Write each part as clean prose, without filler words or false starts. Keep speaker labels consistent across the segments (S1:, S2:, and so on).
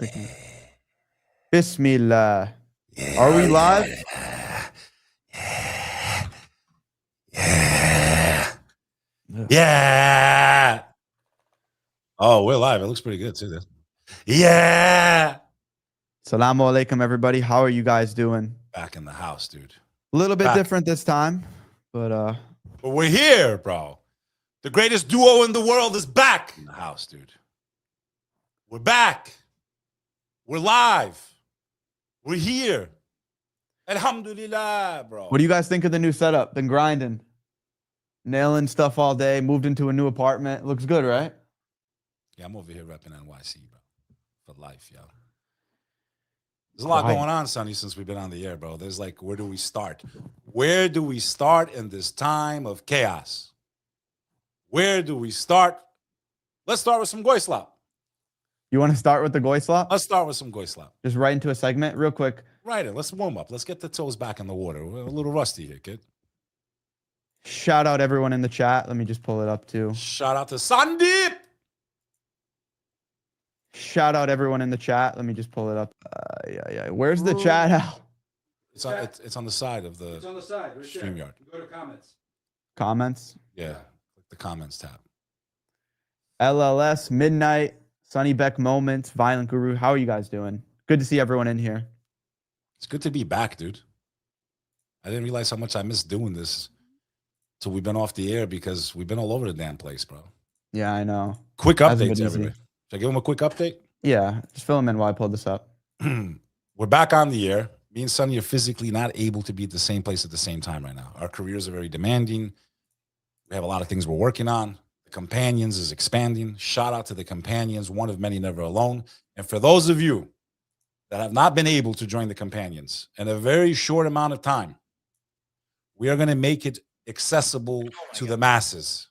S1: picking. Bismillah. Are we live?
S2: Yeah. Oh, we're live. It looks pretty good too. Yeah.
S1: Assalamu alaikum, everybody. How are you guys doing?
S2: Back in the house, dude.
S1: A little bit
S2: Back.
S1: different this time, but
S2: we're here, bro. The greatest duo in the world is back in the house, dude. We're back. We're live. We're here. Alhamdulillah, bro.
S1: what do you guys think of the new setup? Been grinding, nailing stuff all day, moved into a new apartment. Looks good, right?
S2: Yeah, I'm over here repping NYC, bro. For life, yo. There's a lot going on, Sonny, since we've been on the air, bro. There's like, where do we start? Where do we start in this time of chaos? Where do we start? Let's start with some 𝐲𝐲.
S1: You want to start with the 𝐲𝐲?
S2: Let's start with some 𝐲𝐲.
S1: Just right into a segment real quick.
S2: Right in. Let's warm up. Let's get the toes back in the water. We're a little rusty here, kid.
S1: Shout out everyone in the chat. Let me just pull it up too.
S2: Shout out to Sandeep.
S1: Shout out everyone in the chat. Let me just pull it up. Yeah. Where's the chat, Al?
S2: It's on the side of the.
S3: It's on the side. Right there.
S2: StreamYard.
S3: Go to comments.
S1: Comments?
S2: Yeah. Click the comments tab.
S1: LLS, Midnight, Sonny Beck Moments, Violent Guru. How are you guys doing? Good to see everyone in here.
S2: It's good to be back, dude. I didn't realize how much I missed doing this till we've been off the air because we've been all over the damn place, bro.
S1: Yeah, I know.
S2: Quick
S1: Hasn't
S2: update to
S1: been
S2: everybody.
S1: easy.
S2: Should I give them a quick update?
S1: Yeah, just fill them in while I pull this up.
S2: We're back on the air. Me and Sonny are physically not able to be at the same place at the same time right now. Our careers are very demanding. We have a lot of things we're working on. The Companions is expanding. Shout out to the Companions, one of many, never alone. And for those of you that have not been able to join the Companions in a very short amount of time, we are going to make it accessible to the masses.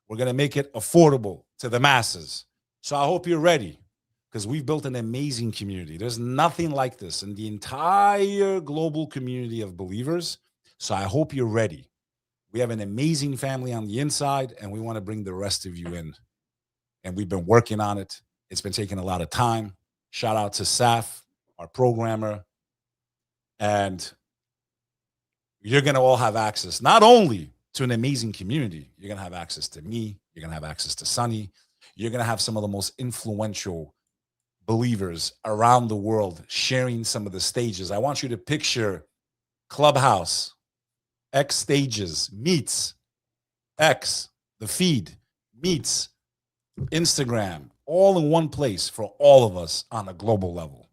S2: We're going to make it affordable to the masses. So I hope you're ready because we've built an amazing community. There's nothing like this in the entire global community of believers. So I hope you're ready. We have an amazing family on the inside, and we want to bring the rest of you in. And we've been working on it. It's been taking a lot of time. Shout out to Saf, our programmer. And you're going to all have access, not only to an amazing community, you're going to have access to me, you're going to have access to Sonny, you're going to have some of the most influential believers around the world sharing some of the stages. I want you to picture Clubhouse, X stages meets X, the feed meets Instagram, all in one place for all of us on a global level.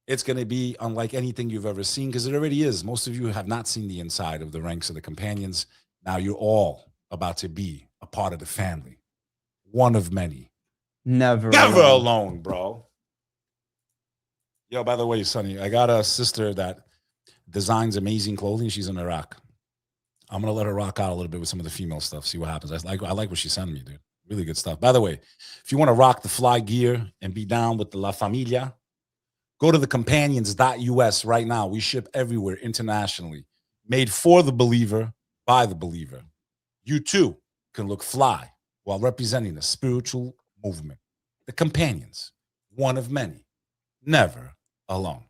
S2: It's going to be unlike anything you've ever seen because it already is. Most of you have not seen the inside of the ranks of the Companions. Now you're all about to be a part of the family. One of many.
S1: Never
S2: alone, bro. Yo, by the way, Sonny, I got a sister that designs amazing clothing. She's in Iraq. I'm going to let her rock out a little bit with some of the female stuff, see what happens. I like what she sent me, dude. Really good stuff. By the way, if you want to rock the fly gear and be down with the La Familia, go to the companions.us right now. We ship everywhere internationally. Made for the believer, by the believer. You too can look fly while representing a spiritual movement. The Companions, one of many, never alone.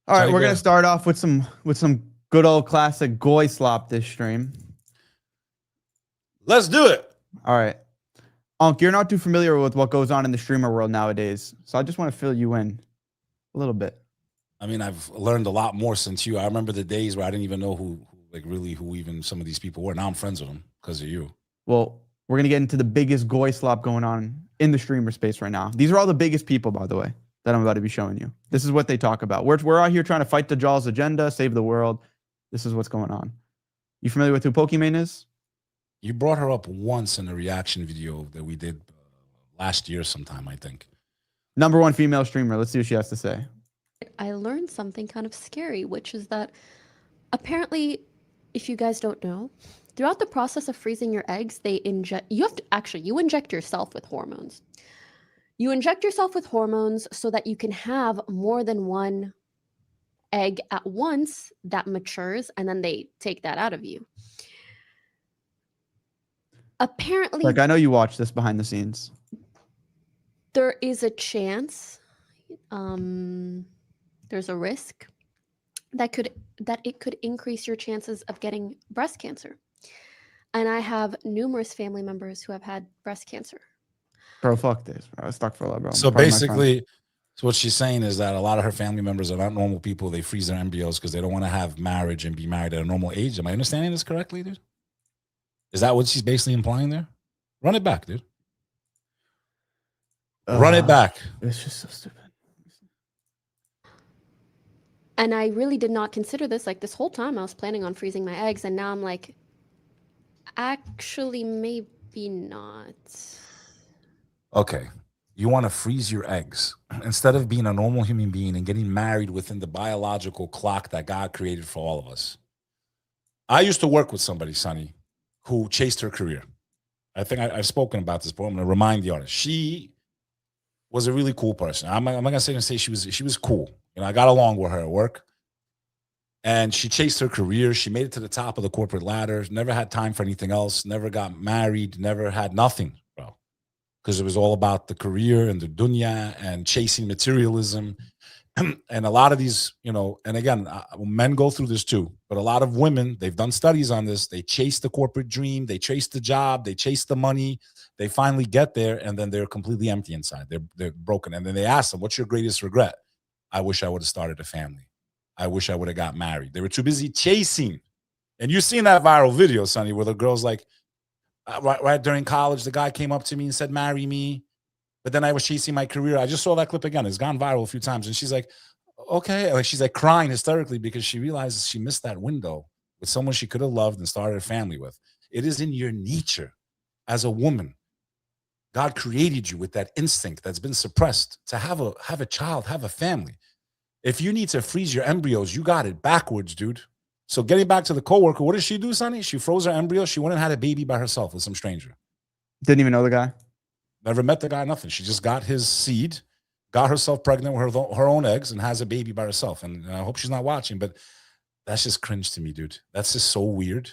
S1: All right, we're going to start off with some good old classic 𝐲𝐲 this stream.
S2: Let's do it.
S1: All right. Unc, you're not too familiar with what goes on in the streamer world nowadays, so I just want to fill you in a little bit.
S2: I mean, I've learned a lot more since you. I remember the days where I didn't even know who even some of these people were. Now I'm friends with them because of you.
S1: Well, we're going to get into the biggest 𝐲𝐲 going on in the streamer space right now. These are all the biggest people, by the way, that I'm about to be showing you. This is what they talk about. We're out here trying to fight the 𝐂𝐲's agenda, save the world. This is what's going on. You familiar with who Pokimane is?
S2: You brought her up once in a reaction video that we did last year sometime, I think.
S1: #1 female streamer. Let's see what she has to say.
S4: I learned something kind of scary, which is that apparently, if you guys don't know, throughout the process of freezing your eggs, you inject yourself with hormones. You inject yourself with hormones so that you can have more than one egg at once that matures, and then they take that out of you. Apparently,
S1: like, I know you watch this behind the scenes.
S4: There is a chance, there's a risk that it could increase your chances of getting breast cancer. And I have numerous family members who have had breast cancer.
S1: Bro, fuck this, bro. Astaghfirullah, bro.
S2: So
S1: Pardon my French.
S2: basically, so what she's saying is that a lot of her family members are not normal people. They freeze their embryos because they don't want to have marriage and be married at a normal age. Am I understanding this correctly, dude? Is that what she's basically implying there? Run it back, dude. Run it back.
S1: It's just so stupid.
S4: And I really did not consider this. Like, this whole time I was planning on freezing my eggs, and now I'm like, actually, maybe not.
S2: Okay. You want to freeze your eggs instead of being a normal human being and getting married within the biological clock that God created for all of us. I used to work with somebody, Sonny, who chased her career. I think I've spoken about this before. I'm going to remind the audience. She was a really cool person. I'm not going to say she was cool. You know, I got along with her at work. And she chased her career. She made it to the top of the corporate ladder. Never had time for anything else. Never got married. Never had nothing, bro. Because it was all about the career and the dunya and chasing materialism. And a lot of these, you know, and again, men go through this too. But a lot of women, they've done studies on this. They chase the corporate dream. They chase the job. They chase the money. They finally get there, and then they're completely empty inside. They're broken. And then they ask them, what's your greatest regret? I wish I would have started a family. I wish I would have got married. They were too busy chasing. And you've seen that viral video, Sonny, where the girl's like, right during college, the guy came up to me and said, marry me. But then I was chasing my career. I just saw that clip again. It's gone viral a few times. And she's like, okay. Like, she's like crying hysterically because she realizes she missed that window with someone she could have loved and started a family with. It is in your nature as a woman. God created you with that instinct that's been suppressed to have a child, have a family. If you need to freeze your embryos, you got it backwards, dude. So getting back to the coworker, what did she do, Sonny? She froze her embryo. She went and had a baby by herself with some stranger.
S1: Didn't even know the guy.
S2: Never met the guy, nothing. She just got his seed, got herself pregnant with her own eggs, and has a baby by herself. And I hope she's not watching, but that's just cringe to me, dude. That's just so weird.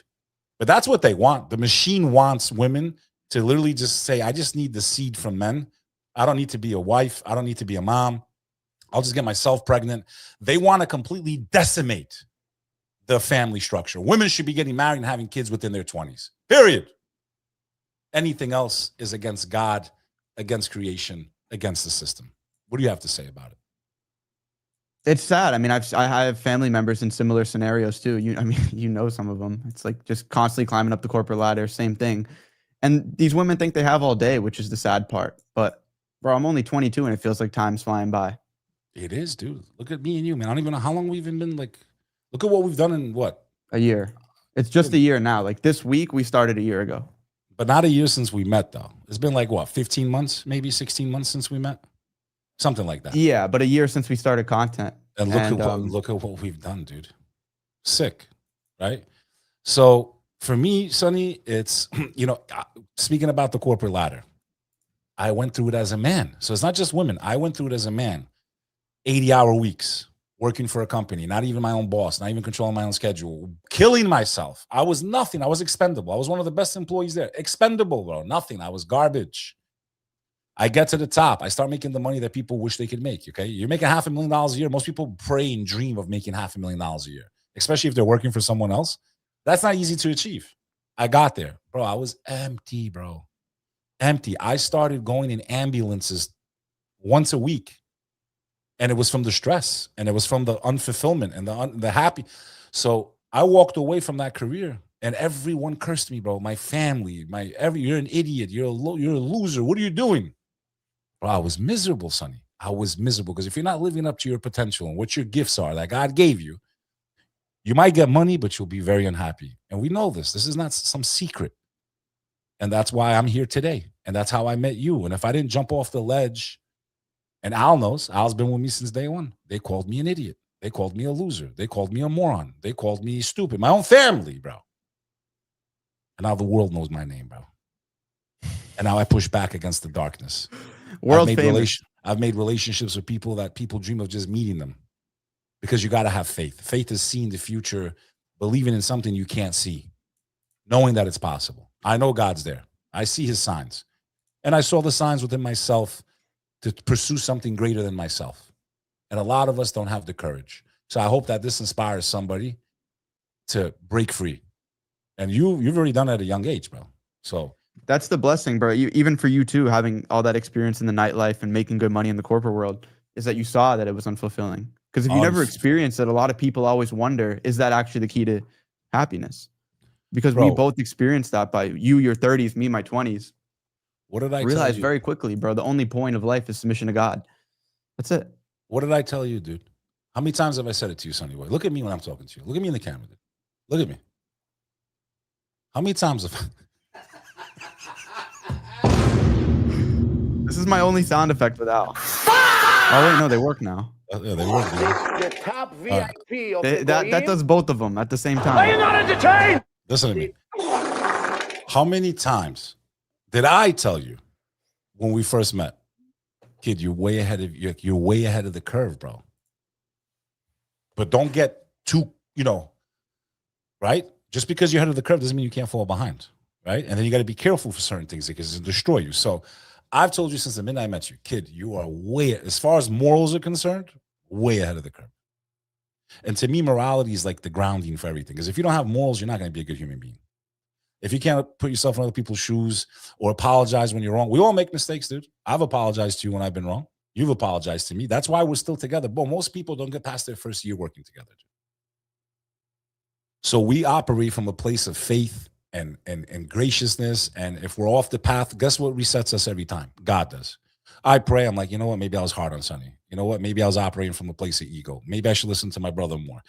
S2: But that's what they want. The machine wants women to literally just say, I just need the seed from men. I don't need to be a wife. I don't need to be a mom. I'll just get myself pregnant. They want to completely decimate the family structure. Women should be getting married and having kids within their 20s, period. Anything else is against God, against creation, against the system. What do you have to say about it?
S1: It's sad. I mean, I have family members in similar scenarios too. You know some of them. It's like just constantly climbing up the corporate ladder, same thing. And these women think they have all day, which is the sad part. But bro, I'm only 22 and it feels like time's flying by.
S2: It is, dude. Look at me and you, man. I don't even know how long we've even been like, look at what we've done in what?
S1: A year. It's just a year now. Like this week, we started a year ago.
S2: But not a year since we met, though. It's been like, what, 15 months, maybe 16 months since we met? Something like that.
S1: Yeah, but a year since we started content.
S2: And look at what we've done, dude. Sick, right? So for me, Sonny, it's, you know, speaking about the corporate ladder, I went through it as a man. So it's not just women. I went through it as a man. 80-hour weeks, working for a company, not even my own boss, not even controlling my own schedule, killing myself. I was nothing. I was expendable. I was one of the best employees there. Expendable, bro. Nothing. I was garbage. I get to the top. I start making the money that people wish they could make, okay? You're making $500,000 a year. Most people pray and dream of making $500,000 a year, especially if they're working for someone else. That's not easy to achieve. I got there. Bro, I was empty, bro. Empty. I started going in ambulances once a week. And it was from the stress, and it was from the unfulfillment and the happy. So I walked away from that career, and everyone cursed me, bro. My family, you're an idiot. You're a loser. What are you doing? Bro, I was miserable, Sonny. I was miserable because if you're not living up to your potential and what your gifts are that God gave you, you might get money, but you'll be very unhappy. And we know this. This is not some secret. And that's why I'm here today. And that's how I met you. And if I didn't jump off the ledge, and Al knows, Al's been with me since day one. They called me an idiot. They called me a loser. They called me a moron. They called me stupid. My own family, bro. And now the world knows my name, bro. And now I push back against the darkness. I've made relationships with people that people dream of just meeting them. Because you got to have faith. Faith is seeing the future, believing in something you can't see, knowing that it's possible. I know God's there. I see his signs. And I saw the signs within myself to pursue something greater than myself. And a lot of us don't have the courage. So I hope that this inspires somebody to break free. And you've already done it at a young age, bro. So
S1: that's the blessing, bro. Even for you too, having all that experience in the nightlife and making good money in the corporate world, is that you saw that it was unfulfilling. Because if you never experienced it, a lot of people always wonder, is that actually the key to happiness? Because we both experienced that by your 30s, me, my 20s.
S2: What did I
S1: realize very quickly, bro? The only point of life is submission to God. That's it.
S2: What did I tell you, dude? How many times have I said it to you, Sonny Boy? Look at me when I'm talking to you. Look at me in the camera, dude. Look at me. How many times have
S1: This is my only sound effect without. Oh wait, no, they work now.
S2: Yeah, they work.
S3: The top VIP of
S1: that does both of them at the same time.
S3: Are you not entertained?
S2: Listen to me. How many times did I tell you when we first met, kid, you're way ahead of the curve, bro. But don't get too, right? Just because you're ahead of the curve doesn't mean you can't fall behind, right? And then you got to be careful for certain things because it'll destroy you. So I've told you since the minute I met you, kid, you are way, as far as morals are concerned, way ahead of the curve. And to me, morality is like the grounding for everything. Because if you don't have morals, you're not going to be a good human being. If you can't put yourself in other people's shoes or apologize when you're wrong, we all make mistakes, dude. I've apologized to you when I've been wrong. You've apologized to me. That's why we're still together. But most people don't get past their first year working together. So we operate from a place of faith and graciousness. And if we're off the path, guess what resets us every time? God does. I pray. I'm like, you know what? Maybe I was hard on Sonny. You know what? Maybe I was operating from a place of ego. Maybe I should listen to my brother more.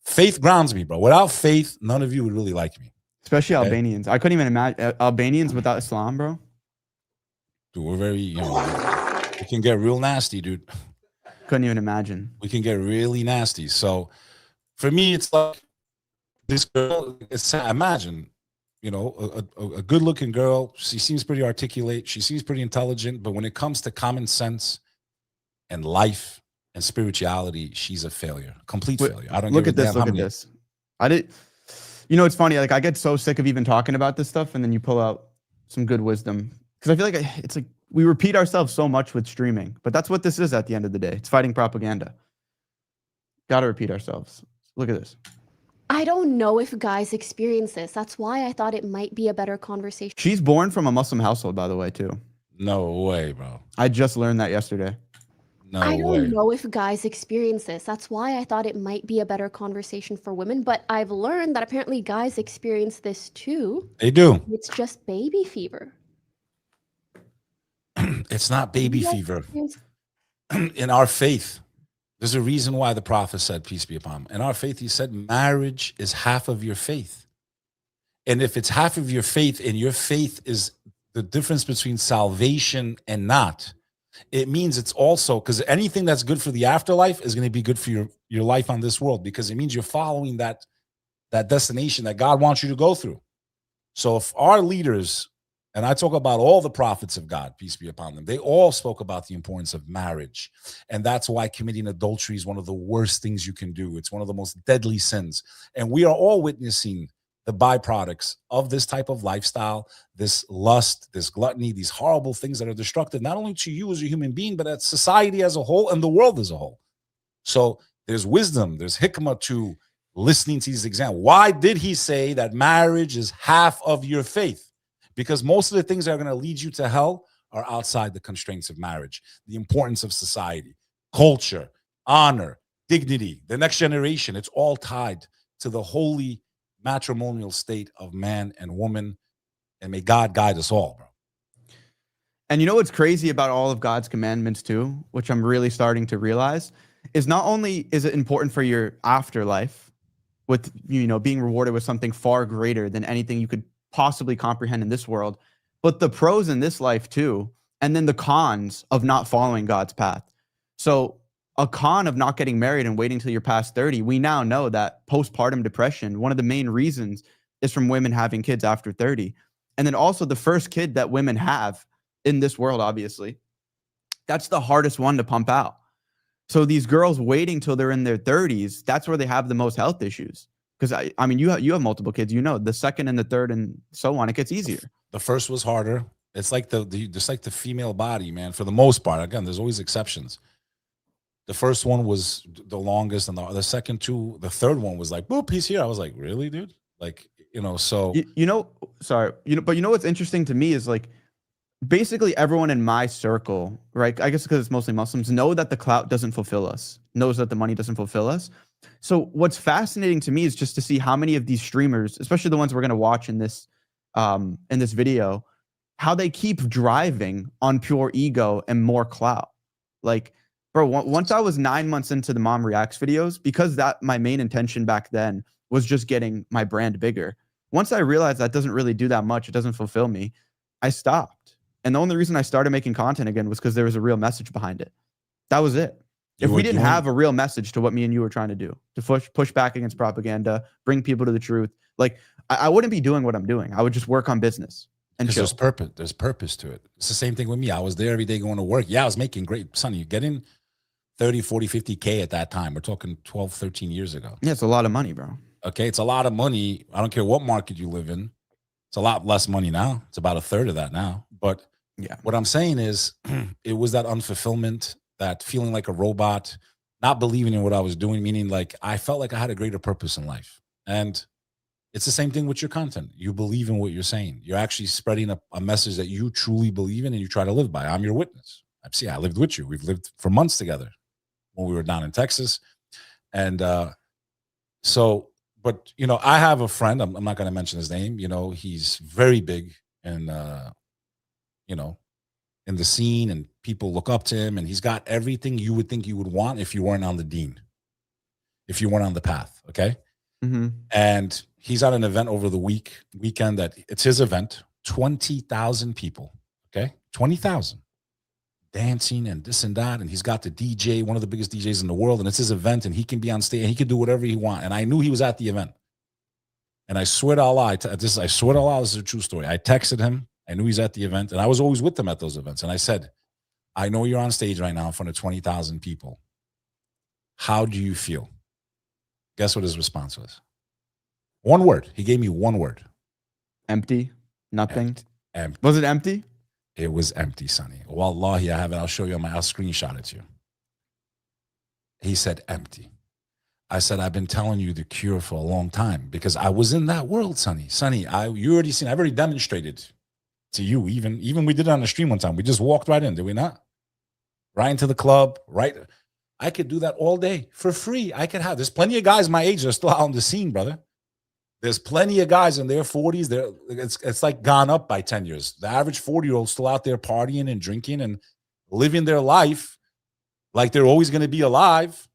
S2: Faith grounds me, bro. Without faith, none of you would really like me.
S1: Especially Albanians. I couldn't even imagine Albanians without Islam, bro.
S2: Dude, we're very, we can get real nasty, dude.
S1: Couldn't even imagine.
S2: We can get really nasty. So for me, it's like this girl, imagine, a good looking girl. She seems pretty articulate. She seems pretty intelligent. But when it comes to common sense and life and spirituality, she's a failure, complete failure. I don't
S1: look at this. Look at this. It's funny. Like I get so sick of even talking about this stuff, and then you pull out some good wisdom because I feel like it's like we repeat ourselves so much with streaming, but that's what this is at the end of the day. It's fighting propaganda. Got to repeat ourselves. Look at this.
S4: I don't know if guys experience this. That's why I thought it might be a better conversation.
S1: She's born from a Muslim household, by the way, too.
S2: No way, bro.
S1: I just learned that yesterday.
S4: I don't know if guys experience this. That's why I thought it might be a better conversation for women. But I've learned that apparently guys experience this too.
S2: They do.
S4: It's just baby fever.
S2: It's not baby fever. In our faith, there's a reason why the prophet said, peace be upon him. In our faith, he said, marriage is half of your faith. And if it's half of your faith and your faith is the difference between salvation and not, it means it's also, because anything that's good for the afterlife is going to be good for your life on this world, because it means you're following that destination that God wants you to go through. So if our leaders, and I talk about all the prophets of God, peace be upon them, they all spoke about the importance of marriage. And that's why committing adultery is one of the worst things you can do. It's one of the most deadly sins. And we are all witnessing the byproducts of this type of lifestyle, this lust, this gluttony, these horrible things that are destructive, not only to you as a human being, but at society as a whole and the world as a whole. So there's wisdom, there's hikmah to listening to these examples. Why did he say that marriage is half of your faith? Because most of the things that are going to lead you to hell are outside the constraints of marriage. The importance of society, culture, honor, dignity, the next generation, it's all tied to the holy matrimonial state of man and woman. And may God guide us all, bro.
S1: And you know what's crazy about all of God's commandments too, which I'm really starting to realize, is not only is it important for your afterlife with, being rewarded with something far greater than anything you could possibly comprehend in this world, but the pros in this life too, and then the cons of not following God's path. So a con of not getting married and waiting till you're past 30, we now know that postpartum depression, one of the main reasons is from women having kids after 30. And then also the first kid that women have in this world, obviously, that's the hardest one to pump out. So these girls waiting till they're in their 30s, that's where they have the most health issues. Because I mean, you have multiple kids, the second and the third and so on, it gets easier.
S2: The first was harder. It's like just like the female body, man. For the most part, again, there's always exceptions. The first one was the longest, and the second two, the third one was like, boop, he's here. I was like, really, dude? Like, so
S1: sorry, but you know what's interesting to me is like basically everyone in my circle, right? I guess because it's mostly Muslims, know that the clout doesn't fulfill us, knows that the money doesn't fulfill us. So what's fascinating to me is just to see how many of these streamers, especially the ones we're going to watch in this video, how they keep driving on pure ego and more clout. Like, bro, once I was 9 months into the Mom Reacts videos, because my main intention back then was just getting my brand bigger. Once I realized that doesn't really do that much, it doesn't fulfill me, I stopped. And the only reason I started making content again was because there was a real message behind it. That was it. If we didn't have a real message to what me and you were trying to do, to push back against propaganda, bring people to the truth, like I wouldn't be doing what I'm doing. I would just work on business. And
S2: there's purpose. There's purpose to it. It's the same thing with me. I was there every day going to work. Yeah, I was making great. Sonny, getting 30, 40, 50K at that time. We're talking 12, 13 years ago.
S1: Yeah, it's a lot of money, bro.
S2: Okay, it's a lot of money. I don't care what market you live in. It's a lot less money now. It's about a third of that now. But yeah, what I'm saying is it was that unfulfillment, that feeling like a robot, not believing in what I was doing, meaning like I felt like I had a greater purpose in life. And it's the same thing with your content. You believe in what you're saying. You're actually spreading a message that you truly believe in and you try to live by. I'm your witness. I lived with you. We've lived for months together when we were down in Texas. And but I have a friend, I'm not going to mention his name. He's very big and, in the scene, and people look up to him, and he's got everything you would think you would want if you weren't on the dean, if you weren't on the path. Okay.
S1: Mm-hmm.
S2: And he's at an event over the weekend that it's his event, 20,000 people. Okay. 20,000 dancing and this and that. And he's got the DJ, one of the biggest DJs in the world, and it's his event, and he can be on stage and he can do whatever he wants. And I knew he was at the event. And I swear to Allah, I swear to Allah, this is a true story. I texted him. I knew he's at the event, and I was always with him at those events. And I said, I know you're on stage right now in front of 20,000 people. How do you feel? Guess what his response was? One word. He gave me one word.
S1: Empty. Nothing.
S2: Empty.
S1: Was it empty?
S2: It was empty, Sonny. Wallahi, I have it. I'll show you I'll screenshot it to you. He said empty. I said, I've been telling you the cure for a long time because I was in that world, Sonny. Sonny, you already seen, I've already demonstrated to you. Even we did it on the stream one time. We just walked right in, did we not? Right into the club, right? I could do that all day for free. There's plenty of guys my age that are still out on the scene, brother. There's plenty of guys in their 40s. It's like gone up by 10 years. The average 40-year-old still out there partying and drinking and living their life like they're always going to be alive.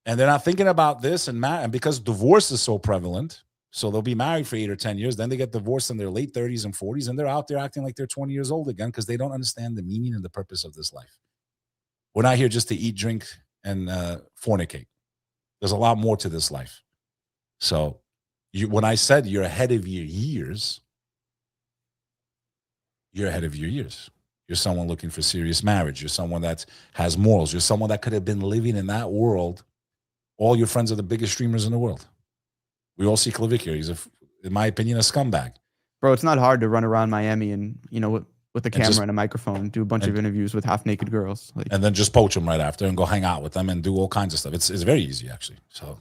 S2: And they're not thinking about this and because divorce is so prevalent, so they'll be married for 8 or 10 years. Then they get divorced in their late 30s and 40s, and they're out there acting like they're 20 years old again because they don't understand the meaning and the purpose of this life. We're not here just to eat, drink, and fornicate. There's a lot more to this life. So when I said you're ahead of your years, you're ahead of your years. You're someone looking for serious marriage. You're someone that has morals. You're someone that could have been living in that world. All your friends are the biggest streamers in the world. We all see 𝐶 here. He's, in my opinion, a scumbag.
S1: Bro, it's not hard to run around Miami and, with a camera and a microphone, do a bunch of interviews with half-naked girls. And
S2: then just poach them right after and go hang out with them and do all kinds of stuff. It's very easy, actually. So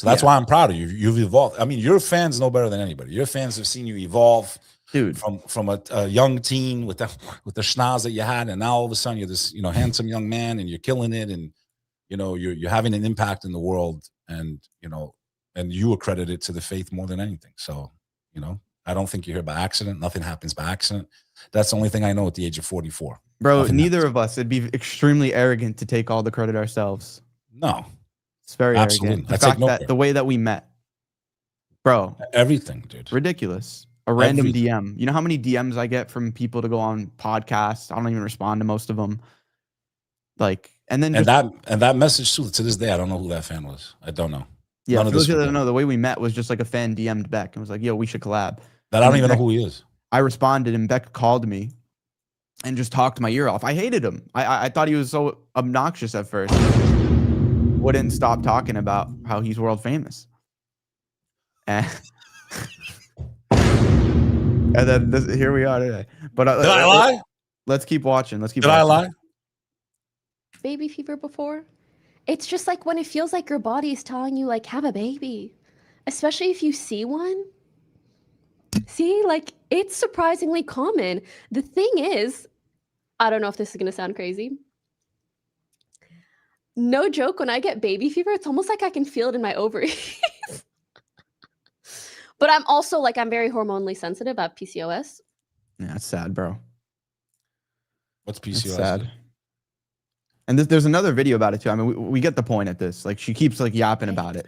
S2: that's why I'm proud of you. You've evolved. I mean, your fans know better than anybody. Your fans have seen you evolve, dude, from a young teen with the schnoz that you had, and now all of a sudden you're this handsome young man and you're killing it, and you're having an impact in the world, and you accredit it to the faith more than anything. So I don't think you're here by accident. Nothing happens by accident. That's the only thing I know at the age of 44.
S1: Bro, neither of us. It'd be extremely arrogant to take all the credit ourselves.
S2: No.
S1: It's very arrogant. The fact that the way that we met, bro.
S2: Everything, dude.
S1: Ridiculous. A random DM. You know how many DMs I get from people to go on podcasts? I don't even respond to most of them. And that message to this day, I don't know who that fan was. I don't know. Yeah, for those that don't know, the way we met was just like a fan DM'd Beck and was like, "Yo, we should collab."
S2: That I don't even know who he is.
S1: I responded, and Beck called me and just talked my ear off. I hated him. I thought he was so obnoxious at first. Wouldn't stop talking about how he's world famous. And then here we are today. But
S2: Did I lie?
S1: let's keep watching. Let's keep.
S2: Did I lie?
S4: Baby fever before? It's just like when it feels like your body is telling you, like, have a baby. Especially if you see one. See, like, it's surprisingly common. The thing is, I don't know if this is going to sound crazy. No joke, when I get baby fever, it's almost like I can feel it in my ovaries. But I'm also, like, I'm very hormonally sensitive. I have PCOS.
S1: Yeah, it's sad, bro.
S2: What's
S1: It's
S2: PCOS?
S1: sad. And there's another video about it too. I mean, we get the point at this. Like, she keeps like yapping about it.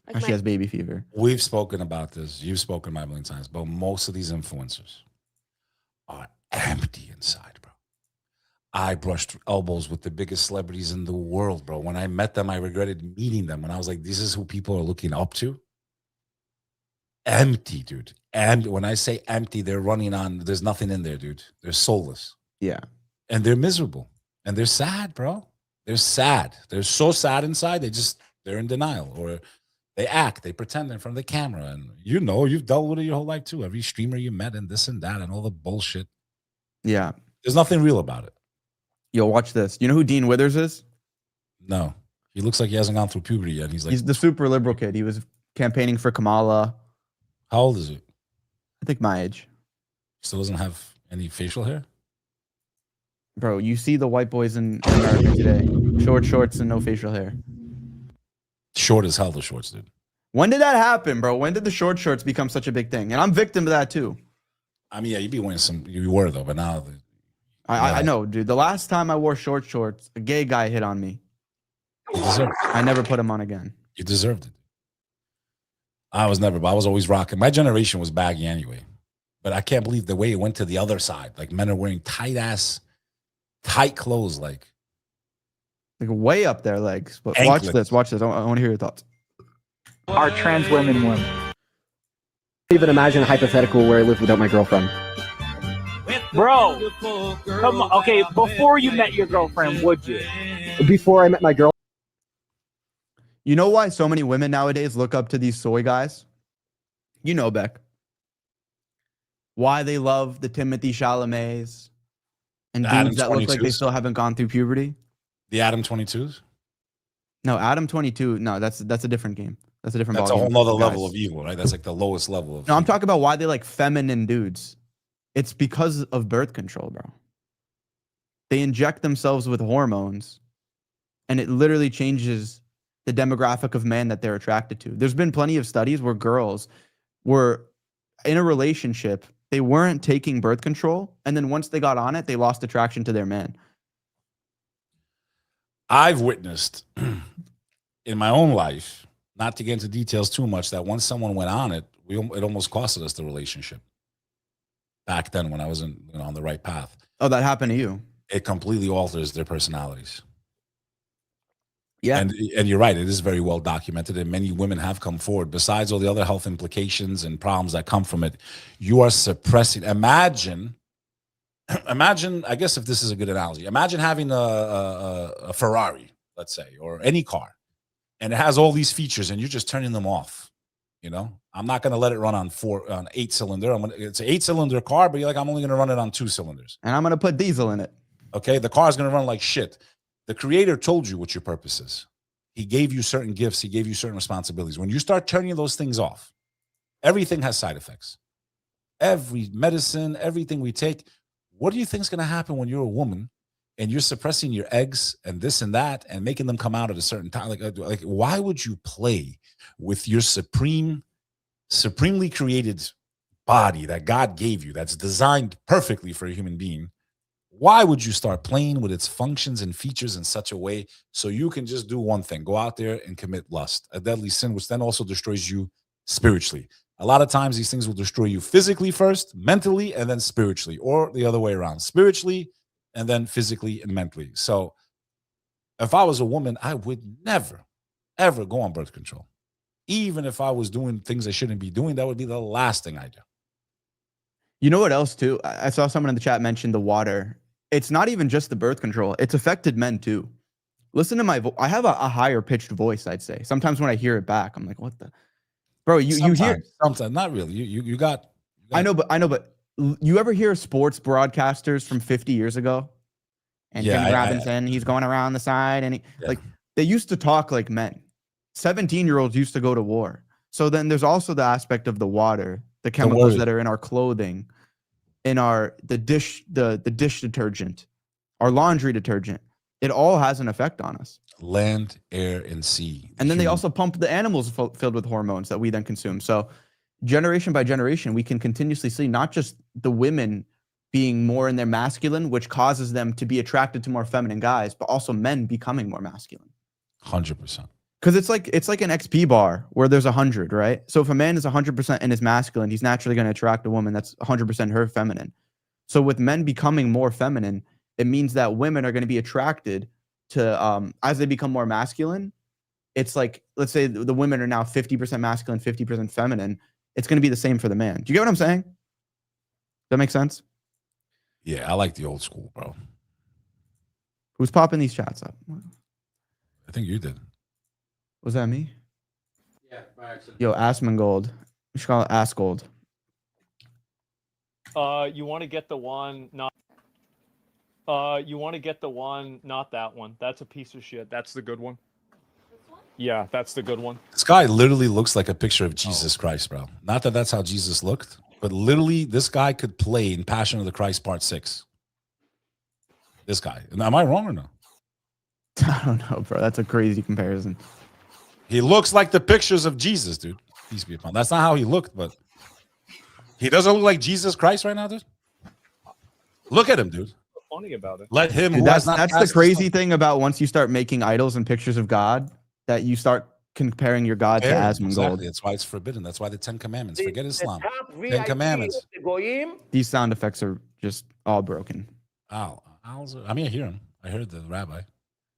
S4: Like
S1: How she
S4: my-
S1: has baby fever.
S2: We've spoken about this. You've spoken about it a million times. But most of these influencers are empty inside, bro. I brushed elbows with the biggest celebrities in the world, bro. When I met them, I regretted meeting them. And I was like, this is who people are looking up to. Empty, dude. And when I say empty, they're running on, there's nothing in there, dude. They're soulless.
S1: Yeah.
S2: And they're miserable. And they're sad, bro. They're sad. They're so sad inside. They're in denial, or they act, they pretend in front of the camera. And you know, you've dealt with it your whole life too. Every streamer you met and this and that and all the bullshit.
S1: Yeah.
S2: There's nothing real about it.
S1: Yo, watch this. You know who Dean Withers is?
S2: No. He looks like he hasn't gone through puberty yet. He's like,
S1: He's the super liberal kid. He was campaigning for Kamala.
S2: how old is he?
S1: I think my age.
S2: Still doesn't have any facial hair?
S1: Bro, you see the white boys in America today. Short shorts and no facial hair.
S2: Short as hell, the shorts, dude.
S1: When did that happen, bro? When did the short shorts become such a big thing? And I'm victim to that too.
S2: I mean, yeah, you'd be wearing some, you were though, but now.
S1: I know, dude. The last time I wore short shorts, a gay guy hit on me.
S2: You deserved it.
S1: I never put him on again.
S2: You deserved it. I was always rocking. My generation was baggy anyway. But I can't believe the way it went to the other side. Like, men are wearing tight clothes, like
S1: way up their legs. But
S2: Anklets.
S1: watch this. I want to hear your thoughts.
S5: Are trans women women?
S6: Even imagine a hypothetical where I live without my girlfriend.
S5: Bro, come on. Okay, before you met your girlfriend, would you?
S6: Before I met my girl,
S1: You know why so many women nowadays look up to these soy guys? You know, Beck. Why they love the Timothée Chalamets and
S2: The
S1: dudes
S2: Adam
S1: that look like they
S2: 22s?
S1: still haven't gone through puberty.
S2: the Adam 22s.
S1: No, Adam 22. No, that's a different game. That's a different.
S2: That's a
S1: ballgame
S2: whole
S1: for
S2: nother
S1: guys.
S2: level of evil, right? That's like the lowest level of.
S1: No, I'm talking about why they like feminine dudes. It's because of birth control, bro. They inject themselves with hormones, and it literally changes the demographic of men that they're attracted to. There's been plenty of studies where girls were in a relationship, they weren't taking birth control, and then once they got on it, they lost attraction to their man.
S2: I've witnessed in my own life, not to get into details too much, that once someone went on it, it almost costed us the relationship. Back then, when I was on the right path,
S1: Oh, that happened to you?
S2: it completely alters their personalities.
S1: Yeah.
S2: And you're right, it is very well documented, and many women have come forward. Besides all the other health implications and problems that come from it, you are suppressing. Imagine, I guess if this is a good analogy, imagine having a Ferrari, let's say, or any car, and it has all these features, and you're just turning them off. You know, I'm not going to let it run on 8-cylinder. It's an 8-cylinder car, but you're like, I'm only going to run it on 2 cylinders.
S1: And I'm going to put diesel in it.
S2: Okay, the car is going to run like shit. The creator told you what your purpose is. He gave you certain gifts. He gave you certain responsibilities. When you start turning those things off, everything has side effects. Every medicine, everything we take. What do you think is going to happen when you're a woman and you're suppressing your eggs and this and that and making them come out at a certain time? Like why would you play with your supremely created body that God gave you, that's designed perfectly for a human being? Why would you start playing with its functions and features in such a way so you can just do one thing, go out there and commit lust, a deadly sin, which then also destroys you spiritually? A lot of times these things will destroy you physically first, mentally, and then spiritually, or the other way around, spiritually and then physically and mentally. So if I was a woman, I would never, ever go on birth control. Even if I was doing things I shouldn't be doing, that would be the last thing I do.
S1: You know what else too? I saw someone in the chat mention the water. It's not even just the birth control. It's affected men too. Listen to my voice. I have a higher pitched voice, I'd say. Sometimes when I hear it back, I'm like, what the? Bro, you hear.
S2: Sometimes, not really. You got.
S1: I know, but You ever hear sports broadcasters from 50 years ago? And
S2: Yeah,
S1: Jimmy Robinson, he's going around the side, and like they used to talk like men. 17-year-olds used to go to war. So then there's also the aspect of the water, the chemicals that are in our clothing, in the dish detergent, our laundry detergent. It all has an effect on us.
S2: Land, air, and sea.
S1: And then they also pump the animals filled with hormones that we then consume. So generation by generation, we can continuously see not just the women being more in their masculine, which causes them to be attracted to more feminine guys, but also men becoming more masculine.
S2: 100%.
S1: Because it's like an XP bar where there's 100, right? So if a man is 100% and is masculine, he's naturally going to attract a woman that's 100% her feminine. So with men becoming more feminine, it means that women are going to be attracted to, as they become more masculine, it's like, let's say the women are now 50% masculine, 50% feminine. It's going to be the same for the man. Do you get what I'm saying? That makes sense?
S2: Yeah, I like the old school, bro.
S1: Who's popping these chats up?
S2: I think you did.
S1: Was that me?
S7: Yeah, by accident.
S1: Yo, Asmongold. We should call it Asgold.
S8: You want to get the one, not. You want to get the one, not that one. That's a piece of shit. That's the good one.
S4: This one?
S8: Yeah, that's the good one.
S2: This guy literally looks like a picture of Jesus Christ, bro. Not that that's how Jesus looked, but literally this guy could play in Passion of the Christ Part 6. This guy. Am I wrong or no?
S1: I don't know, bro. That's a crazy comparison.
S2: He looks like the pictures of Jesus, dude. Peace be upon. That's not how he looked, but he doesn't look like Jesus Christ right now, dude. Look at him, dude.
S8: What's funny about it?
S2: Let him.
S1: Dude, that's the crazy thing about once you start making idols and pictures of God, that you start comparing your God to Asmongold.
S2: Exactly. That's why it's forbidden. That's why the 10 Commandments. Forget Islam.
S3: Top
S2: 10
S3: VIP
S2: Commandments.
S3: of the Goyim.
S1: These sound effects are just all broken.
S2: I mean, I hear him. I heard the rabbi.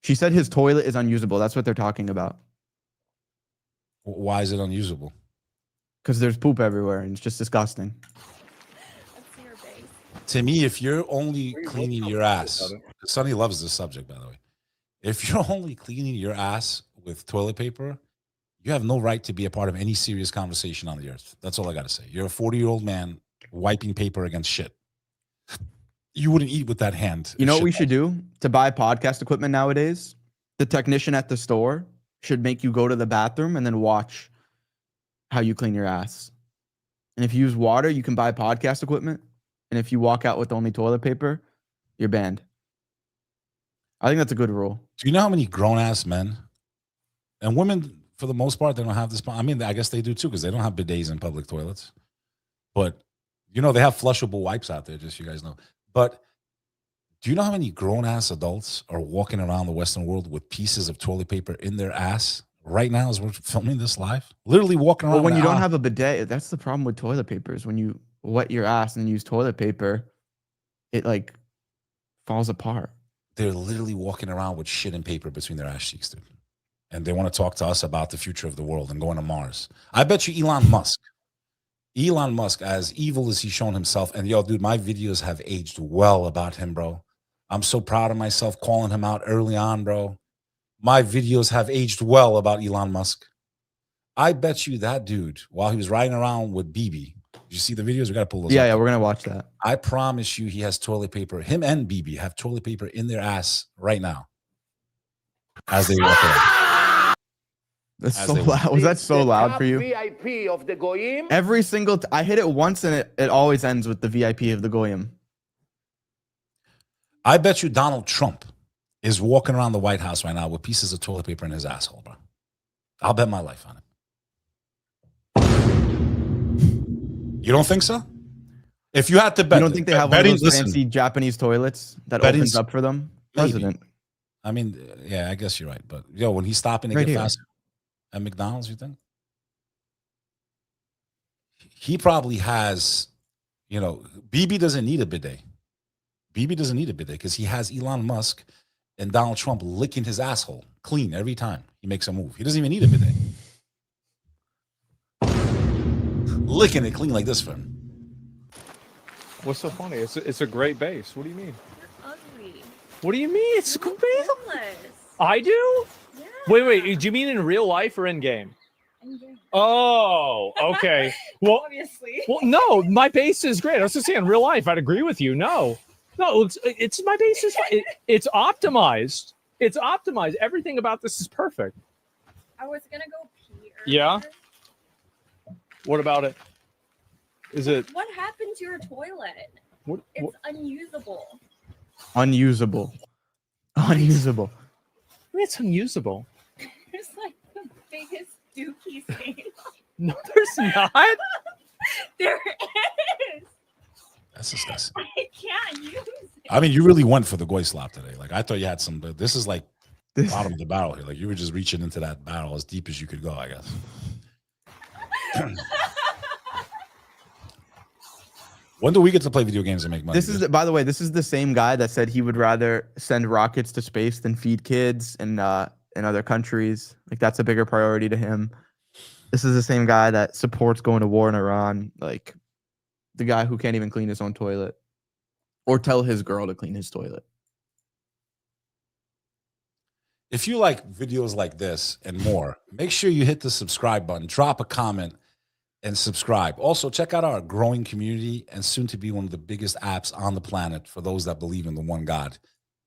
S1: She said his toilet is unusable. That's what they're talking about.
S2: Why is it unusable?
S1: Because there's poop everywhere and it's just disgusting.
S4: Let's see your base.
S2: To me, if you're only cleaning your ass, Sonny loves this subject, by the way. If you're only cleaning your ass with toilet paper, you have no right to be a part of any serious conversation on the earth. That's all I got to say. You're a 40-year-old man wiping paper against shit. You wouldn't eat with that hand.
S1: You know what we should do to buy podcast equipment nowadays? The technician at the store should make you go to the bathroom and then watch how you clean your ass. And if you use water, you can buy podcast equipment. And if you walk out with only toilet paper, you're banned. I think that's a good rule.
S2: Do you know how many grown-ass men and women, for the most part, they don't have this? I mean, I guess they do too, because they don't have bidets in public toilets. But, you know, they have flushable wipes out there, just so you guys know. But do you know how many grown-ass adults are walking around the Western world with pieces of toilet paper in their ass right now as we're filming this live? Literally walking around.
S1: Well, when you don't have a bidet, that's the problem with toilet paper is when you wet your ass and use toilet paper, it like falls apart.
S2: They're literally walking around with shit and paper between their ass cheeks, dude. And they want to talk to us about the future of the world and going to Mars. I bet you Elon Musk, as evil as he's shown himself, and yo, dude, my videos have aged well about him, bro. I'm so proud of myself calling him out early on, bro. My videos have aged well about Elon Musk. I bet you that dude, while he was riding around with BB, did you see the videos? We got to pull those up.
S1: Yeah, we're going to watch that.
S2: I promise you he has toilet paper. Him and BB have toilet paper in their ass right now as they walk around.
S1: That's so loud. Was that so loud for you?
S3: VIP of the Goyim.
S1: Every single I hit it once and it always ends with the VIP of the Goyim.
S2: I bet you Donald Trump is walking around the White House right now with pieces of toilet paper in his asshole, bro. I'll bet my life on it. You don't think so? If you had to bet,
S1: you don't think they have one of those fancy Japanese toilets that opens up for them? President.
S2: I mean, yeah, I guess you're right. But yo, when he's stopping to get fast at McDonald's, you think? He probably has, you know, BB doesn't need a bidet. BB doesn't need a bidet because he has Elon Musk and Donald Trump licking his asshole clean every time he makes a move. He doesn't even need a bidet. Licking it clean like this for him.
S8: What's so funny? It's a great base. What do you mean?
S9: You're ugly.
S8: What do you mean? It's a good base.
S9: Homeless.
S8: I do?
S9: Yeah.
S8: Wait. Do you mean in real life or in game? Oh, okay. Well,
S9: Obviously.
S8: well, no, my base is great. I was just saying, in real life, I'd agree with you. No, it's my base is fine. It's optimized. It's optimized. Everything about this is perfect.
S9: I was gonna go pee.
S8: Yeah? What about it? Is it
S9: What happened to your toilet?
S8: what?
S9: It's unusable.
S1: Unusable. Unusable.
S8: It's unusable.
S9: There's like the biggest dookie stain.
S8: No, there's not.
S9: There is.
S2: That's disgusting.
S9: I can't use it.
S2: I mean, you really went for the goy slop today. Like I thought you had some, but this is like
S1: This,
S2: bottom of the barrel here. Like you were just reaching into that barrel as deep as you could go, I guess. When do we get to play video games and make money?
S1: this is, by the way, this is the same guy that said he would rather send rockets to space than feed kids in other countries. Like that's a bigger priority to him. This is the same guy that supports going to war in Iran. Like the guy who can't even clean his own toilet or tell his girl to clean his toilet.
S2: If you like videos like this and more, make sure you hit the subscribe button, drop a comment, and subscribe. Also, check out our growing community and soon to be one of the biggest apps on the planet for those that believe in the one God.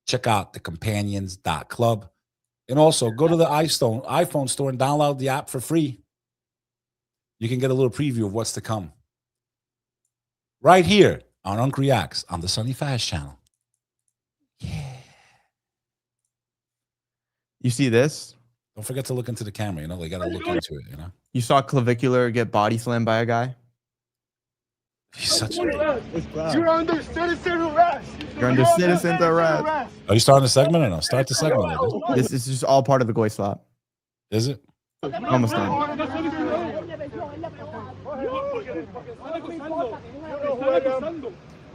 S2: Check out the companions.club. And also go to the iPhone store and download the app for free. You can get a little preview of what's to come. Right here on Unc Reacts on the SonnyFaz channel. Yeah.
S1: You see this?
S2: Don't forget to look into the camera, you know, they got to look into it, you know.
S1: You saw Clavicular get body slammed by a guy?
S2: He's such a...
S10: You're under citizen arrest.
S1: You're under citizen arrest.
S2: Are you starting the segment or no? Start the segment.
S1: This is just all part of the goy slop.
S2: Is it?
S1: Almost done.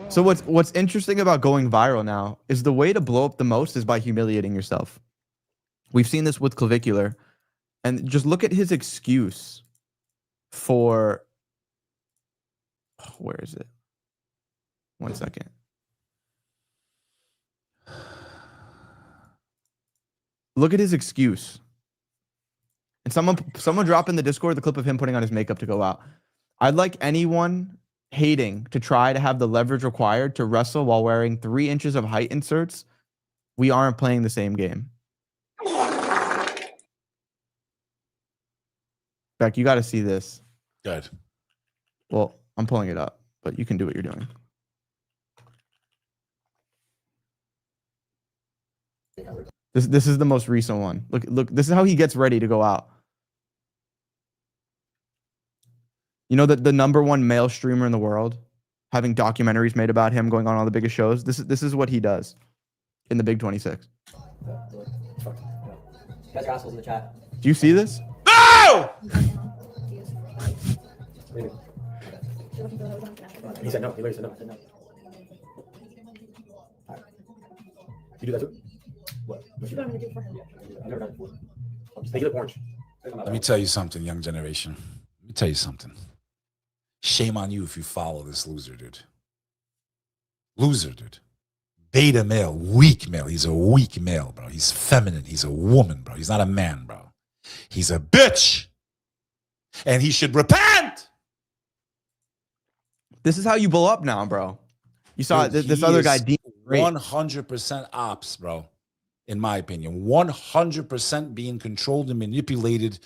S1: So what's interesting about going viral now is the way to blow up the most is by humiliating yourself. We've seen this with Clavicular, and just look at his excuse for, where is it? 1 second. Look at his excuse. And someone drop in the Discord the clip of him putting on his makeup to go out. I'd like anyone hating to try to have the leverage required to wrestle while wearing 3 inches of height inserts. We aren't playing the same game. Beck, you got to see this.
S2: Good.
S1: Well, I'm pulling it up, but you can do what you're doing. This is the most recent one. Look, this is how he gets ready to go out. You know that the #1 male streamer in the world, having documentaries made about him going on all the biggest shows. This is what he does in the Big 26.
S6: Guys are assholes in the chat.
S1: Do you see this?
S2: No!
S6: He said no. He literally said no. Right. You do that too? What? I've never done it before. They get it orange.
S2: Let me tell you something, young generation. Let me tell you something. Shame on you if you follow this loser, dude. Loser, dude. Beta male, weak male. He's a weak male, bro. He's feminine. He's a woman, bro. He's not a man, bro. He's a bitch. And he should repent.
S1: This is how you blow up now, bro. You saw
S2: Dude,
S1: this
S2: he
S1: other
S2: is
S1: guy, Dean.
S2: 100% ops, bro. In my opinion, 100% being controlled and manipulated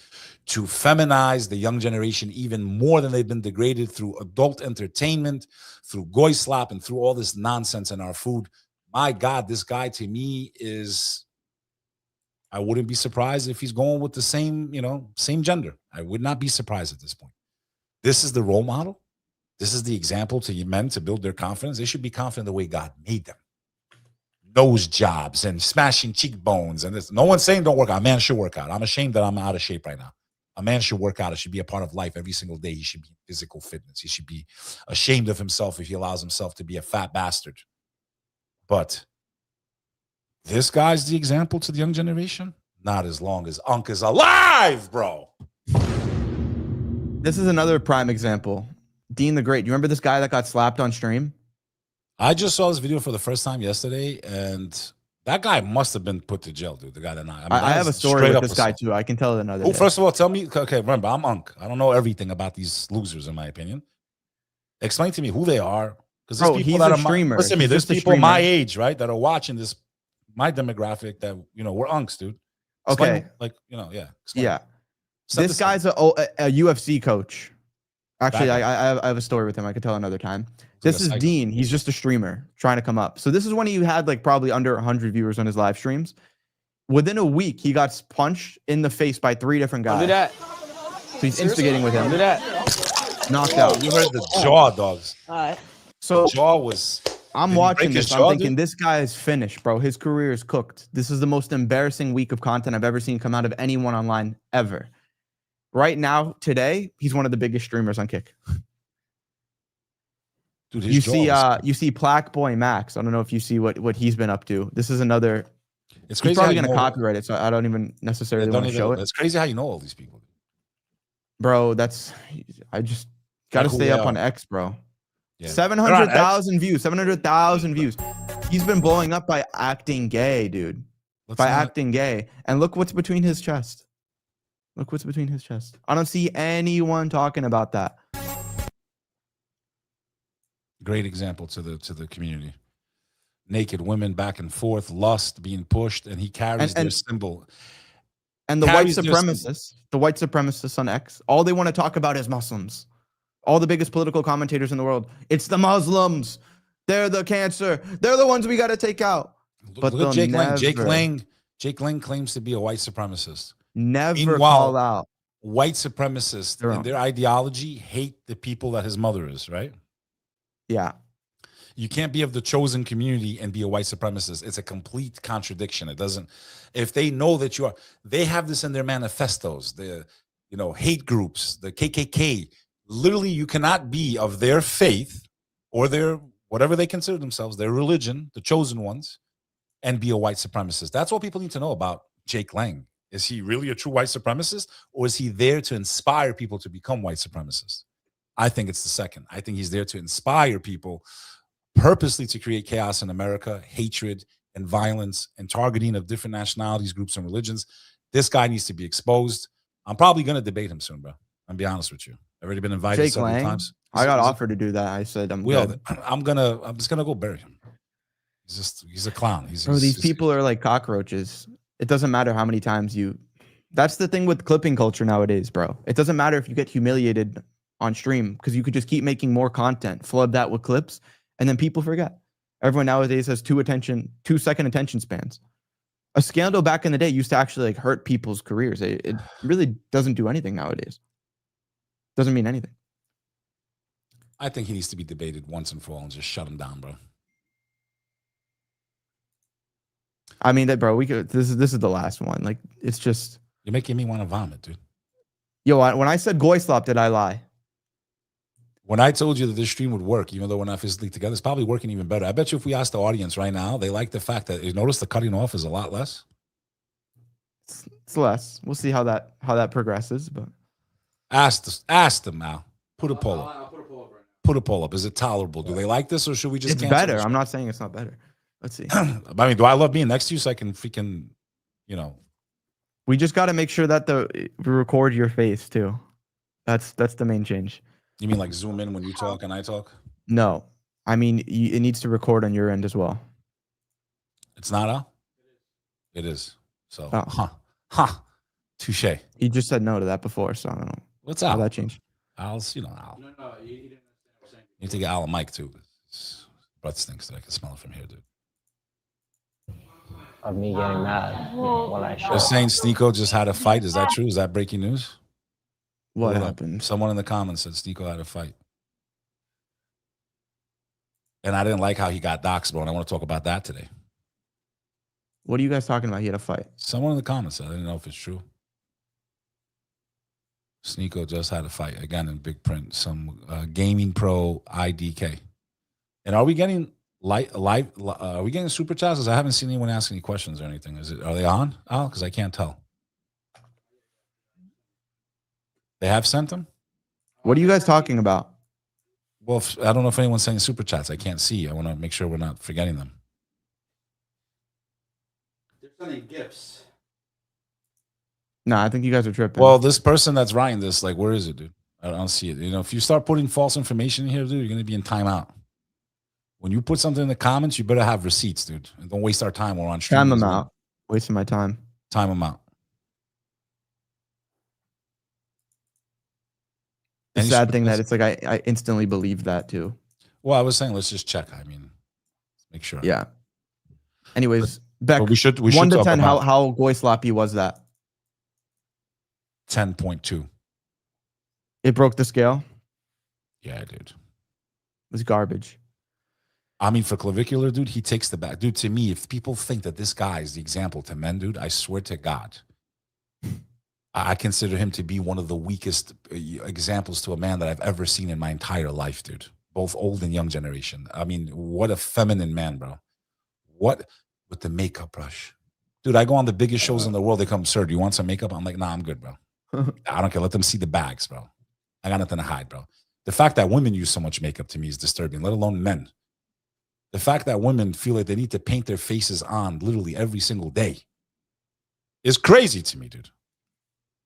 S2: to feminize the young generation even more than they've been degraded through adult entertainment, through goy slop, and through all this nonsense in our food. My God, this guy to me is, I wouldn't be surprised if he's going with the same, same gender. I would not be surprised at this point. This is the role model. This is the example to men to build their confidence. They should be confident the way God made them. Nose jobs and smashing cheekbones and this. No one's saying don't work out. A man should work out. I'm ashamed that I'm out of shape right now. A man should work out. It should be a part of life every single day. He should be physical fitness. He should be ashamed of himself if he allows himself to be a fat bastard. But this guy's the example to the young generation. Not as long as Unc is alive, bro.
S1: This is another prime example. Dean the Great. You remember this guy that got slapped on stream?
S2: I just saw this video for the first time yesterday, and That guy must have been put to jail, dude. The guy that not.
S1: I have a story with this guy too. I can tell it another
S2: Oh,
S1: day.
S2: first of all, tell me. Okay, remember, I'm Unk. I don't know everything about these losers, in my opinion. Explain to me who they are, because there's
S1: Bro,
S2: people
S1: he's
S2: that
S1: a
S2: are
S1: streamer.
S2: listen to me.
S1: He's
S2: There's
S1: just a
S2: people my
S1: streamer.
S2: age, right, that are watching this. My demographic that we're Unks, dude. Explain,
S1: Okay,
S2: like yeah, explain.
S1: yeah.
S2: Set
S1: This
S2: the
S1: guy's
S2: scene.
S1: a UFC coach. Actually,
S2: Back
S1: I have a story with him. I could tell another time.
S2: like
S1: This
S2: a
S1: is
S2: psycho.
S1: Dean. He's just a streamer trying to come up. So this is when he had like probably under 100 viewers on his live streams. Within a week, he got punched in the face by 3 different guys.
S5: Do that.
S1: So he's instigating with him.
S5: Do that.
S1: Knocked out.
S2: You heard the jaw, dogs.
S5: All right.
S1: So
S2: Jaw was.
S1: I'm
S2: Did he
S1: watching
S2: break his
S1: this. I'm
S2: jaw,
S1: thinking
S2: dude?
S1: this guy is finished, bro. His career is cooked. This is the most embarrassing week of content I've ever seen come out of anyone online ever. Right now, today, he's one of the biggest streamers on Kick.
S2: Dude, his
S1: You
S2: jaw
S1: see,
S2: was-
S1: Plaque Boy Max. I don't know if you see what he's been up to. This is another.
S2: It's
S1: He's
S2: crazy.
S1: probably
S2: how you
S1: gonna
S2: know-
S1: copyright it, so I don't even necessarily
S2: don't
S1: want to
S2: even-
S1: show it,
S2: It's crazy how you know all these people.
S1: bro. I just gotta
S2: Like who
S1: stay
S2: they
S1: up on
S2: are.
S1: X, bro.
S2: Yeah.
S1: 700,000 views. 700,000 views. He's been blowing up by acting gay, dude.
S2: Let's
S1: By
S2: not-
S1: acting gay. And look what's between his chest. Look what's between his chest. I don't see anyone talking about that.
S2: Great example to the community. Naked women back and forth, lust being pushed, and he carries their
S1: And-
S2: symbol.
S1: And the white
S2: Carries their
S1: supremacists on X, all they want to talk about is Muslims. All the biggest political commentators in the world. It's the Muslims. They're the cancer. They're the ones we got to take out. But
S2: Look at Jake
S1: they'll
S2: Lang.
S1: never-
S2: Jake Lang claims to be a white supremacist.
S1: Never
S2: Meanwhile,
S1: call out.
S2: White supremacists
S1: They're
S2: and
S1: wrong.
S2: their ideology hate the people that his mother is, right?
S1: Yeah.
S2: You can't be of the chosen community and be a white supremacist. It's a complete contradiction. It doesn't, if they know that you are, they have this in their manifestos, the, hate groups, the KKK. Literally, you cannot be of their faith or their, whatever they consider themselves, their religion, the chosen ones, and be a white supremacist. That's what people need to know about Jake Lang. Is he really a true white supremacist, or is he there to inspire people to become white supremacists? I think it's the second. I think he's there to inspire people purposely to create chaos in America, hatred and violence and targeting of different nationalities, groups, and religions. This guy needs to be exposed. I'm probably going to debate him soon, bro. I'll be honest with you. I've already been invited
S1: Jake
S2: several
S1: Lang.
S2: times.
S1: I got offered to do that. I said I'm good.
S2: I'm just gonna go bury him. He's a clown.
S1: Bro, these people are like cockroaches. It doesn't matter how many times you. That's the thing with clipping culture nowadays, bro. It doesn't matter if you get humiliated on stream because you could just keep making more content, flood that with clips, and then people forget. Everyone nowadays has 2-second attention spans. A scandal back in the day used to actually like hurt people's careers. It really doesn't do anything nowadays. Doesn't mean anything.
S2: I think he needs to be debated once and for all and just shut him down, bro.
S1: I mean that, bro. This is the last one. Like it's just.
S2: You're making me want to vomit, dude.
S1: Yo, when I said 𝐲 𝐓𝐡𝐞, did I lie?
S2: When I told you that this stream would work, even though we're not physically together, it's probably working even better. I bet you if we ask the audience right now, they like the fact that you notice the cutting off is a lot less.
S1: It's less. We'll see how that progresses, but
S2: Ask them now. Put a poll up.
S7: I'll put a poll up right now.
S2: Put a poll up. Is it tolerable? Do they like this, or should we just?
S1: it's
S2: cancel
S1: better.
S2: this?
S1: I'm not saying it's not better. Let's see.
S2: I mean, do I love being next to you so I can freaking,
S1: We just got to make sure that we record your face too. That's the main change.
S2: You mean like zoom in when you talk and I talk?
S1: No, I mean it needs to record on your end as well.
S2: It's not Al? It is. So,
S1: Oh.
S2: Touche.
S1: You just said no to that before, so I don't know
S2: What's
S1: how
S2: Al?
S1: that changed.
S2: Al's, Al.
S7: No, you didn't understand what I'm saying.
S2: You need to get Al a mic too. His breath stinks that I can smell it from here, dude.
S5: Of me getting mad when I show.
S2: They're saying 𝐒𝐞 just had a fight. Is that true? Is that breaking news?
S1: What
S2: Hold on.
S1: happened?
S2: Someone in the comments said 𝐒𝐞 had a fight. And I didn't like how he got doxxed, bro. And I want to talk about that today.
S1: What are you guys talking about? He had a fight.
S2: Someone in the comments said, I didn't know if it's true. 𝐒𝐞 just had a fight again in big print. Some gaming pro IDK. And are we getting live? Are we getting super chats? 'Cause I haven't seen anyone ask any questions or anything. Are they on, Al? Because I can't tell. They have sent them.
S1: What are you guys talking about?
S2: Well, I don't know if anyone's sending super chats. I can't see. I want to make sure we're not forgetting them.
S7: sending gifts.
S1: Nah, I think you guys are tripping.
S2: Well, this person that's writing this, like, where is it, dude? I don't see it. You know, if you start putting false information in here, dude, you're going to be in timeout. When you put something in the comments, you better have receipts, dude. And don't waste our time. We're on stream.
S1: time them out. Wasting my time.
S2: Time them out.
S1: The
S2: Any
S1: sad thing
S2: super-
S1: that it's like I instantly believe that too.
S2: Well, I was saying, let's just check. I mean, make sure.
S1: Yeah. Anyways, Beck,
S2: But we should
S1: 1 to
S2: talk
S1: 10,
S2: about
S1: how goy sloppy was that?
S2: 10.2.
S1: It broke the scale.
S2: Yeah, dude.
S1: It was garbage.
S2: I mean, for clavicular, dude, he takes the back. Dude, to me, if people think that this guy is the example to men, dude, I swear to God, I consider him to be one of the weakest examples to a man that I've ever seen in my entire life, dude. Both old and young generation. I mean, what a feminine man, bro. What with the makeup brush. Dude, I go on the biggest shows in the world. They come, sir, do you want some makeup? I'm like, nah, I'm good, bro. I don't care. Let them see the bags, bro. I got nothing to hide, bro. The fact that women use so much makeup to me is disturbing, let alone men. The fact that women feel like they need to paint their faces on literally every single day is crazy to me, dude.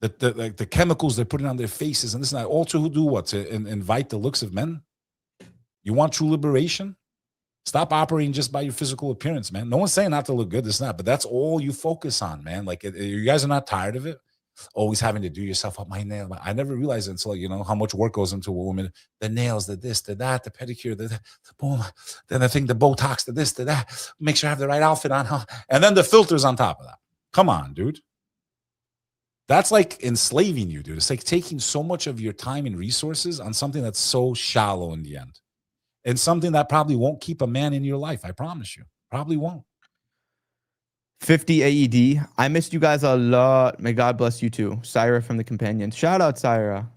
S2: Like the chemicals they're putting on their faces and this and that, all to do what? To invite the looks of men? You want true liberation? Stop operating just by your physical appearance, man. No one's saying not to look good, this and that, but that's all you focus on, man. Like, you guys are not tired of it? Always having to do yourself up, my nail. I never realized it until, you know, how much work goes into a woman. The nails, the this, the that, the pedicure, the boom. Then I think the Botox, the this, the that. Make sure I have the right outfit on, huh? And then the filters on top of that. Come on, dude. That's like enslaving you, dude. It's like taking so much of your time and resources on something that's so shallow in the end. And something that probably won't keep a man in your life. I promise you. Probably won't.
S1: 50 AED. I missed you guys a lot. May God bless you too. Syra from the Companions. Shout out, Syra.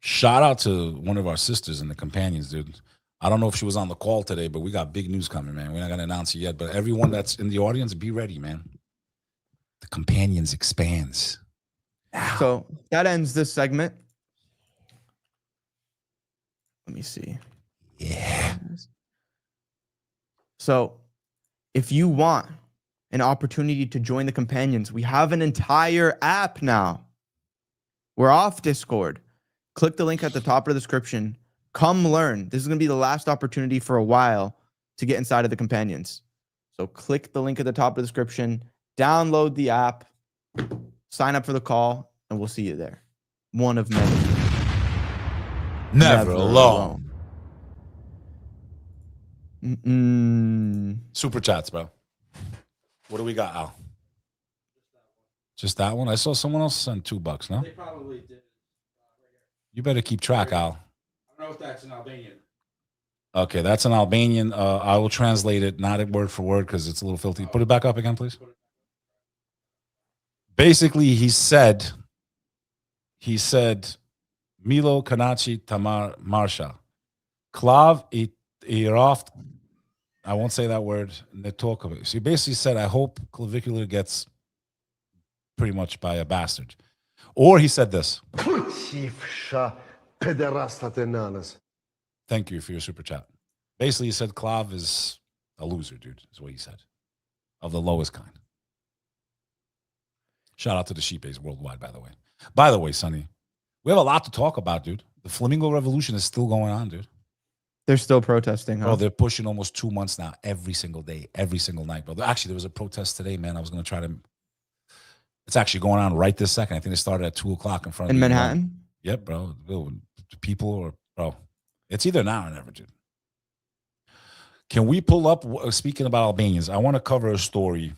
S2: Shout out to one of our sisters in the Companions, dude. I don't know if she was on the call today, but we got big news coming, man. We're not going to announce it yet, but everyone that's in the audience, be ready, man. The Companions expands. Now.
S1: So that ends this segment. Let me see.
S2: Yeah.
S1: So if you want an opportunity to join the Companions, we have an entire app now. We're off Discord. Click the link at the top of the description. Come learn. This is going to be the last opportunity for a while to get inside of the Companions. So click the link at the top of the description, download the app, sign up for the call, and we'll see you there. One of many.
S2: Never alone. Super chats, bro. What do we got, Al? Just that one? I saw someone else send $2, no?
S7: They probably did.
S2: You better keep track, Al.
S7: I don't know if that's an Albanian.
S2: Okay, that's an Albanian. I will translate it, not word for word, because it's a little filthy. Put it back up again, please. Basically, he said, Milo Kanachi Tamar Marsha. Klav Iroft. I won't say that word. They talk of it. So he basically said, I hope clavicular gets pretty much by a bastard. Or he said this. Thank you for your super chat. Basically, he said Klav is a loser, dude, is what he said. Of the lowest kind. Shout out to the sheepays worldwide, by the way. By the way, Sonny, we have a lot to talk about, dude. The Flamingo Revolution is still going on, dude.
S1: They're still protesting, huh?
S2: Oh, they're pushing almost 2 months now, every single day, every single night, bro. Actually, there was a protest today, man. I was going to try to. It's actually going on right this second. I think it started at 2 o'clock in front of
S1: in Manhattan.
S2: Yep, bro. The people are, bro. It's either now or never, dude. Can we pull up? Speaking about Albanians, I want to cover a story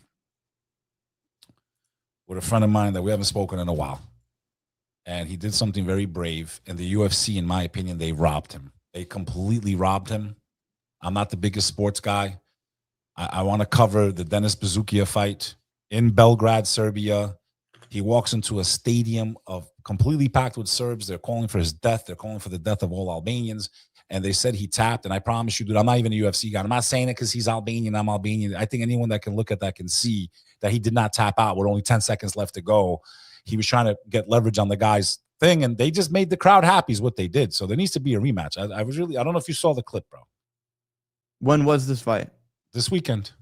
S2: with a friend of mine that we haven't spoken in a while, and he did something very brave. And the UFC, in my opinion, they robbed him. They completely robbed him. I'm not the biggest sports guy. I want to cover the Denis Bezukia fight in Belgrade, Serbia. He walks into a stadium of completely packed with Serbs. They're calling for his death. They're calling for the death of all Albanians. And they said he tapped. And I promise you, dude, I'm not even a UFC guy. I'm not saying it because he's Albanian. I'm Albanian. I think anyone that can look at that can see that he did not tap out with only 10 seconds left to go. He was trying to get leverage on the guy's thing, and they just made the crowd happy is what they did. So there needs to be a rematch. I don't know if you saw the clip, bro.
S1: When was this fight?
S2: This weekend.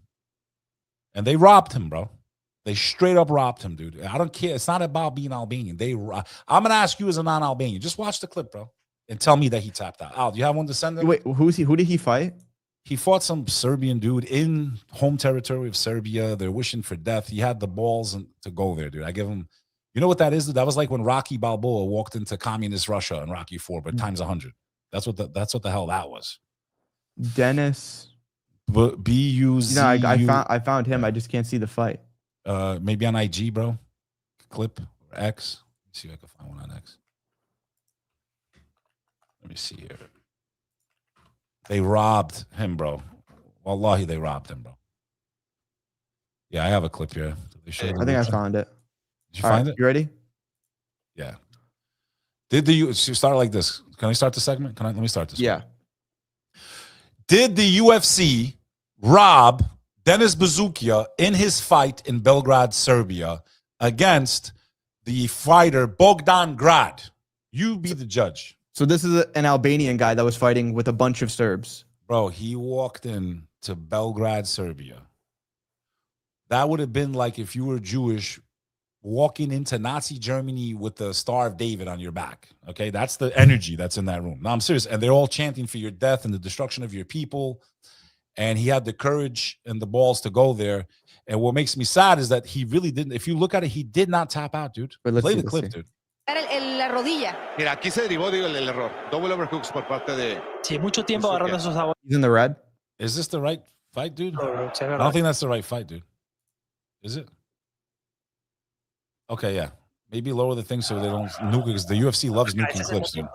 S2: And they robbed him, bro. They straight up robbed him, dude. I don't care. It's not about being Albanian. I'm gonna ask you as a non-Albanian. Just watch the clip, bro, and tell me that he tapped out. Al, do you have one to send him?
S1: Wait, who's he? Who did he fight?
S2: He fought some Serbian dude in home territory of Serbia. They're wishing for death. He had the balls to go there, dude. I give him. You know what that is? Dude? That was like when Rocky Balboa walked into communist Russia in Rocky IV, but times 100. That's what the hell that was.
S1: Dennis.
S2: B-U-Z.
S1: No, I found him. I just can't see the fight.
S2: Maybe on IG, bro. Clip or X. Let's see if I can find one on X. Let me see here. They robbed him, bro. Wallahi, they robbed him, bro. Yeah, I have a clip here.
S1: I think I found it.
S2: Did you find it?
S1: You ready?
S2: Yeah. Did the start like this? Can I start the segment? Let me start this.
S1: Yeah.
S2: Did the UFC rob Denis Buzukja in his fight in Belgrade, Serbia, against the fighter Bogdan Grad? You be the judge.
S1: So this is an Albanian guy that was fighting with a bunch of Serbs.
S2: Bro, he walked in to Belgrade, Serbia. That would have been like if you were Jewish walking into Nazi Germany with the Star of David on your back. Okay, that's the energy that's in that room. No, I'm serious. And they're all chanting for your death and the destruction of your people. And he had the courage and the balls to go there. And what makes me sad is that he really didn't. If you look at it, he did not tap out, dude. Play the clip, dude.
S9: La rodilla.
S10: Mira, aquí se derivó, digo, el error. Double overhooks por parte de...
S5: Sí, mucho tiempo agarrando esos sabores.
S1: He's in the red.
S2: Is this the right fight, dude? I don't think that's the right fight, dude. Is it? Okay, yeah. Maybe lower the thing so they don't nuke, because the UFC loves nuking clips, dude.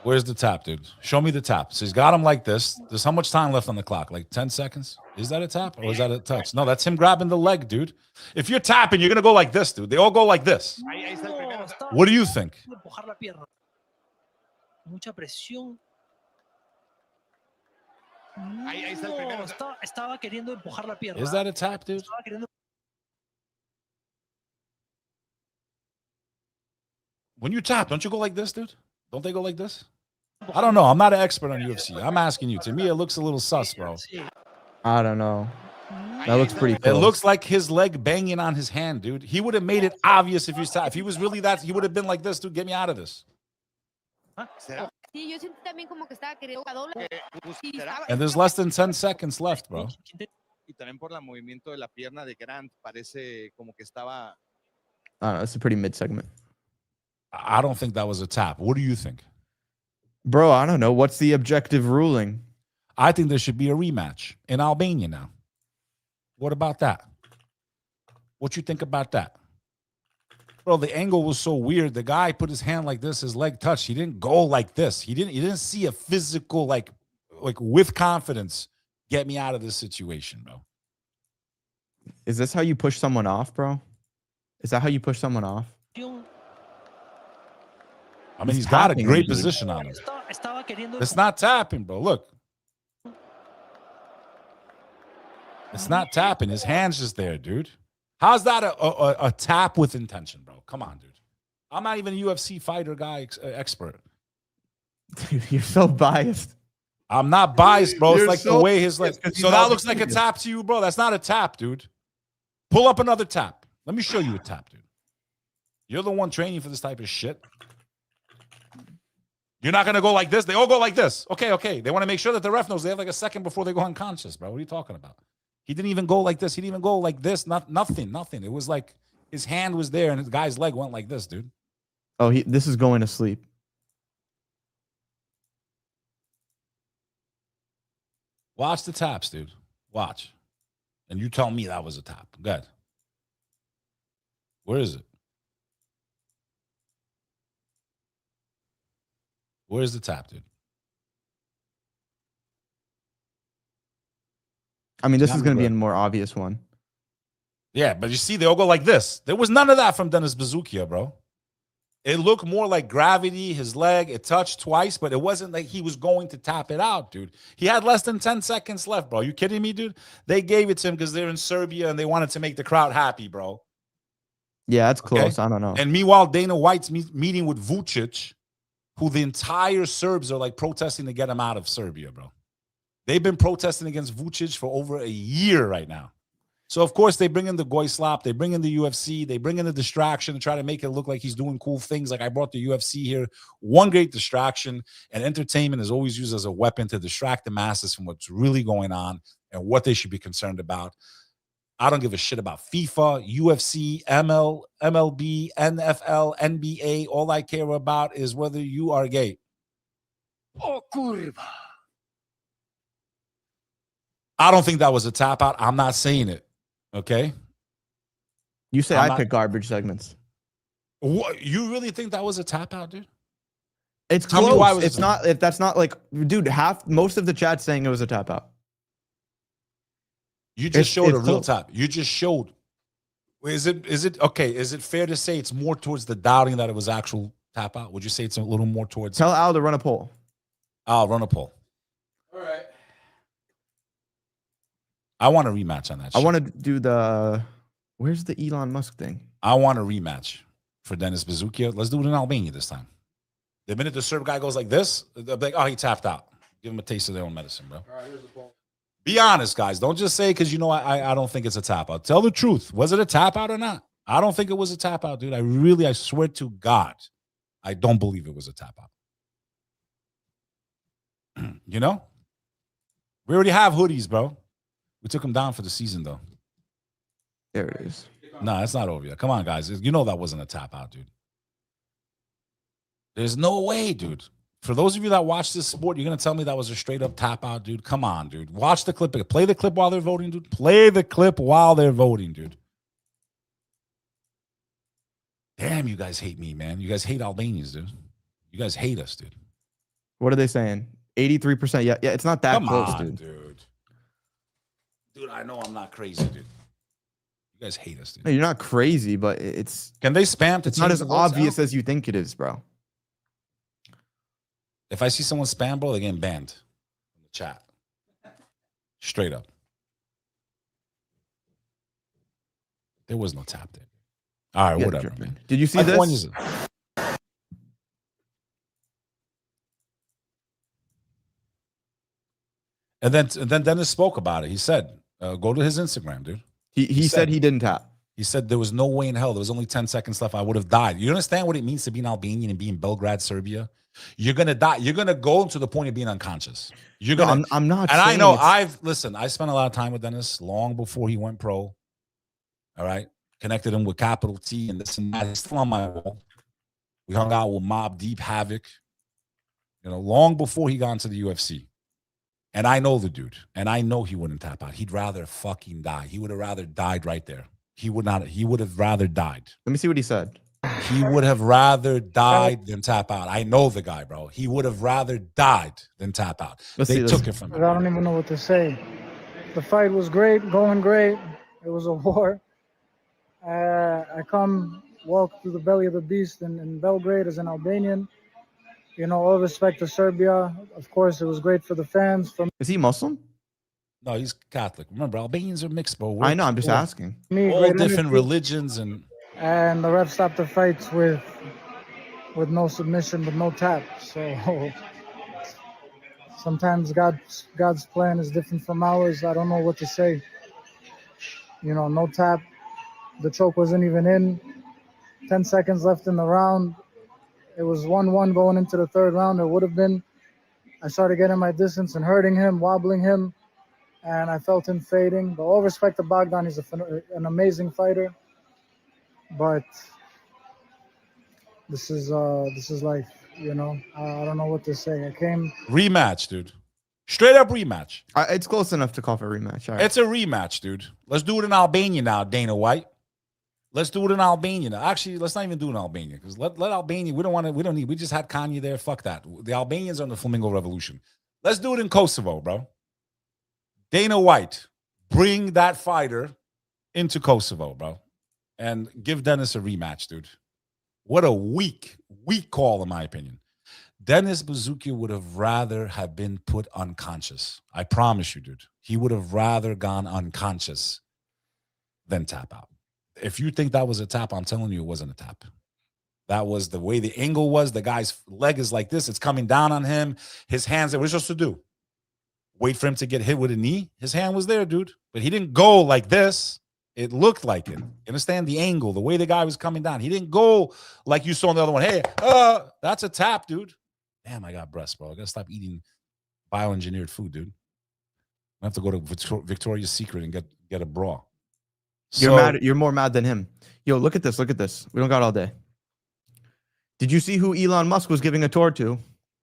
S2: Where's the tap, dude? Show me the tap. So he's got him like this. There's how much time left on the clock? Like 10 seconds? Is that a tap or is that a touch? No, that's him grabbing the leg, dude. If you're tapping, you're going to go like this, dude. They all go like this. What do you think?
S5: Mucha presión. Estaba queriendo empujar la pierna.
S2: Is that a tap, dude? When you tap, don't you go like this, dude? Don't they go like this? I don't know. I'm not an expert on UFC. I'm asking you. To me, it looks a little sus, bro.
S1: I don't know. That looks pretty cool.
S2: It looks like his leg banging on his hand, dude. He would have made it obvious if he was tapped. If he was really that, he would have been like this, dude. Get me out of this. And there's less than 10 seconds left, bro.
S1: I don't know. It's a pretty mid segment.
S2: I don't think that was a tap. What do you think?
S1: Bro, I don't know. What's the objective ruling?
S2: I think there should be a rematch in Albania now. What about that? What you think about that? Bro, the angle was so weird. The guy put his hand like this, his leg touched. He didn't go like this. He didn't see a physical, like with confidence, get me out of this situation, bro.
S1: Is this how you push someone off, bro? Is that how you push someone off?
S2: I mean, he's got a great position on him. It's not tapping, bro. Look. It's not tapping. His hand's just there, dude. How's that a tap with intention, bro? Come on, dude. I'm not even a UFC fighter guy expert.
S1: Dude, you're so biased.
S2: I'm not biased, bro. It's like
S1: so
S2: the way his leg. So that looks like a tap to you, bro. That's not a tap, dude. Pull up another tap. Let me show you a tap, dude. You're the one training for this type of shit. You're not going to go like this. They all go like this. Okay. They want to make sure that the ref knows they have like a second before they go unconscious, bro. What are you talking about? He didn't even go like this. He didn't even go like this. Nothing. It was like his hand was there and his guy's leg went like this, dude.
S1: Oh, this is going to sleep.
S2: Watch the taps, dude. Watch. And you tell me that was a tap. Good. Where is it? Where's the tap, dude?
S1: I mean, this is going to be a more obvious one.
S2: Yeah, but you see, they all go like this. There was none of that from Denis Buzukja, bro. It looked more like gravity, his leg. It touched twice, but it wasn't like he was going to tap it out, dude. He had less than 10 seconds left, bro. You kidding me, dude? They gave it to him because they're in Serbia and they wanted to make the crowd happy, bro.
S1: Yeah, that's close. I don't know.
S2: And meanwhile, Dana White's meeting with Vučić, who the entire Serbs are like protesting to get him out of Serbia, bro. They've been protesting against Vučić for over a year right now. So, of course, they bring in the goy slop. They bring in the UFC. They bring in the distraction to try to make it look like he's doing cool things. Like I brought the UFC here. One great distraction, and entertainment is always used as a weapon to distract the masses from what's really going on and what they should be concerned about. I don't give a shit about FIFA, UFC, MLB, NFL, NBA. All I care about is whether you are gay. Oh, curva. I don't think that was a tap out. I'm not saying it. Okay.
S1: You say
S2: I'm
S1: I pick garbage segments.
S2: What, you really think that was a tap out, dude?
S1: It's
S2: Tell me
S1: close.
S2: why was
S1: It's
S2: it
S1: not. If that's not like, dude, most of the chat saying it was a tap out.
S2: You just showed a real
S1: close.
S2: tap. You just showed. Is it okay? Is it fair to say it's more towards the doubting that it was actual tap out? Would you say it's a little more towards?
S1: Tell Al to run a poll.
S2: I'll run a poll.
S7: All right.
S2: I want a rematch on that.
S1: I
S2: shit.
S1: want to do the. Where's the Elon Musk thing?
S2: I want a rematch for Dennis 𝐉𝐨𝐽𝐧. Let's do it in Albania this time. The minute the Serb guy goes like this, they'll be like, oh, he tapped out. Give him a taste of their own medicine, bro.
S7: All right, here's the poll.
S2: Be honest, guys. Don't just say because you know I don't think it's a tap out. Tell the truth. Was it a tap out or not? I don't think it was a tap out, dude. I swear to God, I don't believe it was a tap out. You know? We already have hoodies, bro. We took them down for the season, though.
S1: There it is.
S2: No, it's not over yet. Come on, guys. You know that wasn't a tap out, dude. There's no way, dude. For those of you that watch this sport, you're going to tell me that was a straight up tap out, dude. Come on, dude. Watch the clip. Play the clip while they're voting, dude. Play the clip while they're voting, dude. Damn, you guys hate me, man. You guys hate Albanians, dude. You guys hate us, dude.
S1: What are they saying? 83%. Yeah, it's not that
S2: Come
S1: close,
S2: on,
S1: dude.
S2: Dude, I know I'm not crazy, dude. You guys hate us, dude.
S1: No, you're not crazy, but it's
S2: Can they spam to
S1: it's not
S2: change
S1: as
S2: the votes
S1: obvious
S2: now?
S1: as you think it is, bro.
S2: If I see someone spam, bro, they're getting banned from the chat. Straight up. There was no tap there. All right,
S1: Yeah,
S2: whatever,
S1: dripping.
S2: man.
S1: Did you see
S2: My point
S1: this?
S2: is- And then Dennis spoke about it. He said, go to his Instagram, dude.
S1: He said he didn't tap.
S2: He said there was no way in hell. There was only 10 seconds left. I would have died. You understand what it means to be an Albanian and be in Belgrade, Serbia? You're going to die. You're going to go to the point of being unconscious. You're
S1: No,
S2: going to.
S1: I'm not.
S2: And I
S1: saying
S2: know
S1: it's-
S2: I spent a lot of time with Dennis long before he went pro. All right. Connected him with capital T and this and that. He's still on my wall. We hung out with Mob Deep Havoc, long before he got into the UFC. And I know the dude. And I know he wouldn't tap out. He'd rather fucking die. He would have rather died right there. He would have rather died.
S1: Let me see what he said.
S2: He would have rather died than tap out. I know the guy, bro. He would have rather died than tap out.
S1: Let's
S2: They
S1: see this.
S2: took it from
S11: I
S2: him.
S11: don't even know what to say. The fight was great, going great. It was a war. I walk through the belly of the beast in Belgrade as an Albanian. All respect to Serbia. Of course, it was great for the fans. For
S1: Is he Muslim?
S2: No, he's Catholic. Remember, Albanians are mixed, bro.
S1: I know. I'm just asking.
S11: me,
S2: All
S11: great
S2: different
S11: energy.
S2: religions and
S11: And the ref stopped the fights with no submission, but no tap. So sometimes God's plan is different from ours. I don't know what to say. No tap. The choke wasn't even in. 10 seconds left in the round. It was 1-1 going into the third round. It would have been. I started getting my distance and hurting him, wobbling him, and I felt him fading. But all respect to Bogdan. He's an amazing fighter. But this is life, I don't know what to say. I came
S2: rematch, dude. Straight up rematch.
S1: It's close enough to call for a rematch. All right.
S2: It's a rematch, dude. Let's do it in Albania now, Dana White. Let's do it in Albania now. Actually, let's not even do it in Albania because let Albania. We just had Kanye there. Fuck that. The Albanians are in the Flamingo Revolution. Let's do it in Kosovo, bro. Dana White, bring that fighter into Kosovo, bro. And give Dennis a rematch, dude. What a weak call, in my opinion. Dennis 𝐉𝐶𝐽𝐧 would have rather have been put unconscious. I promise you, dude. He would have rather gone unconscious than tap out. If you think that was a tap, I'm telling you it wasn't a tap. That was the way the angle was. The guy's leg is like this. It's coming down on him. His hands, what are you supposed to do? wait for him to get hit with a knee. His hand was there, dude. But he didn't go like this. It looked like it. You understand the angle, the way the guy was coming down. He didn't go like you saw in the other one. Hey, that's a tap, dude. Damn, I got breasts, bro. I gotta stop eating bioengineered food, dude. I have to go to Victoria's Secret and get a bra.
S1: You're mad. You're more mad than him. Yo, look at this. Look at this. We don't got all day. Did you see who Elon Musk was giving a tour to?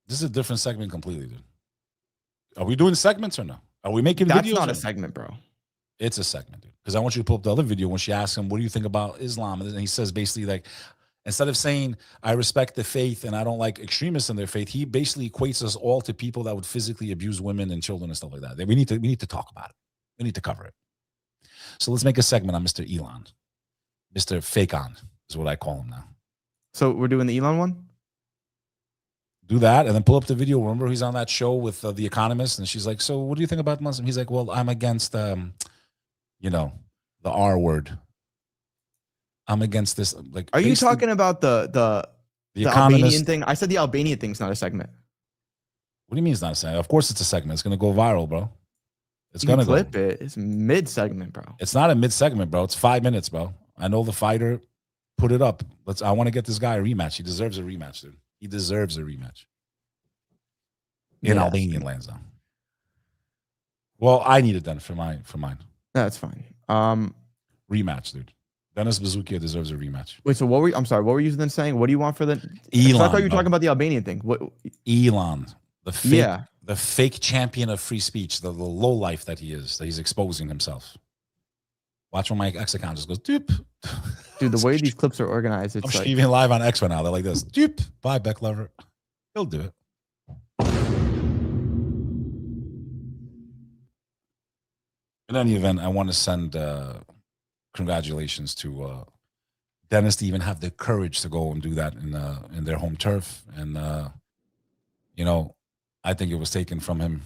S2: This is a different segment completely, dude. Are we doing segments or no? Are we making videos?
S1: That's not a segment, bro.
S2: It's a segment, dude. Because I want you to pull up the other video when she asks him, what do you think about Islam? And he says basically, like, instead of saying, I respect the faith and I don't like extremists in their faith, he basically equates us all to people that would physically abuse women and children and stuff like that. We need to talk about it. We need to cover it. So let's make a segment on Mr. Elon. Mr. Fake On is what I call him now.
S1: So we're doing the Elon one?
S2: Do that and then pull up the video. Remember, he's on that show with The Economist, and she's like, so what do you think about Muslim? He's like, well, I'm against, you know, the R word. I'm against this. Like,
S1: are you talking about the Albanian thing? I said the Albanian thing's not a segment.
S2: What do you mean it's not a segment? Of course it's a segment. It's going to go viral, bro. It's
S1: You
S2: going to
S1: clip it. It's mid-segment, bro.
S2: It's not a mid-segment, bro. It's 5 minutes, bro. I know the fighter. Put it up. I want to get this guy a rematch. He deserves a rematch, dude. He deserves a rematch. In Albanian lands, though. Well, I need it then for mine.
S1: That's fine.
S2: Rematch, dude. Dennis 𝐉𝐨𝐲 deserves a rematch.
S1: Wait, so I'm sorry, what were you then saying? What do you want for the
S2: Elon?
S1: I thought you were talking about the Albanian thing. What?
S2: Elon, the fake champion of free speech, the low life that he is, that he's exposing himself. Watch when my X account just goes doop.
S1: Dude, the way these clips are organized, it's
S2: I'm
S1: like
S2: even live on X right now. They're like this. Doop. Bye, Beck Lover. He'll do it. In any event, I want to send congratulations to Dennis to even have the courage to go and do that in their home turf. And, you know, I think it was taken from him.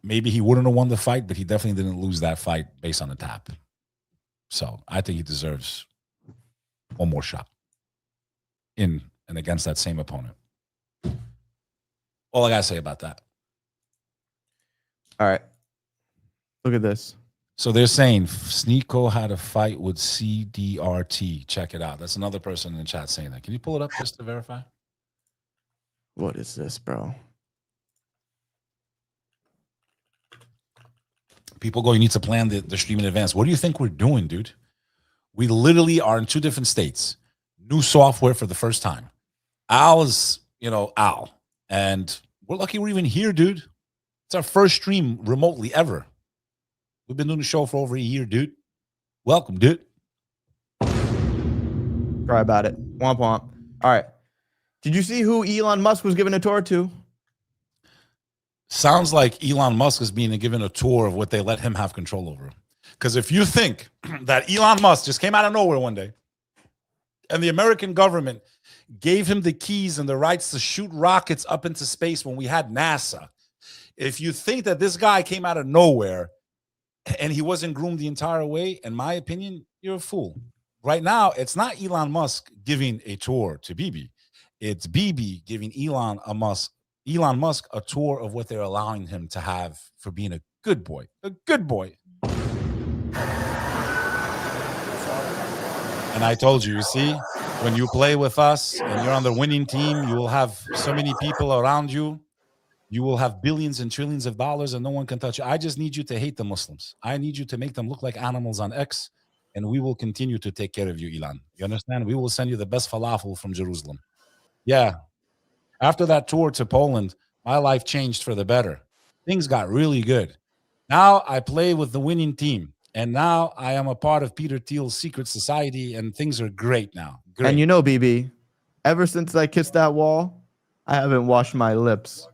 S2: Maybe he wouldn't have won the fight, but he definitely didn't lose that fight based on the tap. So I think he deserves one more shot in and against that same opponent. All I got to say about that.
S1: all right. Look at this.
S2: So they're saying 𝐶 had a fight with CDRT. Check it out. That's another person in the chat saying that. Can you pull it up just to verify?
S1: What is this, bro?
S2: People go, you need to plan the stream in advance. What do you think we're doing, dude? We literally are in 2 different states. New software for the first time. Al is, Al. And we're lucky we're even here, dude. It's our first stream remotely ever. We've been doing the show for over a year, dude. Welcome, dude.
S1: Cry about it. Womp womp. All right. Did you see who Elon Musk was giving a tour to?
S2: Sounds like Elon Musk is being given a tour of what they let him have control over. Because if you think that Elon Musk just came out of nowhere one day and the American government gave him the keys and the rights to shoot rockets up into space when we had NASA, if you think that this guy came out of nowhere and he wasn't groomed the entire way, in my opinion, you're a fool. Right now, it's not Elon Musk giving a tour to Bibi. It's Bibi giving Elon Musk a tour of what they're allowing him to have for being a good boy. A good boy. And I told you, you see, when you play with us and you're on the winning team, you will have so many people around you. You will have billions and trillions of dollars and no one can touch you. I just need you to hate the Muslims. I need you to make them look like animals on X, and we will continue to take care of you, Elon. You understand? We will send you the best falafel from Jerusalem. Yeah. After that tour to Poland, my life changed for the better. Things got really good. Now I play with the winning team, and now I am a part of Peter Thiel's secret society, and things are great now. Great.
S1: And BB, ever since I kissed that wall, I haven't washed my lips.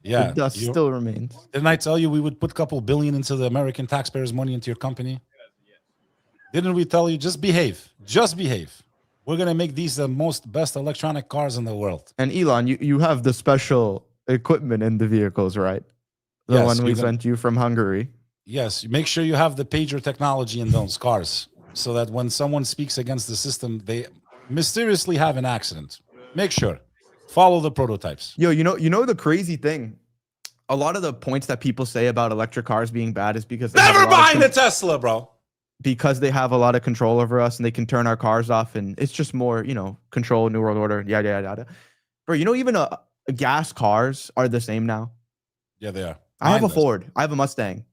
S2: Yeah,
S1: the dust still remains.
S2: Didn't I tell you we would put a couple billion into the American taxpayers' money into your company? Didn't we tell you just behave? Just behave. We're going to make these the best electronic cars in the world.
S1: And Elon, you have the special equipment in the vehicles, right? The one we sent you from Hungary.
S2: Yes. Make sure you have the pager technology in those cars so that when someone speaks against the system, they mysteriously have an accident. Make sure. Follow the prototypes.
S1: Yo, you know the crazy thing? a lot of the points that people say about electric cars being bad is because they have
S2: Never
S1: a lot of
S2: buying a Tesla, bro.
S1: because they have a lot of control over us and they can turn our cars off, and it's just more, you know, control, new world order, yada yada yada. Bro, you know, even gas cars are the same now.
S2: Yeah, they are.
S1: I have a
S2: Mine is.
S1: Ford. I have a Mustang.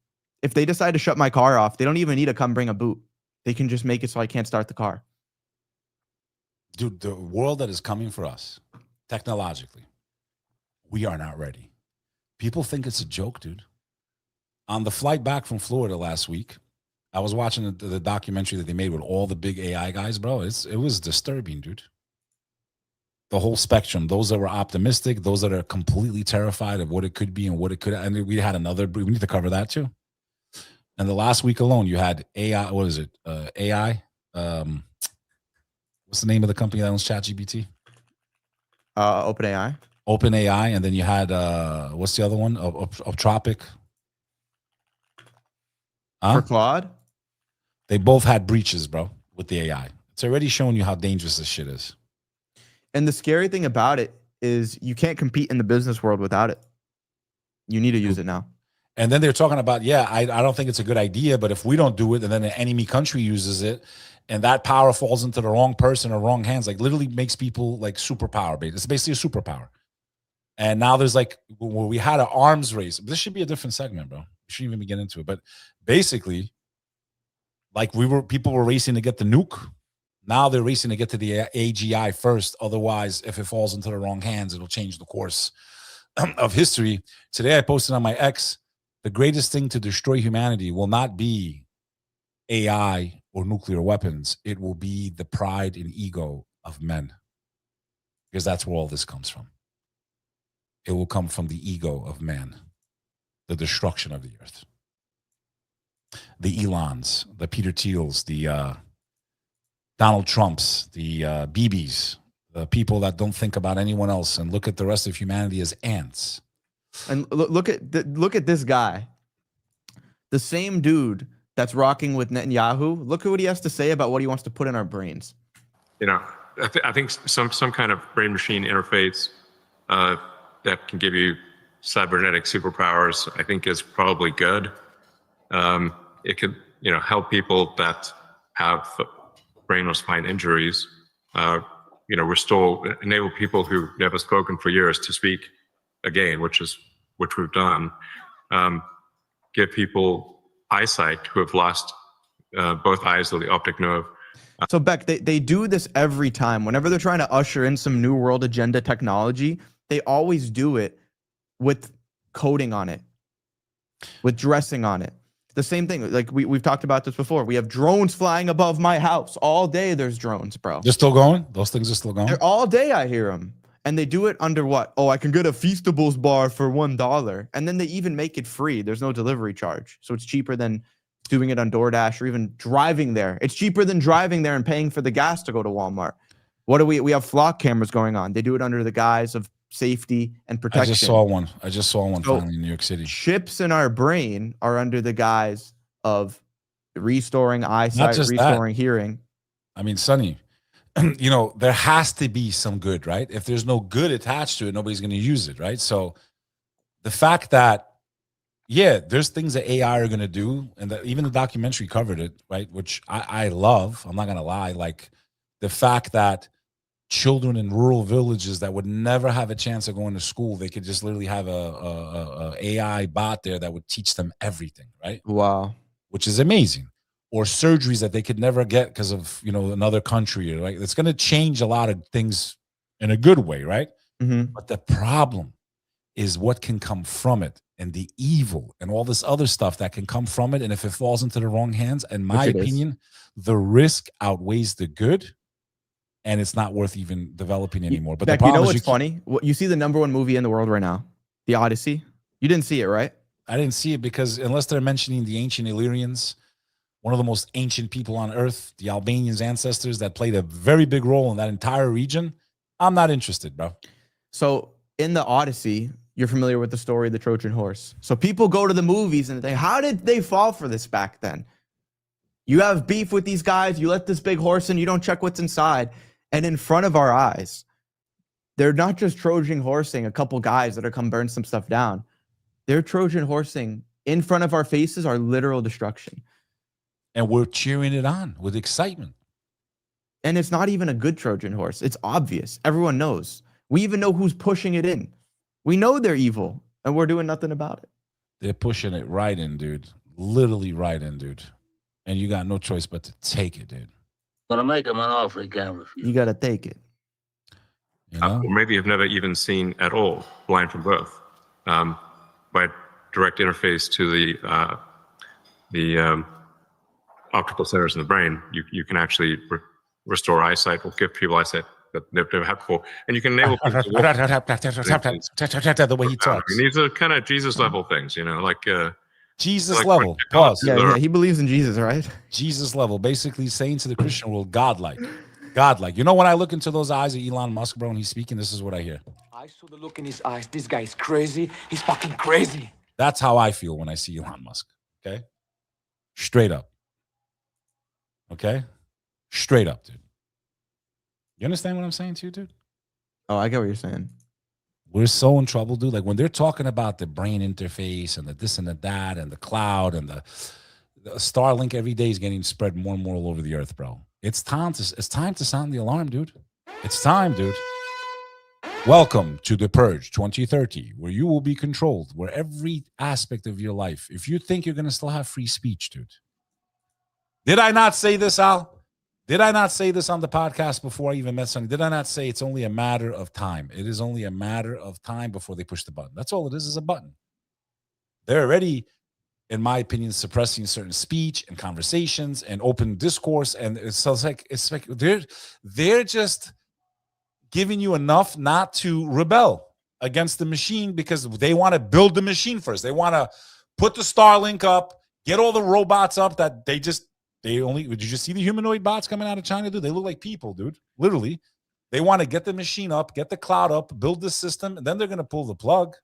S1: If they decide to shut my car off, they don't even need to come bring a boot. They can just make it so I can't start the car.
S2: Dude, the world that is coming for us, technologically, we are not ready. People think it's a joke, dude. On the flight back from Florida last week, I was watching the documentary that they made with all the big AI guys, bro. It was disturbing, dude. The whole spectrum. Those that were optimistic, those that are completely terrified of what it could be and what it could. And we had another. We need to cover that too. And the last week alone, you had AI. What is it? AI. What's the name of the company that owns ChatGPT?
S1: OpenAI.
S2: OpenAI, and then you had what's the other one? Tropic.
S1: For Claude.
S2: They both had breaches, bro, with the AI. It's already showing you how dangerous this shit is.
S1: And the scary thing about it is you can't compete in the business world without it. You need to use it now.
S2: And then they're talking about, yeah, I don't think it's a good idea, but if we don't do it and then an enemy country uses it and that power falls into the wrong person or wrong hands, like literally makes people like superpower based. It's basically a superpower. And now there's like, well, we had an arms race. This should be a different segment, bro. We shouldn't even get into it. But basically, like people were racing to get the nuke. Now they're racing to get to the AGI first. Otherwise, if it falls into the wrong hands, it'll change the course of history. Today, I posted on my X, the greatest thing to destroy humanity will not be AI or nuclear weapons. It will be the pride and ego of men. Because that's where all this comes from. It will come from the ego of man. The destruction of the earth. The Elons, the Peter Thiels, the Donald Trumps, the BBs, the people that don't think about anyone else and look at the rest of humanity as ants.
S1: And look at this guy, the same dude that's rocking with Netanyahu. Look at what he has to say about what he wants to put in our brains.
S12: You know, I think some kind of brain machine interface that can give you cybernetic superpowers, I think, is probably good. It could, you know, help people that have brain or spine injuries. You know, enable people who've never spoken for years to speak again, which we've done. Give people eyesight who have lost both eyes or the optic nerve.
S1: So Beck, they do this every time. Whenever they're trying to usher in some new world agenda technology, they always do it with coding on it, with dressing on it. The same thing, like we've talked about this before. We have drones flying above my house. All day there's drones, bro.
S2: They're still going? Those things are still going?
S1: They're all day I hear them. And they do it under what? Oh, I can get a Feastables bar for $1. And then they even make it free. There's no delivery charge. So it's cheaper than doing it on DoorDash or even driving there. It's cheaper than driving there and paying for the gas to go to Walmart. What do we have flock cameras going on. They do it under the guise of safety and protection.
S2: I just saw one finally in New York City.
S1: Chips in our brain are under the guise of restoring eyesight, restoring hearing.
S2: I mean, Sonny, you know, there has to be some good, right? If there's no good attached to it, nobody's going to use it, right? So the fact that, yeah, there's things that AI are going to do, and that even the documentary covered it, right? Which I love. I'm not going to lie. Like the fact that children in rural villages that would never have a chance of going to school, they could just literally have a AI bot there that would teach them everything, right?
S1: Wow.
S2: Which is amazing. Or surgeries that they could never get because of, you know, another country, right? It's going to change a lot of things in a good way, right?
S1: Mm-hmm.
S2: But the problem is what can come from it and the evil and all this other stuff that can come from it. And if it falls into the wrong hands, in my opinion, the risk outweighs the good. And it's not worth even developing anymore. But
S1: Beck,
S2: the problem
S1: you know
S2: is
S1: what's funny? You see the #1 movie in the world right now, The Odyssey. You didn't see it, right?
S2: I didn't see it because unless they're mentioning the ancient Illyrians, one of the most ancient people on earth, the Albanians ancestors that played a very big role in that entire region, I'm not interested, bro.
S1: So in the Odyssey, you're familiar with the story of the Trojan horse. So people go to the movies and they, how did they fall for this back then? You have beef with these guys. You let this big horse in. You don't check what's inside. And in front of our eyes, they're not just Trojan horsing a couple guys that are come burn some stuff down. They're Trojan horsing in front of our faces are literal destruction.
S2: And we're cheering it on with excitement.
S1: And it's not even a good Trojan horse. It's obvious. Everyone knows. We even know who's pushing it in. We know they're evil, and we're doing nothing about it.
S2: They're pushing it right in, dude. Literally right in, dude. And you got no choice but to take it, dude.
S13: Gonna make him an offer he can't refuse.
S1: You got to take it.
S2: You know?
S12: Or maybe you've never even seen at all, blind from birth, by direct interface to the optical centers in the brain. You can actually restore eyesight or give people eyesight that they've never had before, and you can enable people to walk.
S2: The way he talks.
S12: And these are kind of Jesus level things, you know, like
S2: Jesus
S12: like
S2: level. Pause.
S1: Yeah, he believes in Jesus, right?
S2: Jesus level. Basically saying to the Christian world, godlike. Godlike. You know, when I look into those eyes of Elon Musk, bro, and he's speaking, this is what I hear.
S14: I saw the look in his eyes. This guy is crazy. He's fucking crazy.
S2: That's how I feel when I see Elon Musk. Okay? Straight up. Okay? Straight up, dude. You understand what I'm saying to you, dude?
S1: Oh, I get what you're saying.
S2: We're so in trouble, dude. Like when they're talking about the brain interface and the this and the that and the cloud and the Starlink every day is getting spread more and more all over the earth, bro. It's time to sound the alarm, dude. It's time, dude. Welcome to the Purge 2030, where you will be controlled, where every aspect of your life, if you think you're going to still have free speech, dude. Did I not say this, Al? Did I not say this on the podcast before I even met Sonny? Did I not say it's only a matter of time? It is only a matter of time before they push the button. That's all it is a button. They're already, in my opinion, suppressing certain speech and conversations and open discourse. And it's like they're just giving you enough not to rebel against the machine because they want to build the machine first. They want to put the Starlink up, get all the robots up that did you just see the humanoid bots coming out of China, dude? They look like people, dude. Literally. They want to get the machine up, get the cloud up, build the system, and then they're going to pull the plug.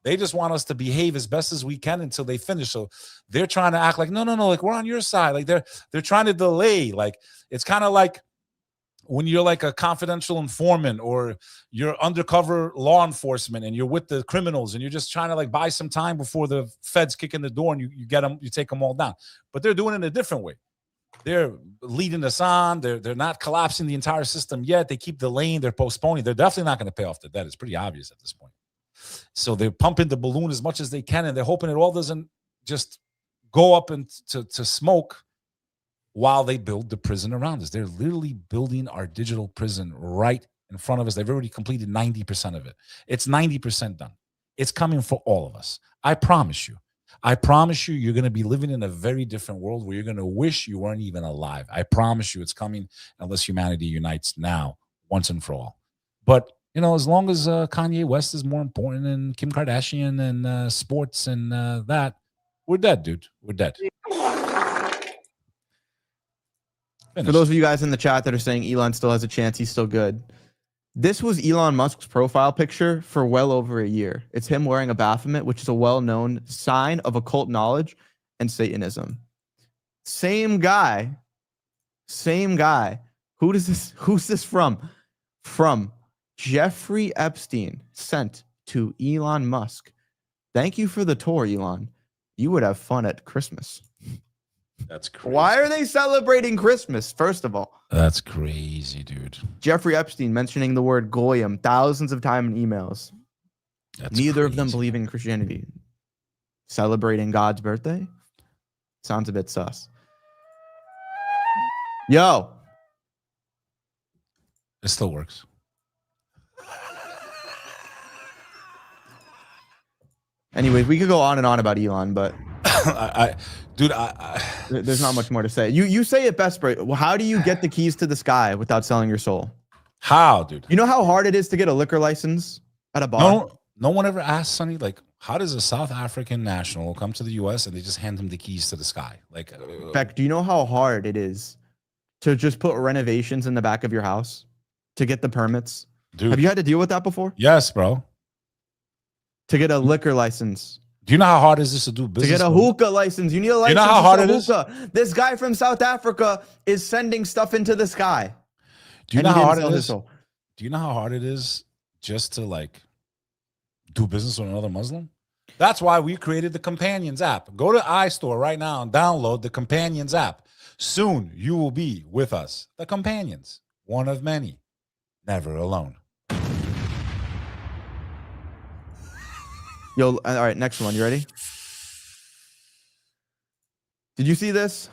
S2: They just want us to behave as best as we can until they finish. So they're trying to act like, no, like we're on your side. Like they're trying to delay. Like it's kind of like when you're like a confidential informant or you're undercover law enforcement and you're with the criminals and you're just trying to like buy some time before the feds kick in the door and you get them, you take them all down. But they're doing it in a different way. They're leading us on. They're not collapsing the entire system yet. They keep delaying. They're postponing. They're definitely not going to pay off the debt. It's pretty obvious at this point. So they're pumping the balloon as much as they can, and they're hoping it all doesn't just go up and to smoke while they build the prison around us. They're literally building our digital prison right in front of us. They've already completed 90% of it. It's 90% done. It's coming for all of us. I promise you. I promise you, you're going to be living in a very different world where you're going to wish you weren't even alive. I promise you it's coming unless humanity unites now, once and for all. But, you know, as long as Kanye West is more important than Kim Kardashian and sports and that, we're dead, dude. We're dead.
S1: For those of you guys in the chat that are saying Elon still has a chance, he's still good. This was Elon Musk's profile picture for well over a year. It's him wearing a Baphomet, which is a well-known sign of occult knowledge and Satanism. Same guy. Who's this from? From Jeffrey Epstein, sent to Elon Musk. Thank you for the tour, Elon. You would have fun at Christmas.
S2: That's crazy.
S1: Why are they celebrating Christmas, first of all?
S2: That's crazy, dude.
S1: Jeffrey Epstein mentioning the word Goyim thousands of times in emails.
S2: That's
S1: Neither of them
S2: crazy.
S1: believe in Christianity. Celebrating God's birthday? Sounds a bit sus. Yo.
S2: It still works.
S1: Anyways, we could go on and on about Elon, but
S2: Dude,
S1: there's not much more to say. You say it best, bro. Well, how do you get the keys to the sky without selling your soul?
S2: How, dude?
S1: You know how hard it is to get a liquor license at a bar?
S2: No one ever asked Sonny, like, how does a South African national come to the U.S. and they just hand him the keys to the sky? Like,
S1: Beck, do you know how hard it is to just put renovations in the back of your house to get the permits?
S2: Dude,
S1: have you had to deal with that before?
S2: Yes, bro.
S1: To get a liquor license.
S2: Do you know how hard it is to do business?
S1: To get a hookah license. You need a license.
S2: You know how hard it is?
S1: This guy from South Africa is sending stuff into the sky.
S2: Do you know how hard it is? Do you know how hard it is just to like do business with another Muslim? That's why we created the Companions app. Go to iStore right now and download the Companions app. Soon you will be with us. The Companions, one of many, never alone.
S1: Yo, all right, next one. You ready? Did you see this?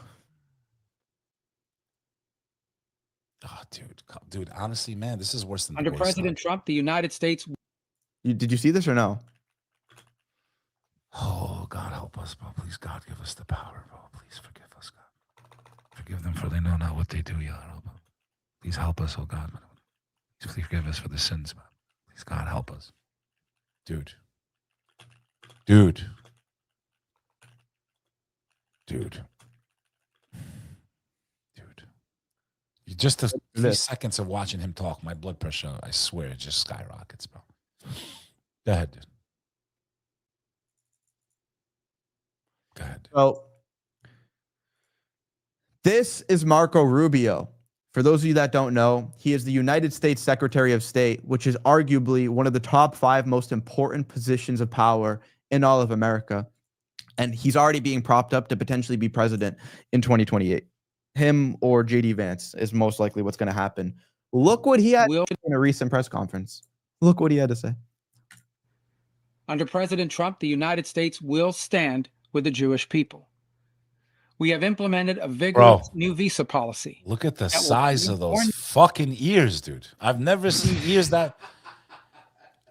S2: Oh, dude, honestly, man, this is worse than
S15: Under President Trump, the United States.
S1: Did you see this or no?
S2: Oh, God, help us, bro. Please, God, give us the power, bro. Please forgive us, God. Forgive them, for they know not what they do, Yah. Please help us, oh God. Please forgive us for the sins, man. Please, God, help us. Dude. Just the 3 seconds of watching him talk, my blood pressure, I swear, it just skyrockets, bro. Go ahead, dude. Go ahead.
S1: So, this is Marco Rubio. For those of you that don't know, he is the United States Secretary of State, which is arguably one of the top 5 most important positions of power in all of America. And he's already being propped up to potentially be president in 2028. Him or J.D. Vance is most likely what's going to happen. Look what he had in a recent press conference. Look what he had to say.
S15: Under President Trump, the United States will stand with the Jewish people. We have implemented a vigorous new visa policy.
S2: Look at the size of those fucking ears, dude. I've never seen ears that...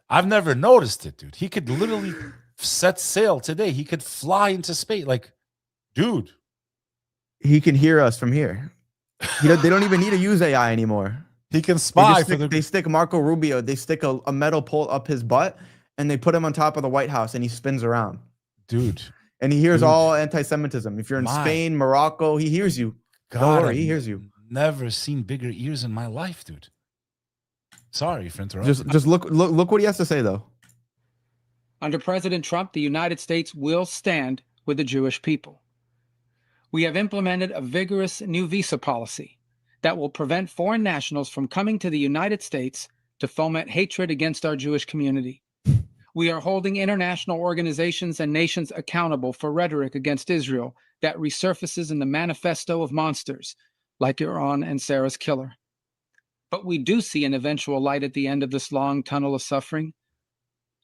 S2: I've never noticed it, dude. He could literally set sail today. He could fly into space. Like, dude.
S1: He can hear us from here. They don't even need to use AI anymore.
S2: He can spy.
S1: They stick Marco Rubio. They stick a metal pole up his butt, and they put him on top of the White House, and he spins around.
S2: Dude.
S1: And he hears all anti-Semitism. If you're in Spain, Morocco, he hears you.
S2: God,
S1: don't worry, he hears you.
S2: Never seen bigger ears in my life, dude. Sorry for interrupting.
S1: Just look what he has to say, though.
S15: Under President Trump, the United States will stand with the Jewish people. We have implemented a vigorous new visa policy that will prevent foreign nationals from coming to the United States to foment hatred against our Jewish community. We are holding international organizations and nations accountable for rhetoric against Israel that resurfaces in the manifesto of monsters like Iran and Sarah's killer. But we do see an eventual light at the end of this long tunnel of suffering.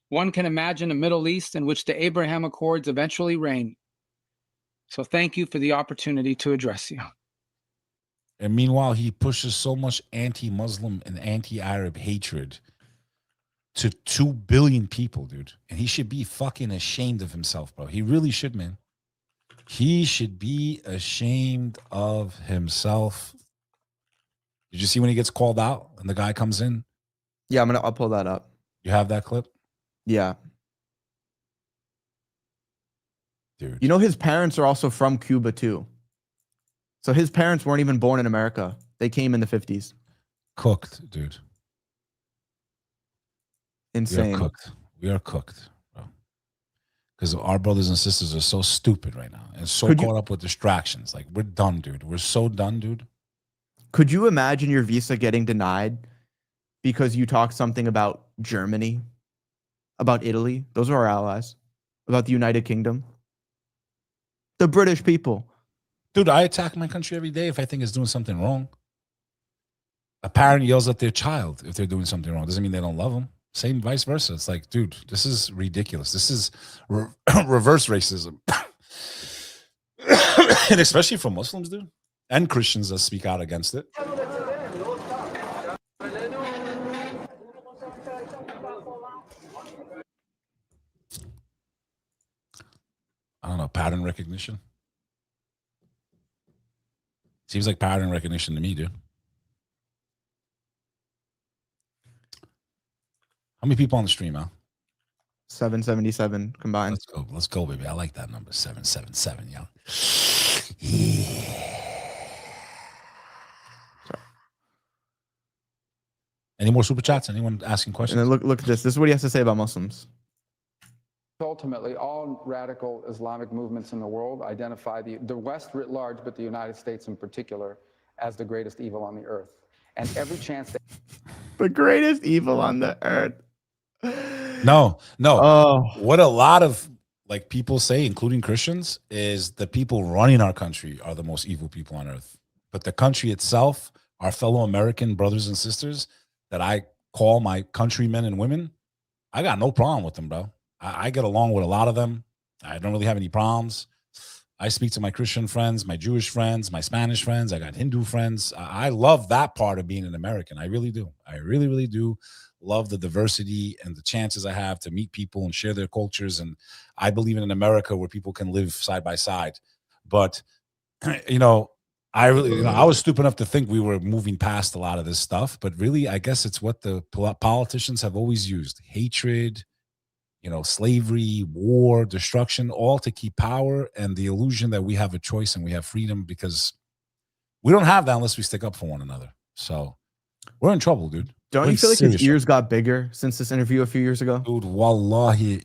S15: One can imagine a Middle East in which the Abraham Accords eventually reign. So thank you for the opportunity to address you.
S2: And meanwhile, he pushes so much anti-Muslim and anti-Arab hatred to 2 billion people, dude. And he should be fucking ashamed of himself, bro. He really should, man. He should be ashamed of himself. Did you see when he gets called out and the guy comes in?
S1: Yeah, I'll pull that up.
S2: You have that clip?
S1: Yeah.
S2: Dude.
S1: You know, his parents are also from Cuba, too. So his parents weren't even born in America. They came in the 50s.
S2: Cooked, dude.
S1: Insane.
S2: We are cooked, bro. Because our brothers and sisters are so stupid right now and so caught up with distractions. Like, we're done, dude. We're so done, dude.
S1: Could you imagine your visa getting denied because you talked something about Germany, about Italy? Those are our allies. About the United Kingdom. The British people.
S2: Dude, I attack my country every day if I think it's doing something wrong. A parent yells at their child if they're doing something wrong. Doesn't mean they don't love them. Same vice versa. It's like, dude, this is ridiculous. This is reverse racism. And especially for Muslims, dude. And Christians that speak out against it. I don't know, pattern recognition. Seems like pattern recognition to me, dude. How many people on the stream, Al?
S1: 777 combined.
S2: Let's go, baby. I like that number, 777, yo. Yeah. Any more super chats? Anyone asking questions?
S1: And then look at this. This is what he has to say about Muslims.
S16: Ultimately, all radical Islamic movements in the world identify the West writ large, but the United States in particular, as the greatest evil on the earth. And every chance that...
S1: The greatest evil on the earth.
S2: No.
S1: Oh.
S2: What a lot of like people say, including Christians, is the people running our country are the most evil people on earth. But the country itself, our fellow American brothers and sisters that I call my countrymen and women, I got no problem with them, bro. I get along with a lot of them. I don't really have any problems. I speak to my Christian friends, my Jewish friends, my Spanish friends. I got Hindu friends. I love that part of being an American. I really do. I really, really do love the diversity and the chances I have to meet people and share their cultures. And I believe in an America where people can live side by side. But, you know, I really, I was stupid enough to think we were moving past a lot of this stuff. But really, I guess it's what the politicians have always used: hatred, slavery, war, destruction, all to keep power and the illusion that we have a choice and we have freedom, because we don't have that unless we stick up for one another. So we're in trouble, dude.
S1: Don't you feel like his ears got bigger since this interview a few years ago?
S2: Dude, wallahi,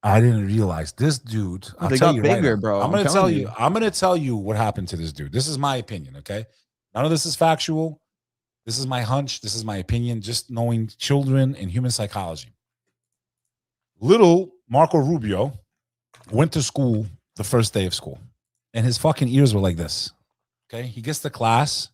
S2: I didn't realize this dude.
S1: They got bigger, bro.
S2: I'm gonna tell you. I'm gonna tell you what happened to this dude. This is my opinion, okay? None of this is factual. This is my hunch. This is my opinion. Just knowing children and human psychology. Little Marco Rubio went to school the first day of school, and his fucking ears were like this. Okay, he gets to class.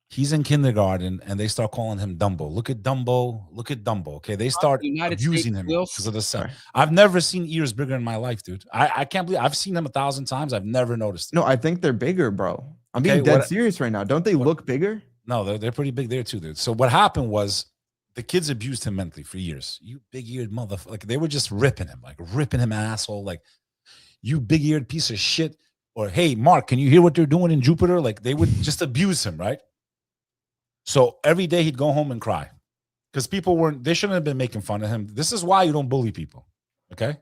S2: He's in kindergarten, and they start calling him Dumbo. Look at Dumbo. Look at Dumbo. Okay, they start abusing him because of the sound. I've never seen ears bigger in my life, dude. I can't believe I've seen them 1,000 times. I've never noticed it.
S1: No, I think they're bigger, bro. I'm being dead serious right now. Don't they look bigger?
S2: No, they're pretty big there too, dude. So what happened was the kids abused him mentally for years. You big-eared motherfucker. Like, they were just ripping him, asshole. Like, you big-eared piece of shit. Or, hey, Mark, can you hear what they're doing in Jupiter? Like, they would just abuse him, right? So every day he'd go home and cry because they shouldn't have been making fun of him. This is why you don't bully people, okay?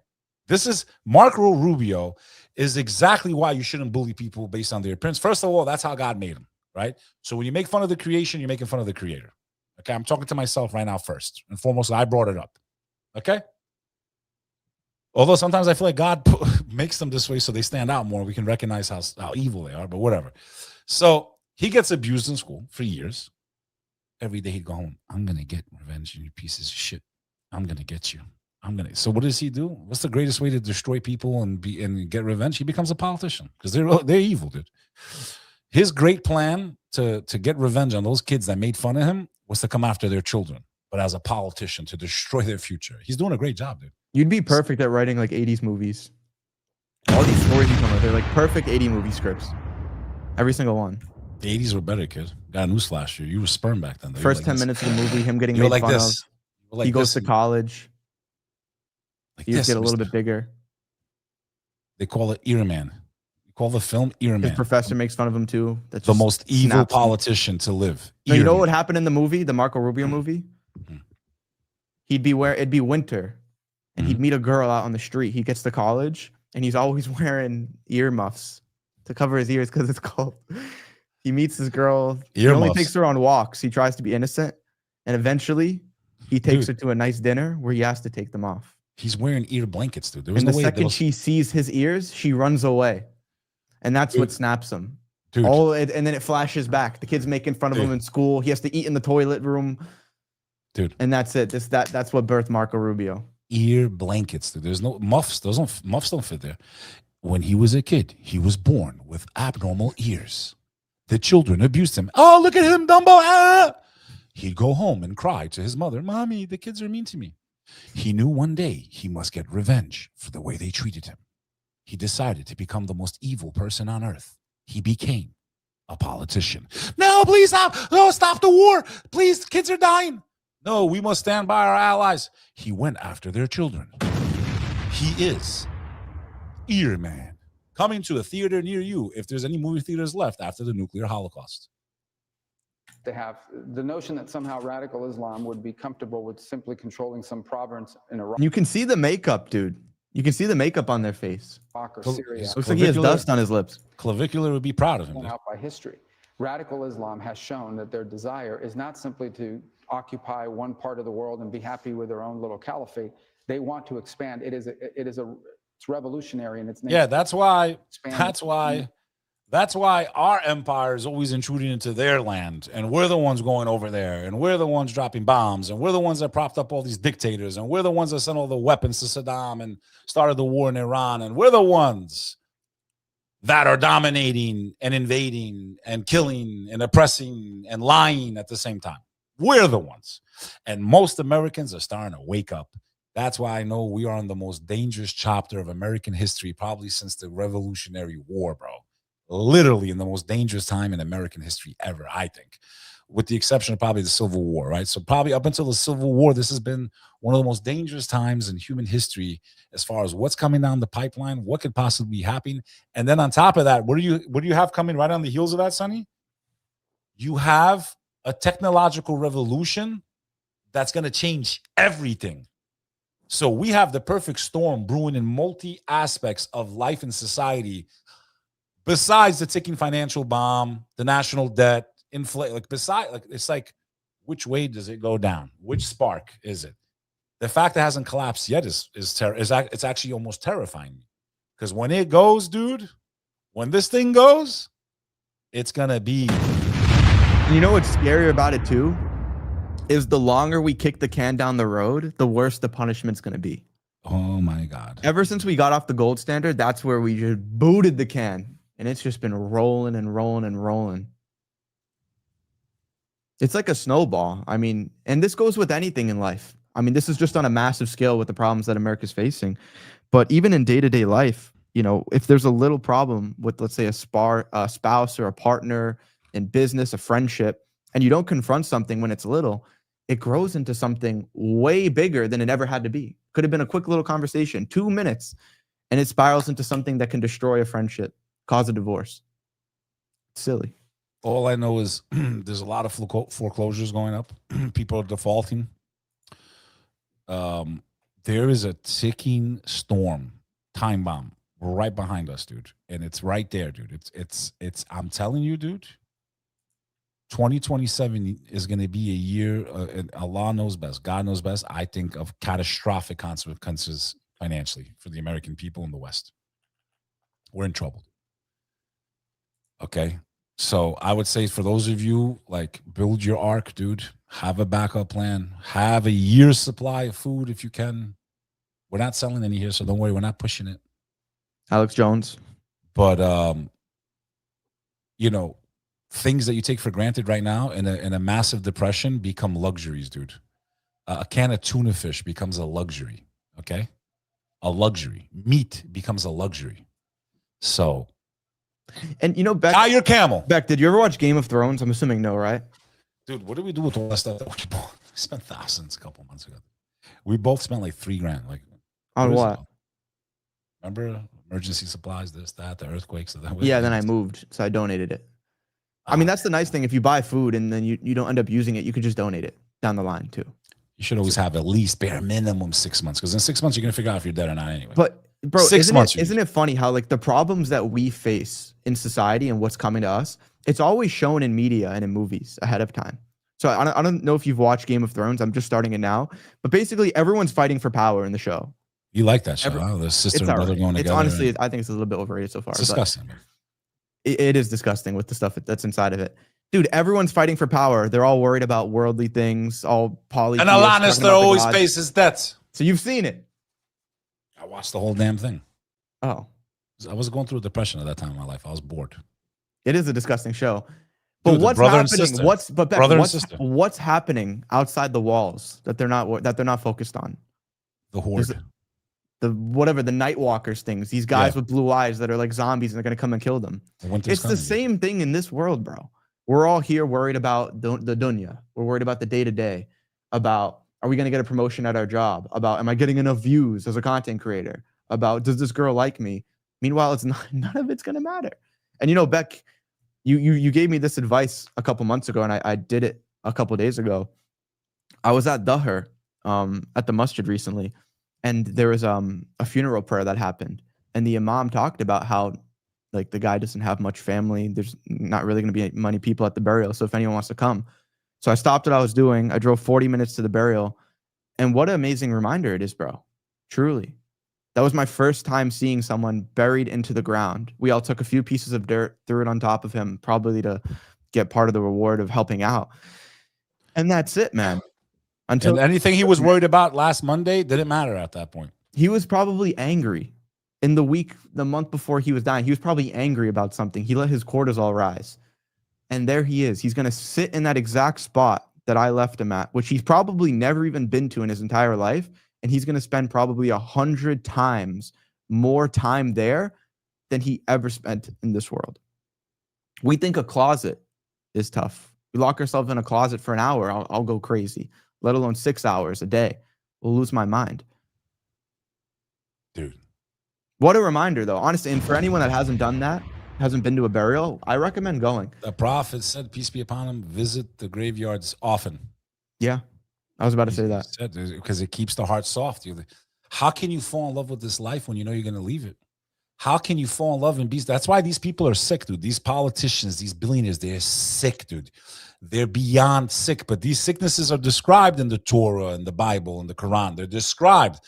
S2: Marco Rubio is exactly why you shouldn't bully people based on their appearance. First of all, that's how God made them, right? So when you make fun of the creation, you're making fun of the creator. Okay, I'm talking to myself right now first and foremost. I brought it up, okay? Although sometimes I feel like God makes them this way so they stand out more. We can recognize how evil they are, but whatever. So he gets abused in school for years. Every day he'd go home. I'm going to get revenge, you pieces of shit. I'm going to get you. So what does he do? What's the greatest way to destroy people and get revenge? He becomes a politician because they're evil, dude. His great plan to get revenge on those kids that made fun of him was to come after their children, but as a politician to destroy their future. He's doing a great job, dude.
S1: You'd be perfect at writing like 80s movies. All these stories you come with, they're like perfect 80 movie scripts. Every single one.
S2: The 80s were better, kid. Got a newsflash. You were sperm back then.
S1: First 10 minutes of the movie, him getting made fun of. He goes to college. He just get a little bit bigger.
S2: They call it Earman. You call the film Earman.
S1: His professor makes fun of him too. That's
S2: the most evil politician to live.
S1: No, you know what happened in the movie, the Marco Rubio movie? It'd be winter, and he'd meet a girl out on the street. He gets to college, and he's always wearing earmuffs to cover his ears because it's cold. He meets this girl. He only takes her on walks. He tries to be innocent, and eventually, he takes her to a nice dinner where he has to take them off.
S2: He's wearing ear blankets, dude.
S1: And the second she sees his ears, she runs away. And that's what snaps him.
S2: Dude.
S1: And then it flashes back. The kid's making fun of him in school. He has to eat in the toilet room.
S2: Dude.
S1: And that's it. That's what birthed Marco Rubio.
S2: Ear blankets, dude. There's no muffs. Muffs don't fit there. When he was a kid, he was born with abnormal ears. The children abused him. Oh, look at him, Dumbo. Ah! He'd go home and cry to his mother. Mommy, the kids are mean to me. He knew one day he must get revenge for the way they treated him. He decided to become the most evil person on earth. He became a politician. No, please stop. No, stop the war. Please, kids are dying. No, we must stand by our allies. He went after their children. He is Earman. Coming to a theater near you if there's any movie theaters left after the nuclear holocaust.
S16: To have the notion that somehow radical Islam would be comfortable with simply controlling some province in Iraq.
S1: You can see the makeup, dude. You can see the makeup on their face.
S16: Or Syria.
S1: Looks like he has dust on his lips.
S2: Clavicular would be proud of him.
S16: Out by history. Radical Islam has shown that their desire is not simply to occupy one part of the world and be happy with their own little caliphate. They want to expand. It's revolutionary in its nature.
S2: Yeah, that's why That's why our empire is always intruding into their land, and we're the ones going over there, and we're the ones dropping bombs, and we're the ones that propped up all these dictators, and we're the ones that sent all the weapons to Saddam and started the war in Iran, and we're the ones that are dominating and invading and killing and oppressing and lying at the same time. We're the ones. And most Americans are starting to wake up. That's why I know we are in the most dangerous chapter of American history, probably since the Revolutionary War, bro. Literally in the most dangerous time in American history ever, I think, with the exception of probably the Civil War, right? So probably up until the Civil War, this has been one of the most dangerous times in human history as far as what's coming down the pipeline, what could possibly be happening. And then on top of that, what do you have coming right on the heels of that, Sonny? You have a technological revolution that's going to change everything. So we have the perfect storm brewing in multi aspects of life and society. Besides the ticking financial bomb, the national debt, it's like, which way does it go down? Which spark is it? The fact that it hasn't collapsed yet it's actually almost terrifying. Because when it goes, dude, when this thing goes, it's gonna be.
S1: You know what's scary about it too? Is the longer we kick the can down the road, the worse the punishment's gonna be.
S2: Oh my God.
S1: Ever since we got off the gold standard, that's where we just booted the can. And it's just been rolling and rolling and rolling. It's like a snowball. I mean, and this goes with anything in life. I mean, this is just on a massive scale with the problems that America's facing. But even in day-to-day life, you know, if there's a little problem with, let's say, a spouse or a partner in business, a friendship, and you don't confront something when it's little, it grows into something way bigger than it ever had to be. Could have been a quick little conversation, 2 minutes, and it spirals into something that can destroy a friendship, cause a divorce. It's silly.
S2: All I know is there's a lot of foreclosures going up. People are defaulting. There is a ticking storm, time bomb, right behind us, dude. And it's right there, dude. It's I'm telling you, dude, 2027 is going to be a year, and Allah knows best, God knows best, I think, of catastrophic consequences financially for the American people in the West. We're in trouble. Okay? So I would say for those of you, like, build your ark, dude. Have a backup plan. Have a year's supply of food if you can. We're not selling any here, so don't worry. We're not pushing it.
S1: Alex Jones.
S2: But, you know, things that you take for granted right now in a massive depression become luxuries, dude. A can of tuna fish becomes a luxury, okay? A luxury. Meat becomes a luxury. So...
S1: And you know, Beck,
S2: tie your camel.
S1: Beck, did you ever watch Game of Thrones? I'm assuming no, right?
S2: Dude, what did we do with all that stuff that we bought? We spent thousands a couple months ago. We both spent like $3,000. Like,
S1: on what?
S2: Remember emergency supplies, this, that, the earthquakes.
S1: Yeah, then I moved, so I donated it. I mean, that's the nice thing. If you buy food and then you don't end up using it, you could just donate it down the line too.
S2: You should always have at least bare minimum 6 months, because in 6 months you're gonna figure out if you're dead or not anyway.
S1: But bro,
S2: 6 months.
S1: Isn't it funny how, like, the problems that we face in society and what's coming to us, it's always shown in media and in movies ahead of time. So I don't know if you've watched Game of Thrones. I'm just starting it now, but basically everyone's fighting for power in the show.
S2: You like that show? The sister and brother going together.
S1: It's honestly, I think it's a little bit overrated so far.
S2: It's disgusting.
S1: It is disgusting with the stuff that's inside of it. Dude, everyone's fighting for power. They're all worried about worldly things, all polytheists.
S2: And Alanis, they're always pays his debts.
S1: So you've seen it.
S2: I watched the whole damn thing.
S1: Oh.
S2: I was going through a depression at that time in my life. I was bored.
S1: It is a disgusting show. But
S2: Dude,
S1: what's happening? What's happening outside the walls that they're not focused on?
S2: The Horde.
S1: The Night Walkers things. These guys with blue eyes that are like zombies and they're gonna come and kill them. It's the same thing in this world, bro. We're all here worried about the dunya. We're worried about the day-to-day, about, are we gonna get a promotion at our job? About, am I getting enough views as a content creator? About, does this girl like me? Meanwhile, none of it's gonna matter. And you know, Beck, you gave me this advice a couple months ago, and I did it a couple days ago. I was at Daher, at the masjid recently, and there was a funeral prayer that happened, and the imam talked about how, like, the guy doesn't have much family. There's not really going to be many people at the burial, so if anyone wants to come. So I stopped what I was doing. I drove 40 minutes to the burial, and what an amazing reminder it is, bro. Truly. That was my first time seeing someone buried into the ground. We all took a few pieces of dirt, threw it on top of him, probably to get part of the reward of helping out. And that's it, man.
S2: And anything he was worried about last Monday didn't matter at that point.
S1: He was probably angry. In the month before he was dying, he was probably angry about something. He let his cortisol rise. And there he is. He's going to sit in that exact spot that I left him at, which he's probably never even been to in his entire life. And he's going to spend probably 100 times more time there than he ever spent in this world. We think a closet is tough. We lock ourselves in a closet for an hour, I'll go crazy, let alone 6 hours a day. We'll lose my mind.
S2: Dude.
S1: What a reminder, though. Honestly, and for anyone that hasn't done that, hasn't been to a burial, I recommend going.
S2: The prophet said, peace be upon him, visit the graveyards often.
S1: Yeah, I was about to say that.
S2: Because it keeps the heart soft. How can you fall in love with this life when you know you're going to leave it? How can you fall in love and be? That's why these people are sick, dude. These politicians, these billionaires, they're sick, dude. They're beyond sick. But these sicknesses are described in the Torah and the Bible and the Quran. They're described.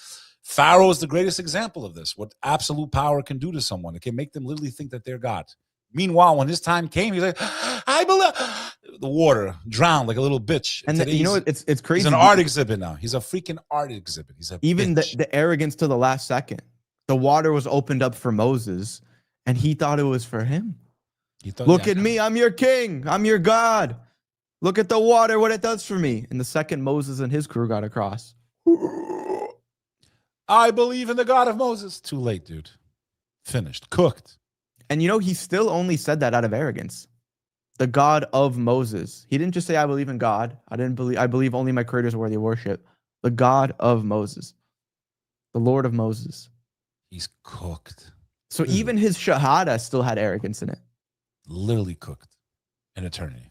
S2: Pharaoh is the greatest example of this. What absolute power can do to someone. It can make them literally think that they're God. Meanwhile, when his time came, he's like, I believe the water drowned like a little bitch.
S1: And you know, it's crazy.
S2: He's an art exhibit now. He's a freaking art exhibit. He's a
S1: even the arrogance to the last second. The water was opened up for Moses, and he thought it was for him. Look at me. I'm your king. I'm your God. Look at the water, what it does for me. And the second Moses and his crew got across.
S2: I believe in the God of Moses. Too late, dude. Finished. Cooked.
S1: And you know, he still only said that out of arrogance. The God of Moses. He didn't just say, I believe in God. I believe only my creator is worthy of worship. The God of Moses. The Lord of Moses.
S2: He's cooked.
S1: So even his shahada still had arrogance in it.
S2: Literally cooked in eternity.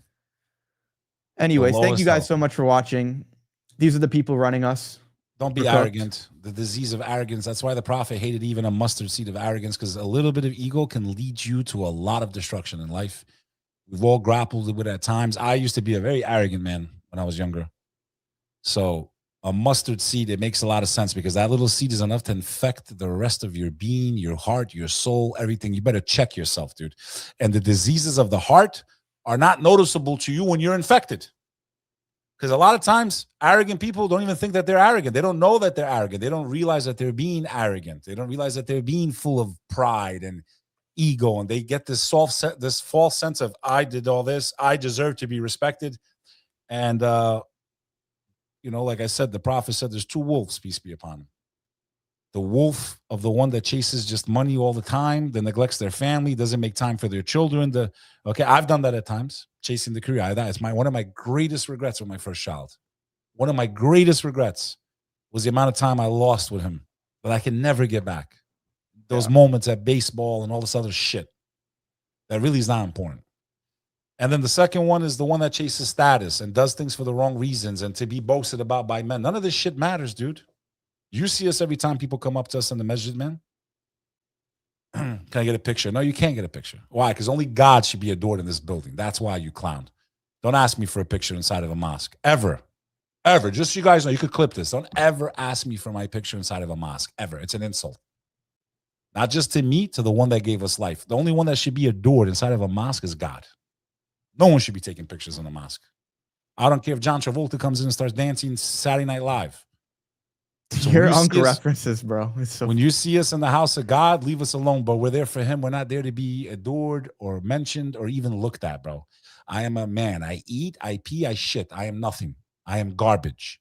S1: Anyways, thank you guys so much for watching. These are the people running us.
S2: Don't be arrogant. The disease of arrogance. That's why the prophet hated even a mustard seed of arrogance, because a little bit of ego can lead you to a lot of destruction in life. We've all grappled with it at times. I used to be a very arrogant man when I was younger. So a mustard seed, it makes a lot of sense, because that little seed is enough to infect the rest of your being, your heart, your soul, everything. You better check yourself, dude. And the diseases of the heart are not noticeable to you when you're infected. Because a lot of times, arrogant people don't even think that they're arrogant. They don't know that they're arrogant. They don't realize that they're being arrogant. They don't realize that they're being full of pride and ego. And they get this false sense of, I did all this. I deserve to be respected. And, you know, like I said, the prophet said there's two wolves, peace be upon him. The wolf of the one that chases just money all the time, that neglects their family, doesn't make time for their children. Okay, I've done that at times, chasing the career. That is one of my greatest regrets with my first child. One of my greatest regrets was the amount of time I lost with him that I can never get back. Those moments at baseball and all this other shit that really is not important. And then the second one is the one that chases status and does things for the wrong reasons and to be boasted about by men. None of this shit matters, dude. You see us every time people come up to us in the masjid, man. Can I get a picture? No, you can't get a picture. Why? Because only God should be adored in this building. That's why, you clown. Don't ask me for a picture inside of a mosque. Ever. Ever. Just so you guys know, you could clip this. Don't ever ask me for my picture inside of a mosque. Ever. It's an insult. Not just to me, to the one that gave us life. The only one that should be adored inside of a mosque is God. No one should be taking pictures in a mosque. I don't care if John Travolta comes in and starts dancing Saturday Night Live. So
S1: your uncle references, bro.
S2: When you see us in the house of God, leave us alone, bro. We're there for him. We're not there to be adored or mentioned or even looked at, bro. I am a man. I eat, I pee, I shit. I am nothing. I am garbage.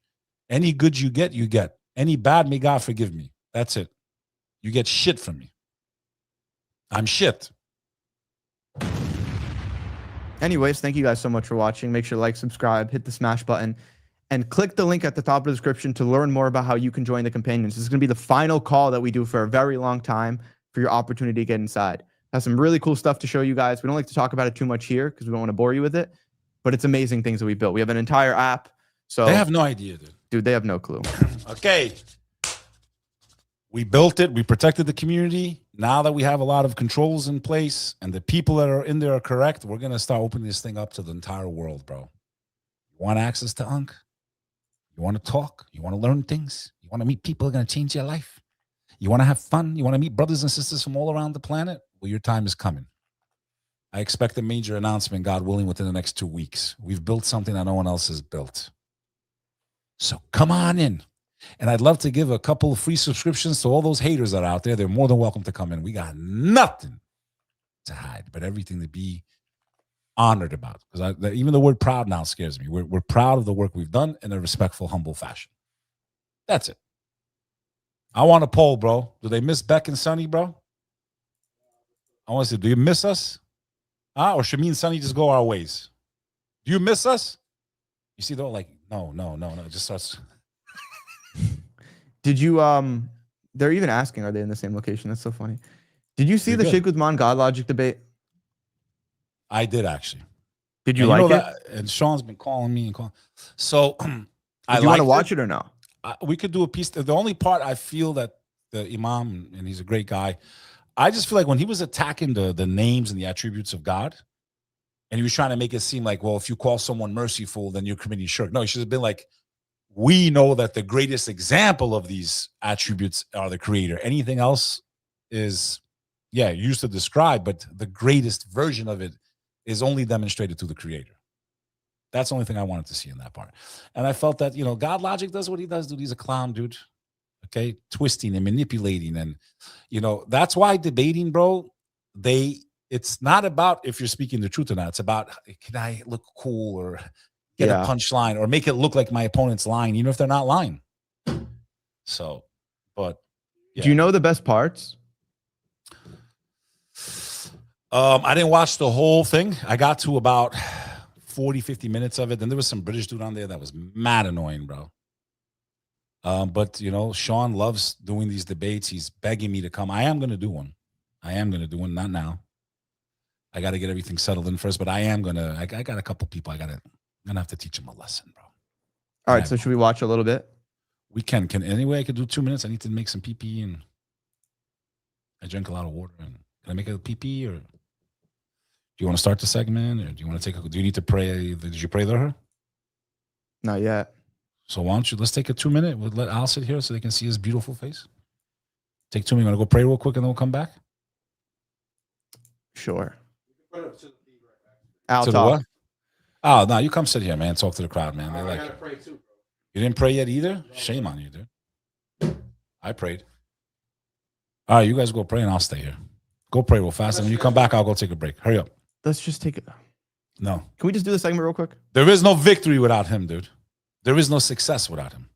S2: Any good you get, you get. Any bad, may God forgive me. That's it. You get shit from me. I'm shit.
S1: Anyways, thank you guys so much for watching. Make sure to like, subscribe, hit the smash button, and click the link at the top of the description to learn more about how you can join the companions. This is going to be the final call that we do for a very long time for your opportunity to get inside. Has some really cool stuff to show you guys. We don't like to talk about it too much here because we don't want to bore you with it, but it's amazing things that we built. We have an entire app. So
S2: they have no idea, dude.
S1: Dude, they have no clue.
S2: Okay. We built it. We protected the community. Now that we have a lot of controls in place and the people that are in there are correct, we're going to start opening this thing up to the entire world, bro. You want access to Unk? You want to talk? You want to learn things? You want to meet people who are going to change your life? You want to have fun? You want to meet brothers and sisters from all around the planet? Well, your time is coming. I expect a major announcement, God willing, within the next 2 weeks. We've built something that no one else has built. So come on in. And I'd love to give a couple of free subscriptions to all those haters that are out there. They're more than welcome to come in. We got nothing to hide, but everything to be honored about. Because even the word proud now scares me. We're proud of the work we've done in a respectful, humble fashion. That's it. I want a poll, bro. Do they miss Beck and Sonny, bro? I want to say, do you miss us? Or should me and Sonny just go our ways? Do you miss us? You see, they're like, no. It just starts.
S1: Did you they're even asking, are they in the same location? That's so funny. Did you see the Sheikh Uthman God Logic debate?
S2: I did, actually.
S1: Did you like it?
S2: And Sean's been calling me and calling. So
S1: do you want to watch it or no?
S2: We could do a piece. The only part I feel that the Imam, and he's a great guy, I just feel like when he was attacking the names and the attributes of God, and he was trying to make it seem like, well, if you call someone merciful, then you're committing shirk. No, he should have been like, we know that the greatest example of these attributes are the creator. Anything else is, used to describe, but the greatest version of it is only demonstrated through the creator. That's the only thing I wanted to see in that part. And I felt that, God Logic does what he does, dude. He's a clown, dude. Okay, twisting and manipulating. And, that's why debating, bro, it's not about if you're speaking the truth or not. It's about, can I look cool or get a punchline or make it look like my opponent's lying, even if they're not lying. So, but.
S1: Do you know the best parts?
S2: I didn't watch the whole thing. I got to about 40, 50 minutes of it. Then there was some British dude on there that was mad annoying, bro. But, Sean loves doing these debates. He's begging me to come. I am going to do one. Not now. I got to get everything settled in first, but I am going to. I got a couple people I'm going to have to teach them a lesson, bro.
S1: All right, so should we watch a little bit?
S2: We can. Anyway, I could do 2 minutes. I need to make some pee-pee, and I drink a lot of water. And can I make a pee-pee, or do you want to start the segment, or do you want to do you need to pray? Did you pray to her?
S1: Not yet.
S2: So why don't you, let's take a 2 minute. We'll let Al sit here so they can see his beautiful face. Take 2 minutes. You want to go pray real quick and then we'll come back?
S1: Sure.
S2: Al, talk. What? Oh, no, you come sit here, man. Talk to the crowd, man. They like you.
S7: Pray too, bro.
S2: You didn't pray yet either? Shame on you, dude. I prayed. All right, you guys go pray and I'll stay here. Go pray real fast. And when you come back, I'll go take a break. Hurry up.
S1: Let's just take it.
S2: No.
S1: Can we just do the segment real quick?
S2: There is no victory without him, dude. There is no success without him.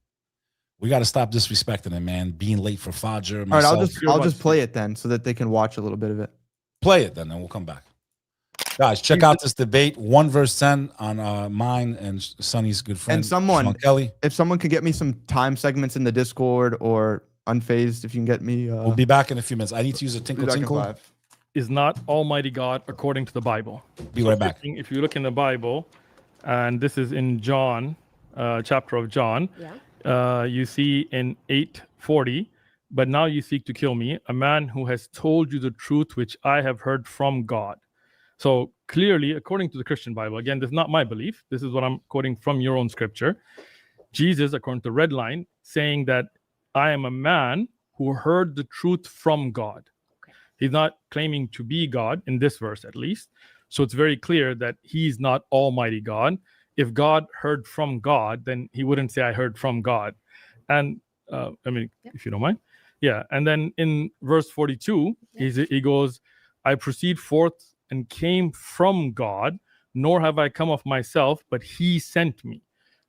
S2: We got to stop disrespecting him, man. Being late for Fajr.
S1: All right, I'll just play it then so that they can watch a little bit of it.
S2: Play it then we'll come back. Guys, check out this debate, 1 verse 10 on mine and Sonny's good friend.
S1: And someone,
S2: Kelly.
S1: If someone could get me some time segments in the Discord or Unfazed, if you can get me.
S2: We'll be back in a few minutes. I need to use a tinkle.
S8: Is not Almighty God according to the Bible.
S2: Be right back.
S8: If you look in the Bible, and this is in John, chapter of John, you see in 8:40, but now you seek to kill me, a man who has told you the truth which I have heard from God. So clearly, according to the Christian Bible, again, this is not my belief. This is what I'm quoting from your own scripture. Jesus, according to the red line, saying that I am a man who heard the truth from God. He's not claiming to be God in this verse, at least. So it's very clear that he's not Almighty God. If God heard from God, then he wouldn't say I heard from God. And if you don't mind. Yeah. And then in verse 42, he goes, I proceed forth and came from God, nor have I come of myself, but he sent me.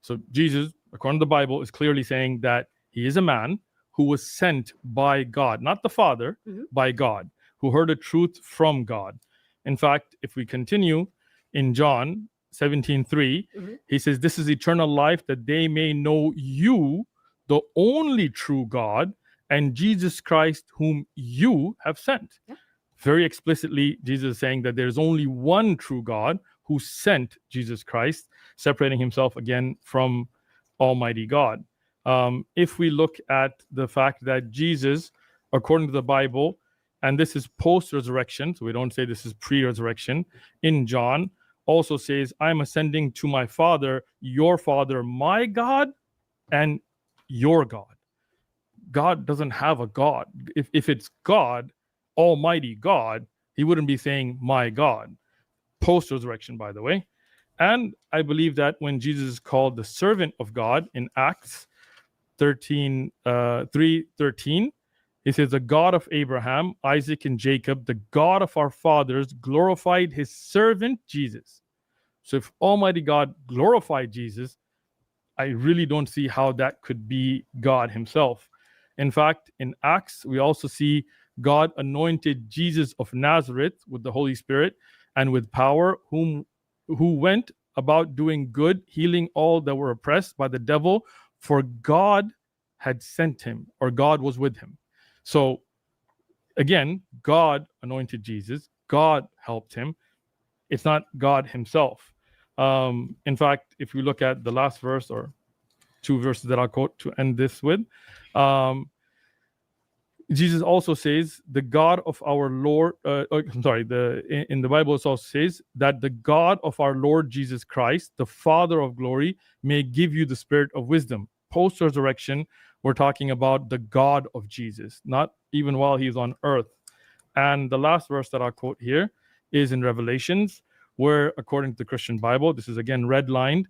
S8: So Jesus, according to the Bible, is clearly saying that he is a man who was sent by God, not the Father, by God, who heard the truth from God. In fact, if we continue in John 17:3, he says, this is eternal life, that they may know you, the only true God, and Jesus Christ, whom you have sent. Very explicitly, Jesus is saying that there's only one true God who sent Jesus Christ, separating himself again from Almighty God. If we look at the fact that Jesus, according to the Bible, and this is post-resurrection, so we don't say this is pre-resurrection, in John, also says, I'm ascending to my Father, my God, and your God. God doesn't have a God. If it's God, Almighty God, he wouldn't be saying my God. Post-resurrection, by the way. And I believe that when Jesus is called the servant of God in Acts 3:13, he says, the God of Abraham, Isaac, and Jacob, the God of our fathers, glorified his servant Jesus. So if Almighty God glorified Jesus, I really don't see how that could be God himself. In fact, in Acts, we also see God anointed Jesus of Nazareth with the Holy Spirit and with power, who went about doing good, healing all that were oppressed by the devil, for God had sent him, or God was with him. So again, God anointed Jesus, God helped him. It's not God himself. In fact, if we look at the last verse, or two verses that I'll quote to end this with, Jesus also says, the God of our Lord, in the Bible it also says that the God of our Lord Jesus Christ, the Father of glory, may give you the spirit of wisdom. Post-resurrection, we're talking about the God of Jesus, not even while he's on earth. And the last verse that I'll quote here is in Revelations, where according to the Christian Bible, this is again redlined,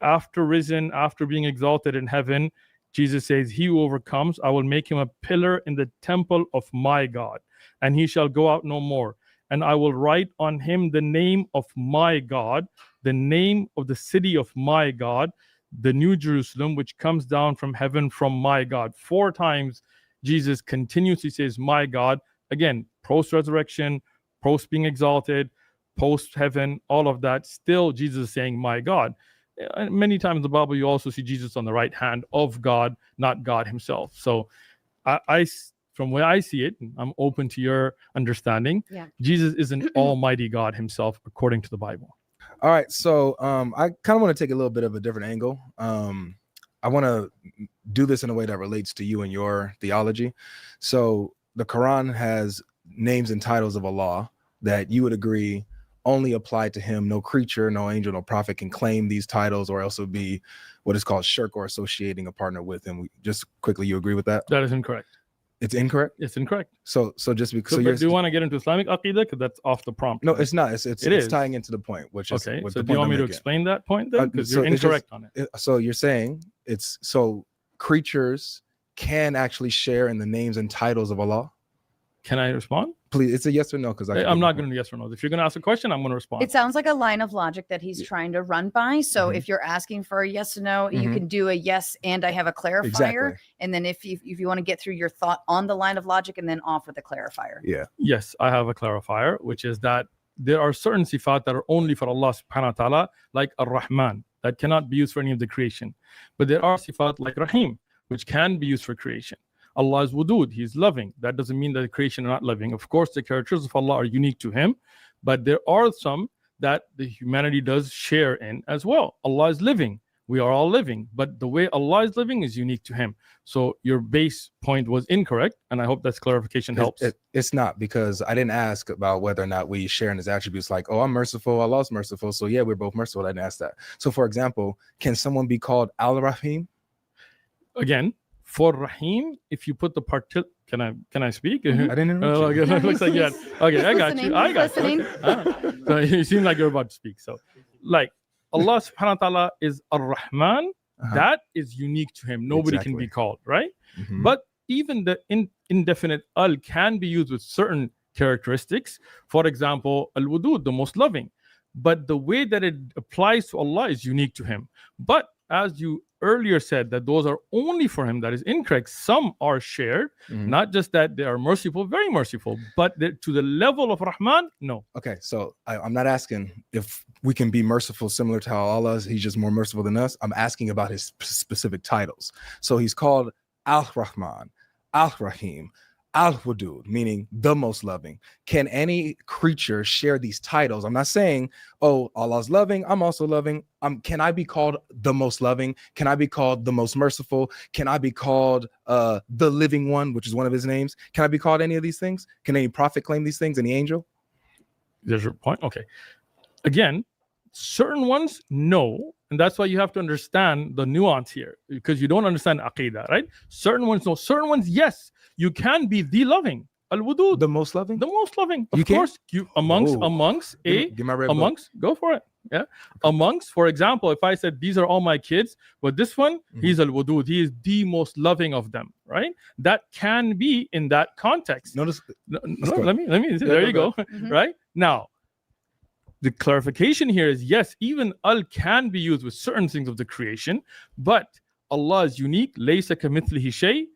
S8: after risen, after being exalted in heaven, Jesus says, he who overcomes, I will make him a pillar in the temple of my God, and he shall go out no more. And I will write on him the name of my God, the name of the city of my God, the New Jerusalem, which comes down from heaven from my God. 4 times Jesus continuously says, my God. Again, post-resurrection, post being exalted, post-heaven, all of that. Still, Jesus is saying, my God. And many times in the Bible, you also see Jesus on the right hand of God, not God himself. So I from where I see it, I'm open to your understanding. Yeah. Jesus isn't Almighty God himself, according to the Bible.
S17: All right. So I kind of want to take a little bit of a different angle. I want to do this in a way that relates to you and your theology. So the Quran has names and titles of Allah that you would agree only apply to him. No creature, no angel, no prophet can claim these titles, or else it would be what is called shirk, or associating a partner with him. Just quickly, you agree with that?
S8: That is incorrect.
S17: It's incorrect?
S8: It's incorrect.
S17: So just because
S8: do you want to get into Islamic Aqidah? Because that's off the prompt.
S17: No, it's not. It's tying into the point, which is
S8: okay.
S17: What
S8: So
S17: the
S8: do you
S17: point
S8: want me to
S17: making.
S8: explain that point then? Because you're incorrect on it.
S17: So you're saying creatures can actually share in the names and titles of Allah?
S8: Can I respond?
S17: Please, it's a yes or no, because
S8: I'm not going to yes or no. If you're going to ask a question, I'm going to respond.
S18: It sounds like a line of logic that he's trying to run by. So if you're asking for a yes or no, you can do a yes and I have a clarifier.
S17: Exactly.
S18: And then if you want to get through your thought on the line of logic and then offer the clarifier.
S17: Yeah.
S8: Yes, I have a clarifier, which is that there are certain sifat that are only for Allah subhanahu wa ta'ala, like Ar-Rahman, that cannot be used for any of the creation. But there are sifat like Rahim, which can be used for creation. Allah is wudud, he is loving. That doesn't mean that the creation are not loving. Of course, the characters of Allah are unique to him, but there are some that the humanity does share in as well. Allah is living. We are all living, but the way Allah is living is unique to him. So your base point was incorrect, and I hope that's clarification helps.
S17: It's not, because I didn't ask about whether or not we share in his attributes, like, oh, I'm merciful, Allah's merciful, so yeah, we're both merciful. I didn't ask that. So for example, can someone be called Al-Rahim?
S8: Again, for Rahim, if you put the can I speak?
S17: I didn't interrupt you.
S8: Okay, looks like you had, okay, I got you. I got you. Okay. So you seem like you're about to speak. So, like, Allah subhanahu wa ta'ala is Ar-Rahman. That is unique to him. Nobody can be called, right? But even the indefinite al can be used with certain characteristics. For example, Al-Wudud, the most loving. But the way that it applies to Allah is unique to him. But as you earlier said, that those are only for him, that is incorrect. Some are shared, not just that they are merciful, very merciful, but to the level of Rahman, no.
S17: Okay, so I'm not asking if we can be merciful similar to how Allah is, he's just more merciful than us. I'm asking about his specific titles. So he's called Al-Rahman, Al-Rahim, Al-Wadud, meaning the most loving. Can any creature share these titles? I'm not saying, oh, Allah's loving, I'm also loving. Can I be called the most loving? Can I be called the most merciful? Can I be called the living one, which is one of his names? Can I be called any of these things? Can any prophet claim these things? Any angel?
S8: There's your point. Okay. Again, certain ones, no. And that's why you have to understand the nuance here, because you don't understand aqidah, right? Certain ones no, certain ones yes, you can be the loving. Al-wudud,
S17: the most loving,
S8: of course. You amongst
S17: give my red
S8: amongst book. Go for it. Yeah, amongst, for example, if I said these are all my kids, but this one he's al-wudud, he is the most loving of them, right? That can be in that context.
S17: Notice.
S8: Let me. There you go. Right now, the clarification here is yes, even al can be used with certain things of the creation, but Allah is unique. Laysa kamithlihi shay.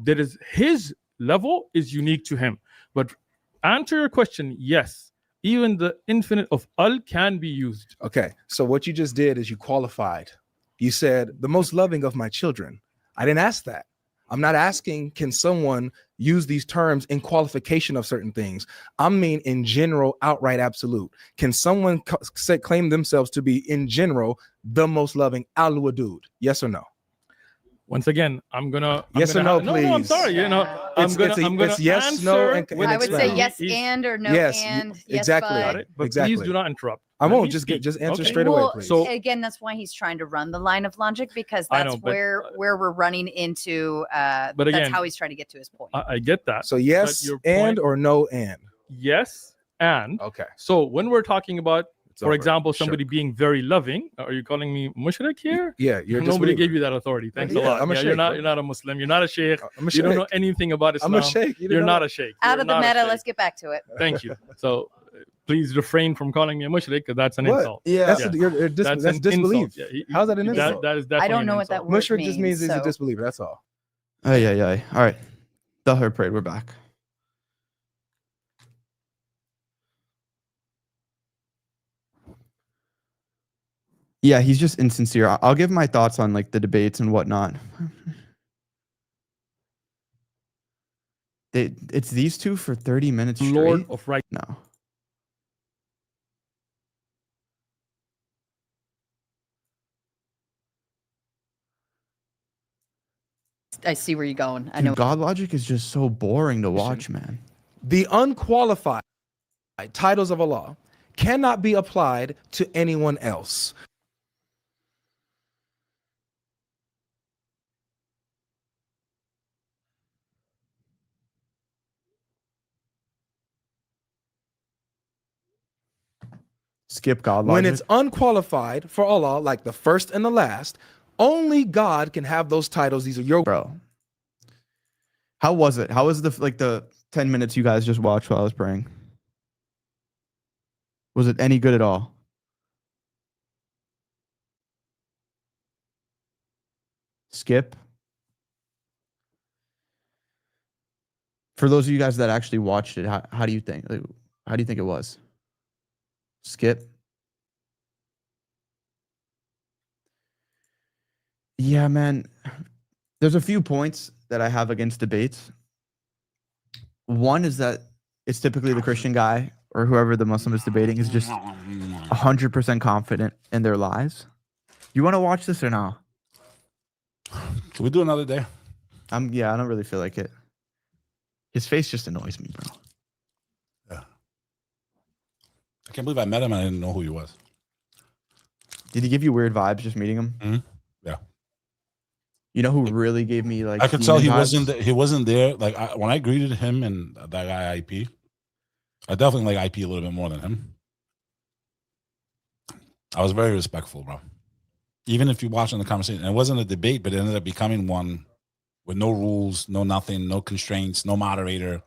S8: There is His level is unique to Him. But answer your question, yes, even the infinite of al can be used.
S17: Okay, so what you just did is you qualified. You said the most loving of my children. I didn't ask that. I'm not asking, can someone use these terms in qualification of certain things? I mean, in general, outright absolute. Can someone claim themselves to be, in general, the most loving al-wadud? Yes or no?
S8: Once again, I'm gonna
S17: yes or no, please.
S8: No, I'm sorry. You know, I'm gonna
S17: yes,
S8: answer.
S17: no, and
S18: I would say yes and or no
S17: yes,
S18: and
S17: exactly.
S18: Yes,
S8: but
S17: exactly.
S8: Please do not interrupt.
S17: I won't. Just answer straight away, please.
S18: So again, that's why he's trying to run the line of logic, because that's where we're running into.
S8: But again,
S18: that's how he's trying to get to his point.
S8: I get that.
S17: So yes and or no and.
S8: Yes and.
S17: Okay.
S8: So when we're talking about, for example, somebody being very loving, are you calling me mushrik here?
S17: Yeah,
S8: nobody gave you that authority. Thanks a lot.
S17: I'm a
S8: sheikh,
S17: you're
S8: not a Muslim. You're not a sheikh.
S17: I'm a
S8: you don't
S17: sheikh.
S8: know anything about Islam.
S17: I'm a sheikh.
S8: You're not a sheikh.
S18: Out of the meta, let's get back to it.
S8: Thank you. So please refrain from calling me a mushrik, because that's an
S17: What?
S8: insult.
S17: Yeah, that's disbelief.
S8: Yeah,
S17: how's that an insult?
S8: That is definitely
S18: I don't know what that word
S17: mushrik
S18: means.
S17: just means he's
S18: so.
S17: a disbeliever. That's all.
S1: All right. The her parade. We're back. Yeah, he's just insincere. I'll give my thoughts on like the debates and whatnot. It's these two for 30 minutes straight.
S8: Lord of right
S1: now.
S18: I see where you're going. I know.
S1: God logic is just so boring to watch, man.
S17: The unqualified titles of Allah cannot be applied to anyone else.
S1: Skip God logic.
S17: When it's unqualified for Allah, like the first and the last, only God can have those titles. These are your
S1: bro. How was it? How was the 10 minutes you guys just watched while I was praying? Was it any good at all? Skip. For those of you guys that actually watched it, how do you think? Like, how do you think it was? Skip. Yeah, man. There's a few points that I have against debates. One is that it's typically the Christian guy or whoever the Muslim is debating is just 100% confident in their lies. You want to watch this or no?
S2: Can we do another day?
S1: Yeah, I don't really feel like it. His face just annoys me, bro.
S2: Yeah. I can't believe I met him and I didn't know who he was.
S1: Did he give you weird vibes just meeting him?
S2: Mm-hmm. Yeah.
S1: You know who really gave me like?
S2: I could tell he
S1: vibes?
S2: wasn't there. Like when I greeted him and that guy IP, I definitely like IP a little bit more than him. I was very respectful, bro. Even if you watch on the conversation, it wasn't a debate, but it ended up becoming one with no rules, no nothing, no constraints, no moderator.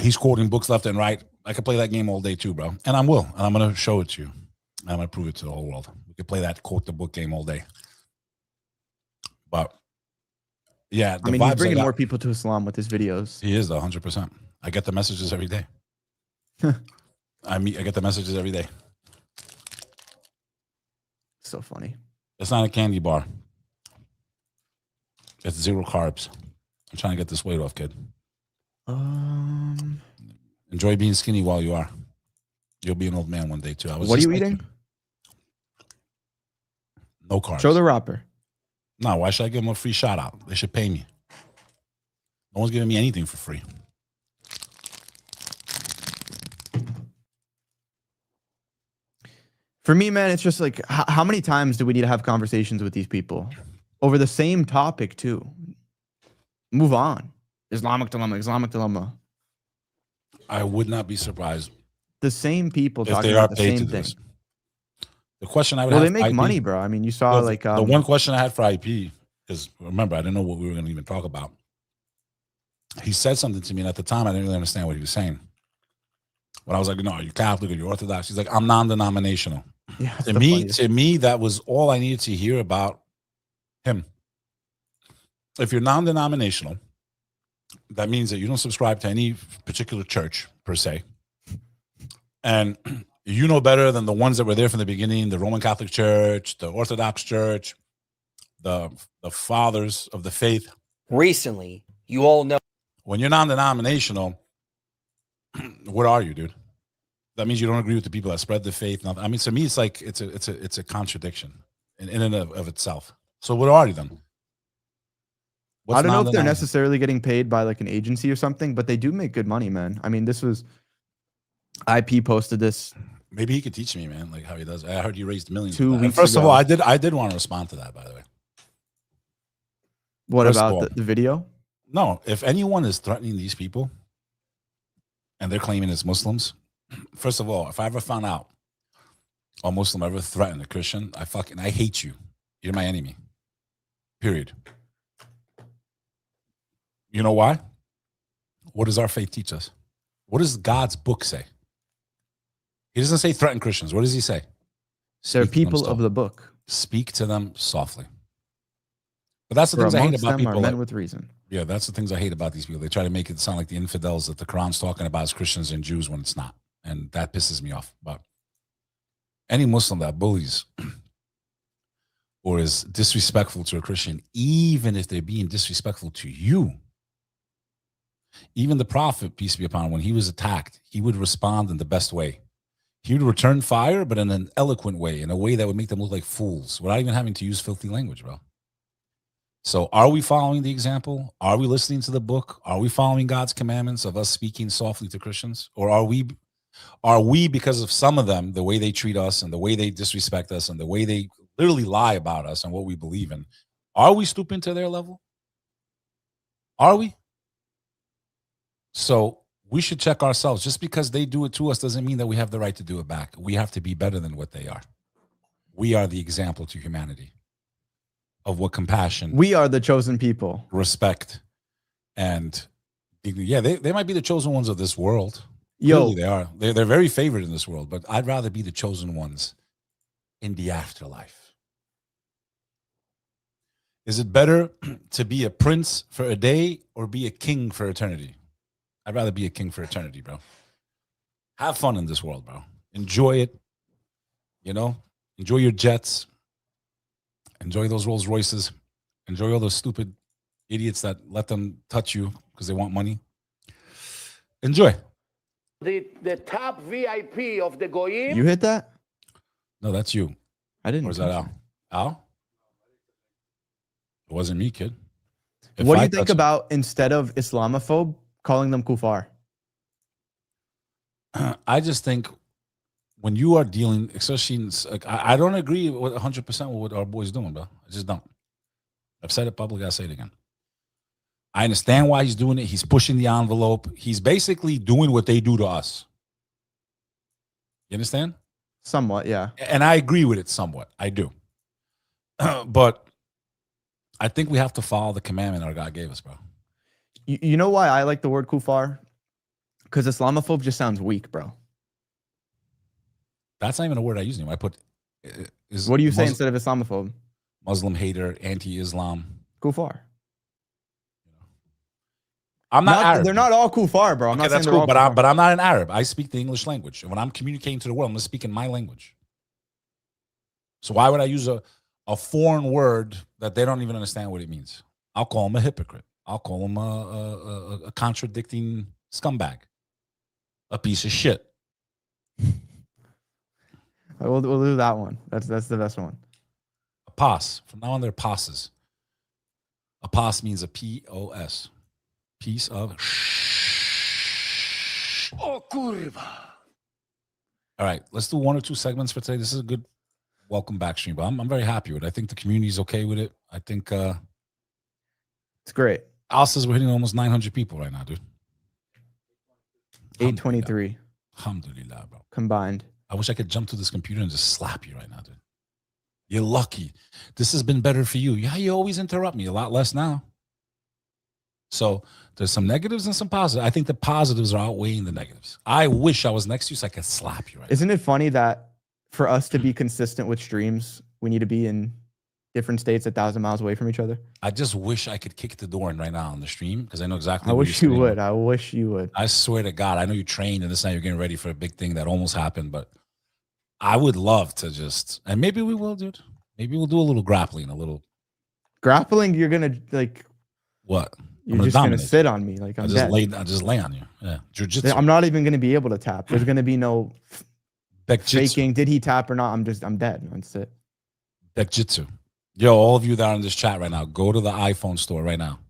S2: He's quoting books left and right. I could play that game all day too, bro. And I'm going to show it to you. I'm going to prove it to the whole world. We could play that quote the book game all day. But yeah,
S1: I mean, he's bringing more people to Islam with his videos.
S2: He is, 100%. I get the messages every day. I get the messages every day.
S1: So funny.
S2: It's not a candy bar. It's 0 carbs. I'm trying to get this weight off, kid. Enjoy being skinny while you are. You'll be an old man one day too.
S1: What are you eating?
S2: No carbs.
S1: Show the rapper.
S2: No, why should I give them a free shout out? They should pay me. No one's giving me anything for free.
S1: For me, man, it's just like, how many times do we need to have conversations with these people over the same topic too? Move on. Islamic dilemma.
S2: I would not be surprised
S1: The same people
S2: if
S1: talking
S2: they are
S1: about the
S2: paid to
S1: same
S2: do
S1: thing.
S2: this. The question I would
S1: Well,
S2: have
S1: they
S2: for
S1: make
S2: IP
S1: money, bro. I mean, you saw
S2: well,
S1: like
S2: the one question I had for IP is, remember, I didn't know what we were going to even talk about. He said something to me, and at the time, I didn't really understand what he was saying. When I was like, "No, are you Catholic or you Orthodox?" He's like, "I'm non-denominational."
S1: Yeah,
S2: to me, that was all I needed to hear about him. If you're non-denominational, that means that you don't subscribe to any particular church per se, and you know better than the ones that were there from the beginning: the Roman Catholic Church, the Orthodox Church, the fathers of the faith.
S19: Recently, you all know.
S2: When you're non-denominational, what are you, dude? That means you don't agree with the people that spread the faith. I mean, to me, it's like it's a contradiction in and of itself. So what are you then?
S1: I don't know if they're necessarily getting paid by like an agency or something, but they do make good money, man. I mean, this was IP posted this.
S2: Maybe he could teach me, man, like how he does. I heard you raised millions.
S1: 2 weeks
S2: First
S1: ago.
S2: of all, I did want to respond to that, by the way.
S1: What
S2: First of
S1: about
S2: all,
S1: the video?
S2: No, if anyone is threatening these people and they're claiming it's Muslims, first of all, if I ever found out a Muslim ever threatened a Christian, I hate you. You're my enemy. Period. You know why? What does our faith teach us? What does God's book say? He doesn't say threaten Christians. What does he say?
S1: They're people of the book.
S2: Speak to them softly. But that's the
S1: For
S2: things I hate
S1: amongst
S2: about
S1: them are
S2: people.
S1: men with reason.
S2: Yeah, that's the things I hate about these people. They try to make it sound like the infidels that the Quran's talking about as Christians and Jews when it's not. And that pisses me off. But any Muslim that bullies or is disrespectful to a Christian, even if they're being disrespectful to you, even the Prophet, peace be upon him, when he was attacked, he would respond in the best way. He would return fire, but in an eloquent way, in a way that would make them look like fools, without even having to use filthy language, bro. So are we following the example? Are we listening to the book? Are we following God's commandments of us speaking softly to Christians? Or are we, because of some of them, the way they treat us and the way they disrespect us and the way they literally lie about us and what we believe in, are we stooping to their level? Are we? So we should check ourselves. Just because they do it to us doesn't mean that we have the right to do it back. We have to be better than what they are. We are the example to humanity of what compassion,
S1: We are the chosen people.
S2: respect, and yeah, they might be the chosen ones of this world.
S1: Yo.
S2: Clearly they are. They're very favored in this world, but I'd rather be the chosen ones in the afterlife. Is it better to be a prince for a day or be a king for eternity? I'd rather be a king for eternity, bro. Have fun in this world, bro. Enjoy it. You know, enjoy your jets. Enjoy those Rolls Royces. Enjoy all those stupid idiots that let them touch you because they want money. Enjoy.
S3: The top VIP of the Goyim.
S1: You hit that?
S2: No, that's you.
S1: I didn't.
S2: Or is that Al? Al? It wasn't me, kid. If
S1: What do
S2: I
S1: you think
S2: touch-
S1: about, instead of Islamophobe, calling them kuffar?
S2: I just think when you are dealing, especially in, like, I don't agree with 100% with what our boy's doing, bro. I just don't. I've said it publicly. I'll say it again. I understand why he's doing it. He's pushing the envelope. He's basically doing what they do to us. You understand?
S1: Somewhat, yeah.
S2: And I agree with it somewhat. I do. But I think we have to follow the commandment our God gave us, bro.
S1: You know why I like the word kuffar? Because Islamophobe just sounds weak, bro.
S2: That's not even a word I use anymore. I put.
S1: What do you say instead of Islamophobe?
S2: Muslim hater, anti-Islam.
S1: Kuffar.
S2: I'm not Arab.
S1: They're not all kuffar, bro. I'm
S2: Okay,
S1: not saying
S2: that's
S1: they're
S2: cool,
S1: all
S2: but
S1: kuffar.
S2: I'm not an Arab. I speak the English language. And when I'm communicating to the world, I'm speaking my language. So why would I use a foreign word that they don't even understand what it means? I'll call him a hypocrite. I'll call him a contradicting scumbag. A piece of shit.
S1: We'll do that one. That's the best one.
S2: A pos. From now on, they're posses. A pos means a P-O-S. Piece of
S3: Oh, curva.
S2: All right, let's do 1 or 2 segments for today. This is a good welcome back stream, but I'm very happy with it. I think the community's okay with it. I think
S1: it's great.
S2: Al says we're hitting almost 900 people right now, dude.
S1: 823.
S2: Alhamdulillah, bro.
S1: Combined.
S2: I wish I could jump to this computer and just slap you right now, dude. You're lucky. This has been better for you. Yeah, you always interrupt me. A lot less now. So there's some negatives and some positives. I think the positives are outweighing the negatives. I wish I was next to you so I could slap you right
S1: Isn't it funny that for us to be consistent with streams, we need to be in different states 1,000 miles away from each other?
S2: I just wish I could kick the door in right now on the stream because I know exactly
S1: I
S2: what
S1: wish
S2: you're
S1: you
S2: saying.
S1: would. I wish you would.
S2: I swear to God, I know you trained and this night you're getting ready for a big thing that almost happened, but I would love to just, and maybe we will, dude. Maybe we'll do a little grappling, a little.
S1: Grappling, you're going to like.
S2: What?
S1: You're just going to sit on me like I'm dead.
S2: I just lay on you. Yeah. Jiu-jitsu.
S1: I'm not even going to be able to tap. There's going to be no
S2: Baekjitsu.
S1: faking. Did he tap or not? I'm dead. That's it.
S2: Baekjitsu. Yo, all of you that are in this chat right now, go to the iPhone store right now.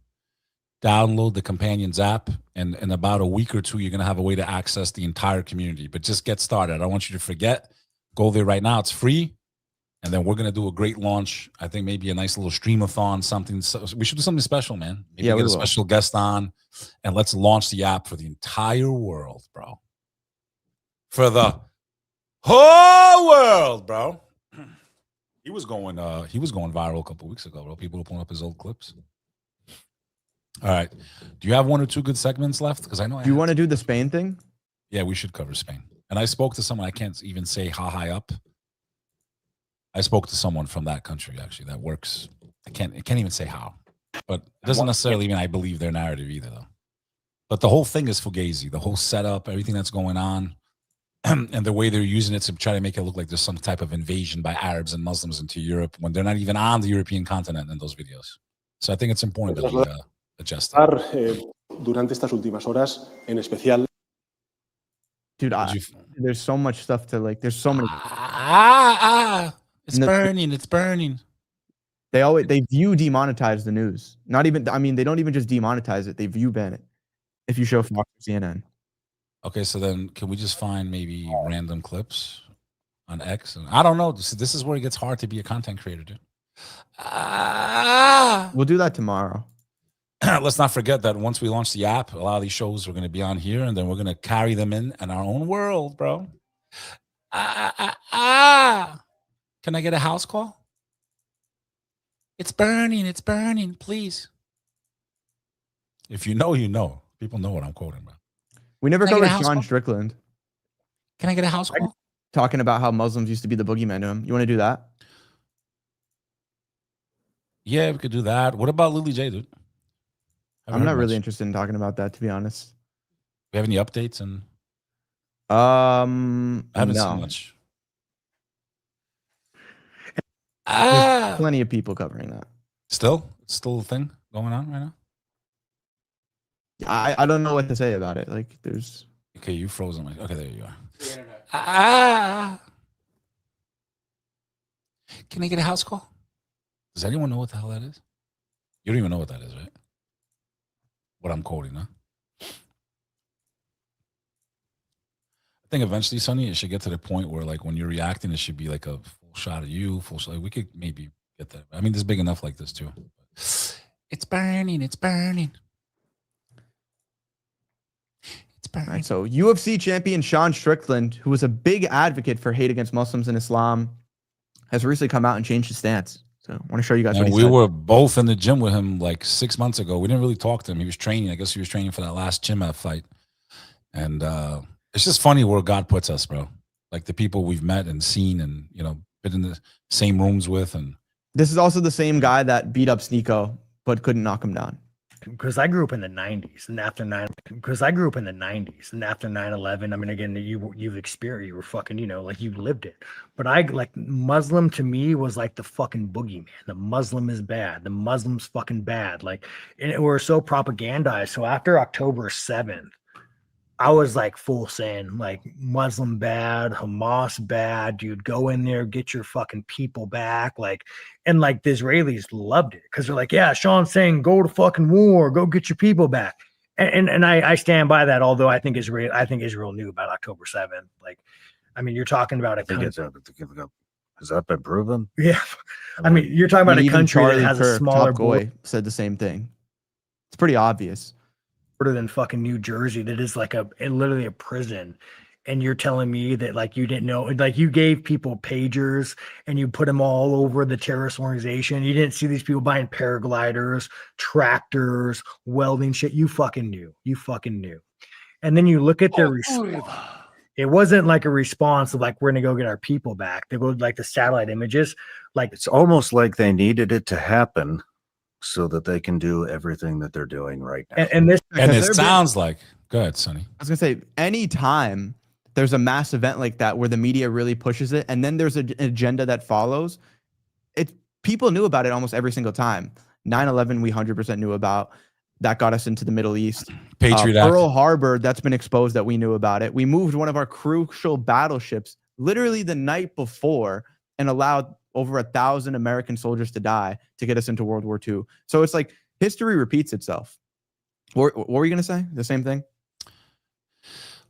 S2: Download the Companions app, and in about a week or two, you're going to have a way to access the entire community. But just get started. I don't want you to forget. Go there right now. It's free. And then we're going to do a great launch. I think maybe a nice little stream-a-thon, something. So we should do something special, man. Maybe get a special guest on, and let's launch the app for the entire world, bro. For the whole world, bro. He was going viral a couple weeks ago, bro. People were pulling up his old clips. All right. Do you have 1 or 2 good segments left? Because I know.
S1: Do you want to do the Spain thing?
S2: Yeah, we should cover Spain. And I spoke to someone. I can't even say how high up. I spoke to someone from that country actually that works. I can't even say how, but it doesn't necessarily mean I believe their narrative either, though. But the whole thing is fugazi. The whole setup, everything that's going on, and the way they're using it to try to make it look like there's some type of invasion by Arabs and Muslims into Europe when they're not even on the European continent in those videos. So I think it's important that we adjust that.
S6: Durante estas últimas horas, en especial.
S1: Dude, there's so much stuff to like. There's so many.
S2: It's burning. It's burning.
S1: They view demonetize the news. Not even. I mean, they don't even just demonetize it. They view ban it. If you show Fox or CNN.
S2: Okay, so then can we just find maybe random clips on X? And I don't know. This is where it gets hard to be a content creator, dude.
S1: We'll do that tomorrow.
S2: Let's not forget that once we launch the app, a lot of these shows are going to be on here, and then we're going to carry them in our own world, bro. Can I get a house call? It's burning. It's burning. Please. If you know, you know. People know what I'm quoting, bro.
S1: We never covered Sean Strickland.
S2: Can I get a house call?
S1: Talking about how Muslims used to be the boogeyman to him. You want to do that?
S2: Yeah, we could do that. What about Lily J, dude?
S1: I'm not really interested in talking about that, to be honest.
S2: Do you have any updates? And
S1: I
S2: haven't seen much.
S1: There's plenty of people covering that.
S2: Still a thing going on right now?
S1: I don't know what to say about it. Like, there's.
S2: Okay, you frozen. Okay, there you are. Can I get a house call? Does anyone know what the hell that is? You don't even know what that is, right? What I'm quoting, huh? I think eventually, Sonny, it should get to the point where, like, when you're reacting, it should be like a full shot of you, full shot. Like, we could maybe get that. I mean, this is big enough like this too. It's burning. It's burning. It's burning.
S1: Right, so UFC champion Sean Strickland, who was a big advocate for hate against Muslims and Islam, has recently come out and changed his stance. So I want to show you guys what he said.
S2: We were both in the gym with him like 6 months ago. We didn't really talk to him. He was training. I guess he was training for that last Chima fight. And it's just funny where God puts us, bro. Like the people we've met and seen and, you know, been in the same rooms with. And
S1: this is also the same guy that beat up Sneeko but couldn't knock him down.
S20: Because I grew up in the 90s and after 9/11, I mean, again, you've experienced, you were fucking, you know, like you lived it. But I like Muslim to me was like the fucking boogeyman. The Muslim is bad. The Muslim's fucking bad. Like, and we're so propagandized. So after October 7th, I was like full saying like Muslim bad, Hamas bad, dude, go in there, get your fucking people back. Like, and like the Israelis loved it because they're like, yeah, Sean's saying go to fucking war, go get your people back. And I stand by that, although I think Israel knew about October 7th. Like, I mean, you're talking about a country.
S21: Has that been proven?
S20: Yeah. I mean, you're talking about a
S1: even
S20: country
S1: Charlie
S20: that has a
S1: Kirk,
S20: smaller
S1: Top
S20: border
S1: Goy, said the same thing. It's pretty obvious.
S20: than fucking New Jersey. That is like literally a prison. And you're telling me that like you didn't know, like you gave people pagers and you put them all over the terrorist organization. You didn't see these people buying paragliders, tractors, welding shit. You fucking knew. You fucking knew. And then you look at their it wasn't like a response of like, we're going to go get our people back. They go like the satellite images. Like
S21: It's almost like they needed it to happen so that they can do everything that they're doing right now.
S20: and
S2: it sounds like, go ahead, Sonny.
S1: I was gonna say, anytime there's a mass event like that where the media really pushes it, and then there's an agenda that follows, people knew about it almost every single time. 9/11, we 100% knew about. That got us into the Middle East.
S2: Patriot Act.
S1: Pearl Harbor, that's been exposed that we knew about it. We moved one of our crucial battleships literally the night before and allowed over 1,000 American soldiers to die to get us into World War II. So it's like history repeats itself. What were you going to say? The same thing?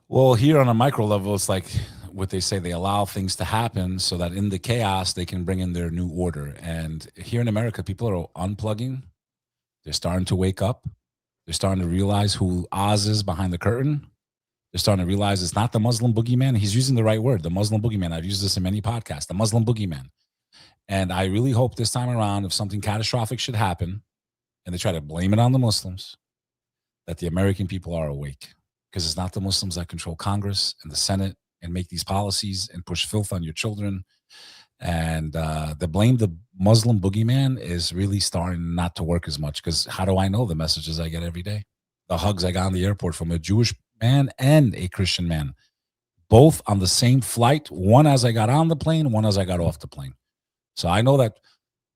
S2: Well, here on a micro level, it's like what they say, they allow things to happen so that in the chaos, they can bring in their new order. And here in America, people are unplugging. They're starting to wake up. They're starting to realize who Oz is behind the curtain. They're starting to realize it's not the Muslim boogeyman. He's using the right word, the Muslim boogeyman. I've used this in many podcasts, the Muslim boogeyman. And I really hope this time around, if something catastrophic should happen and they try to blame it on the Muslims, that the American people are awake. Because it's not the Muslims that control Congress and the Senate and make these policies and push filth on your children. And the blame the Muslim boogeyman is really starting not to work as much, because how do I know the messages I get every day? The hugs I got in the airport from a Jewish man and a Christian man, both on the same flight, one as I got on the plane, one as I got off the plane. So I know that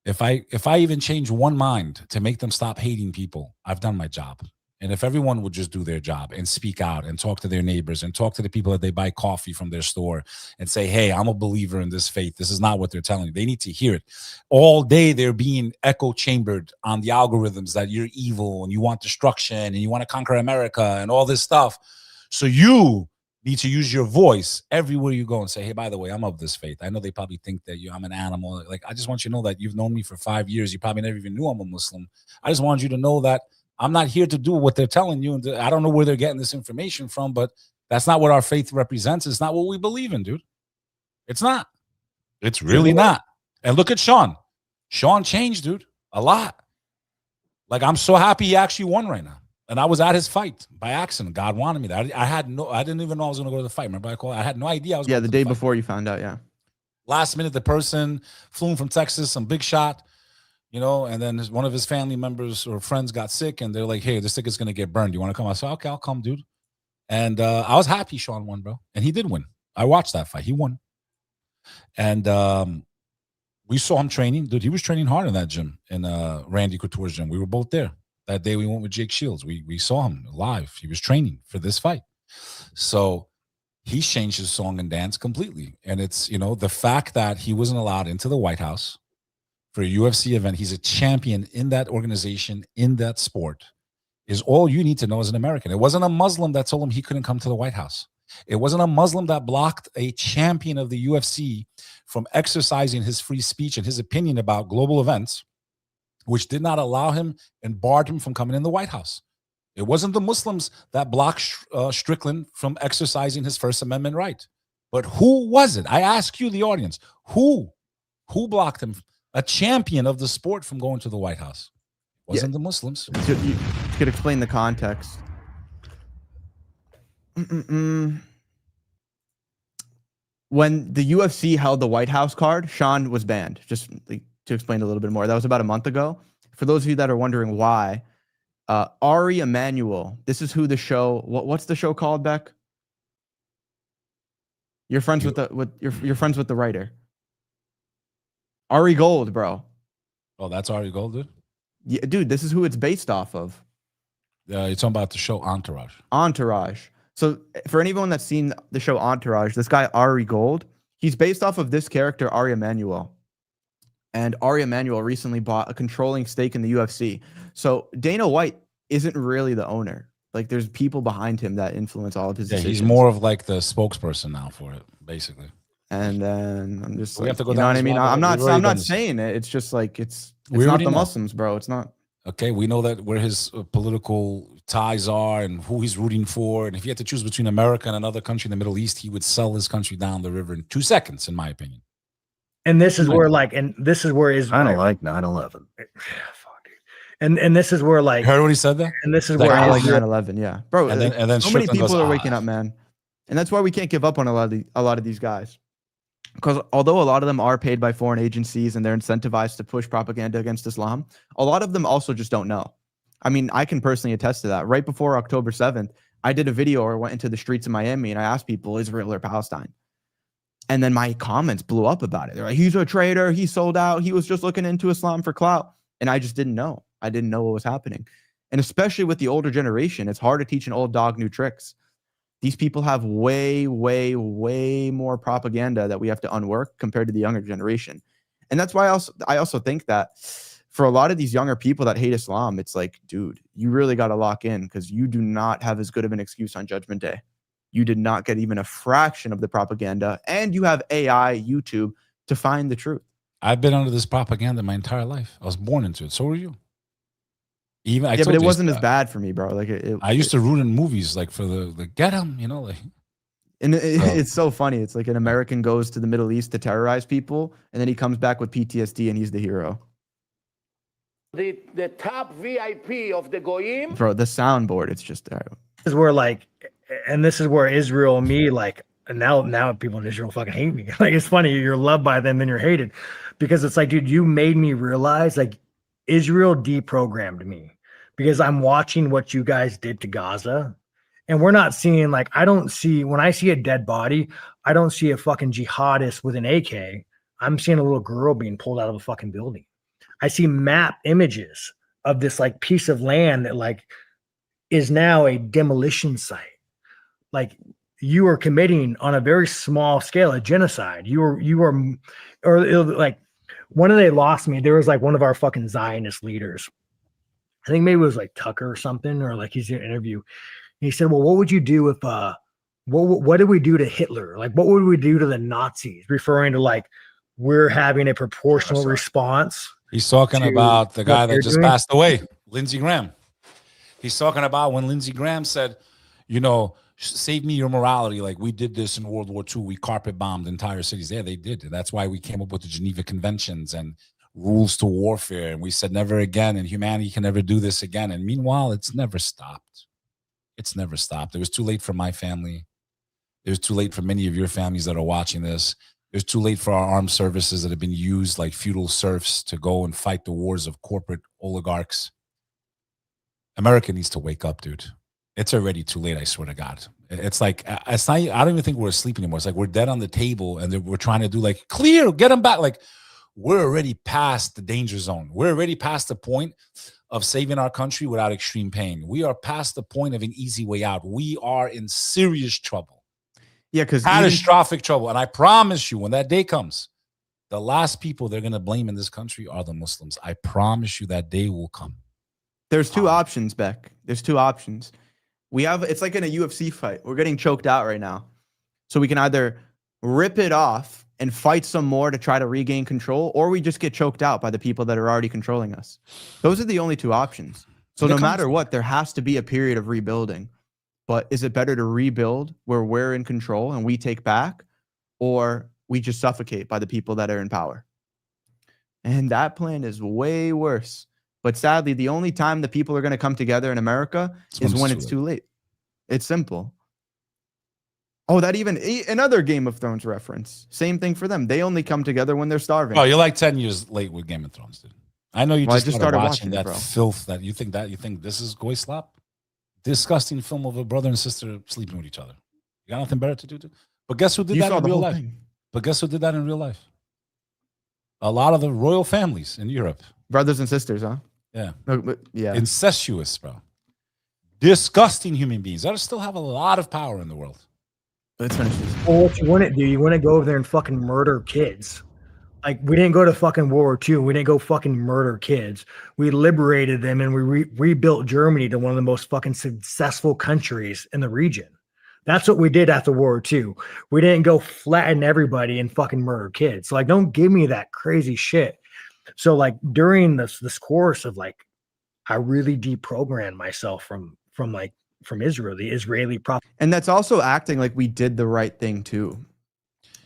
S2: if I even change one mind to make them stop hating people, I've done my job. And if everyone would just do their job and speak out and talk to their neighbors and talk to the people that they buy coffee from their store and say, hey, I'm a believer in this faith. This is not what they're telling you. They need to hear it. All day they're being echo chambered on the algorithms that you're evil and you want destruction and you want to conquer America and all this stuff. So you need to use your voice everywhere you go and say, hey, by the way, I'm of this faith. I know they probably think that I'm an animal. Like, I just want you to know that you've known me for 5 years. You probably never even knew I'm a Muslim. I just want you to know that I'm not here to do what they're telling you. And I don't know where they're getting this information from, but that's not what our faith represents. It's not what we believe in, dude. It's not. It's really not. And look at Sean. Sean changed, dude, a lot. Like, I'm so happy he actually won right now. And I was at his fight by accident. God wanted me there. I didn't even know I was going to go to the fight. Remember I had no idea I was going to
S1: the day before you found out, yeah.
S2: Last minute, the person flew in from Texas, some big shot. You know, and then one of his family members or friends got sick, and they're like, hey, this ticket's going to get burned. You want to come? I said, okay, I'll come, dude. And I was happy Sean won, bro. And he did win. I watched that fight. He won. And we saw him training. Dude, he was training hard in that gym, in Randy Couture's gym. We were both there. That day we went with Jake Shields. We saw him live. He was training for this fight. So he's changed his song and dance completely. And it's, you know, the fact that he wasn't allowed into the White House for a UFC event, he's a champion in that organization, in that sport, is all you need to know as an American. It wasn't a Muslim that told him he couldn't come to the White House. It wasn't a Muslim that blocked a champion of the UFC from exercising his free speech and his opinion about global events, which did not allow him and barred him from coming in the White House. It wasn't the Muslims that blocked Strickland from exercising his First Amendment right. But who was it? I ask you, the audience, who blocked him? A champion of the sport from going to the White House. Wasn't the Muslims.
S1: You could explain the context. When the UFC held the White House card, Sean was banned. Just like, to explain a little bit more. That was about a month ago. For those of you that are wondering why, Ari Emanuel, this is who the show, what's the show called, Beck? You're friends with you're friends with the writer. Ari Gold, bro.
S2: Oh, that's Ari Gold, dude?
S1: Yeah, dude, this is who it's based off of.
S2: You're talking about the show Entourage.
S1: Entourage. So for anyone that's seen the show Entourage, this guy, Ari Gold, he's based off of this character, Ari Emanuel. And Ari Emanuel recently bought a controlling stake in the UFC. So Dana White isn't really the owner. Like there's people behind him that influence all of his decisions.
S2: He's more of like the spokesperson now for it, basically.
S1: And then I'm just
S2: We
S1: like,
S2: have to go
S1: you know
S2: down
S1: what I
S2: this
S1: mean?
S2: rabbit
S1: I'm
S2: hole.
S1: not
S2: We've already
S1: I'm
S2: done
S1: not
S2: this.
S1: saying it. It's just like it's
S2: We
S1: not
S2: already
S1: the
S2: know.
S1: Muslims, bro. It's not.
S2: Okay, we know that where his political ties are and who he's rooting for. And if he had to choose between America and another country in the Middle East, he would sell his country down the river in 2 seconds, in my opinion.
S20: And this is where like, and this is where is
S21: I don't like 9/11.
S20: and this is where like,
S2: Heard what he said there?
S20: and this is
S2: Like,
S20: where
S1: I like
S20: Israel-
S1: 9/11, yeah, bro.
S2: And then-
S1: like,
S2: and then
S1: so many
S2: Strickland
S1: people
S2: goes,
S1: are waking up, man, and that's why we can't give up on a lot of these guys. Because although a lot of them are paid by foreign agencies and they're incentivized to push propaganda against Islam, a lot of them also just don't know. I mean, I can personally attest to that. Right before October 7th, I did a video or went into the streets of Miami and I asked people, Israel or Palestine? And then my comments blew up about it. They're like, he's a traitor. He sold out. He was just looking into Islam for clout. And I just didn't know. I didn't know what was happening. And especially with the older generation, it's hard to teach an old dog new tricks. These people have way, way, way more propaganda that we have to unwork compared to the younger generation. And that's why I also think that for a lot of these younger people that hate Islam, it's like, dude, you really got to lock in because you do not have as good of an excuse on Judgment Day. You did not get even a fraction of the propaganda, and you have AI, YouTube to find the truth.
S2: I've been under this propaganda my entire life. I was born into it. So were you. Even
S1: Yeah, but it wasn't as bad for me, bro. Like
S2: I used to root in movies like for the get him, you know, like.
S1: And it's so funny. It's like an American goes to the Middle East to terrorize people, and then he comes back with PTSD, and he's the hero.
S3: The top VIP of the Goyim.
S1: Bro, the soundboard, it's just
S20: This is where like, and this is where Israel and me like, and now people in Israel fucking hate me. Like it's funny, you're loved by them, then you're hated, because it's like, dude, you made me realize like Israel deprogrammed me because I'm watching what you guys did to Gaza, and we're not seeing like, I don't see, when I see a dead body, I don't see a fucking jihadist with an AK. I'm seeing a little girl being pulled out of a fucking building. I see map images of this like piece of land that like is now a demolition site. Like you are committing on a very small scale a genocide. You are, or like one of they lost me. There was like one of our fucking Zionist leaders. I think maybe it was like Tucker or something, or like he's in an interview. And he said, well, what would you do if what did we do to Hitler? Like what would we do to the Nazis? Referring to like we're having a proportional response.
S2: He's talking about the guy that just
S20: doing.
S2: passed away, Lindsey Graham. He's talking about when Lindsey Graham said, you know, save me your morality. Like we did this in World War II. We carpet bombed entire cities. Yeah, they did. That's why we came up with the Geneva Conventions and rules to warfare. And we said never again. And humanity can never do this again. And meanwhile, it's never stopped. It's never stopped. It was too late for my family. It was too late for many of your families that are watching this. It was too late for our armed services that have been used like feudal serfs to go and fight the wars of corporate oligarchs. America needs to wake up, dude. It's already too late, I swear to God. It's like, it's not, I don't even think we're asleep anymore. It's like we're dead on the table and we're trying to do like, clear, get them back. Like we're already past the danger zone. We're already past the point of saving our country without extreme pain. We are past the point of an easy way out. We are in serious trouble.
S1: Yeah, because
S2: catastrophic trouble. And I promise you, when that day comes, the last people they're going to blame in this country are the Muslims. I promise you that day will come.
S1: There's two options, Beck. There's two options. We have, it's like in a UFC fight. We're getting choked out right now. So we can either rip it off and fight some more to try to regain control, or we just get choked out by the people that are already controlling us. Those are the only two options. So no matter what, there has to be a period of rebuilding. But is it better to rebuild where we're in control and we take back, or we just suffocate by the people that are in power? And that plan is way worse. But sadly, the only time the people are going to come together in America is when it's too late. It's simple. Oh, that even another Game of Thrones reference. Same thing for them. They only come together when they're starving.
S2: Oh, you're like 10 years late with Game of Thrones, dude. I know you
S1: Well,
S2: just started watching that filth that you think this is goy slop. Disgusting film of a brother and sister sleeping with each other. You got nothing better to do? But guess who did that in real life? But guess who did that in real life? A lot of the royal families in Europe.
S1: Brothers and sisters, huh?
S2: Yeah.
S1: Yeah.
S2: Incestuous, bro. Disgusting human beings that still have a lot of power in the world.
S1: Let's finish this.
S20: Well, what you want to do, you want to go over there and fucking murder kids Like, we didn't go to fucking World War II. We didn't go fucking murder kids. We liberated them and we rebuilt Germany to one of the most fucking successful countries in the region. That's what we did after World War II. We didn't go flatten everybody and fucking murder kids. So, like, don't give me that crazy shit. So, like, during this course of, like, I really deprogrammed myself from Israel, the Israeli prop.
S1: And that's also acting like we did the right thing too.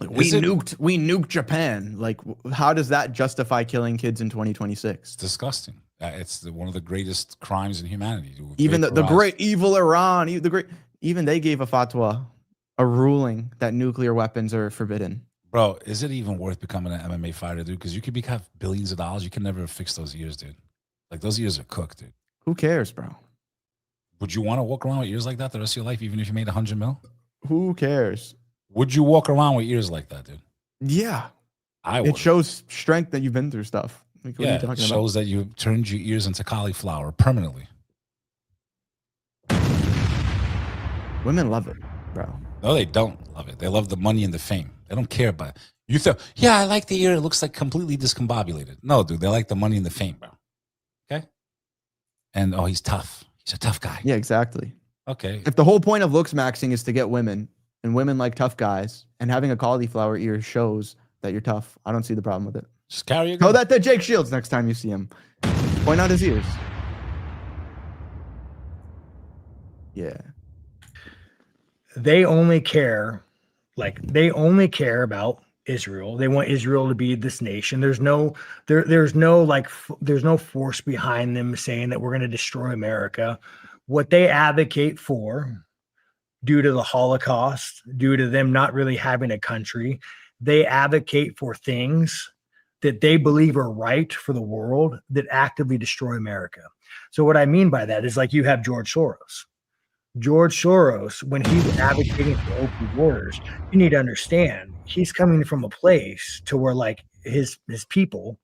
S1: Like, we nuked Japan. Like, how does that justify killing kids in 2026?
S2: It's disgusting. It's one of the greatest crimes in humanity.
S1: Even the great evil Iran, even they gave a fatwa, a ruling that nuclear weapons are forbidden.
S2: Bro, is it even worth becoming an MMA fighter, dude? Because you could have billions of dollars. You can never fix those ears, dude. Like, those ears are cooked, dude.
S1: Who cares, bro?
S2: Would you want to walk around with ears like that the rest of your life, even if you made 100 mil?
S1: Who cares?
S2: Would you walk around with ears like that, dude?
S1: Yeah.
S2: I would.
S1: It shows strength that you've been through stuff. Like, what are you talking
S2: it shows that you turned your ears into cauliflower permanently.
S1: Women love it, bro.
S2: No, they don't love it. They love the money and the fame. They don't care about it. You thought, yeah, I like the ear. It looks like completely discombobulated. No, dude, they like the money and the fame, bro. Okay? And, oh, he's tough. He's a tough guy.
S1: Yeah, exactly.
S2: Okay.
S1: If the whole point of looks maxing is to get women, and women like tough guys, and having a cauliflower ear shows that you're tough, I don't see the problem with it.
S2: Just carry your
S1: Tell that to Jake Shields next time you see him. Point out his ears. Yeah.
S20: They only care about Israel. They want Israel to be this nation. There's no force behind them saying that we're going to destroy America. What they advocate for, due to the Holocaust, due to them not really having a country, they advocate for things that they believe are right for the world that actively destroy America. So what I mean by that is, like, you have George Soros. George Soros, when he was advocating for open borders, you need to understand he's coming from a place to where, like, his people,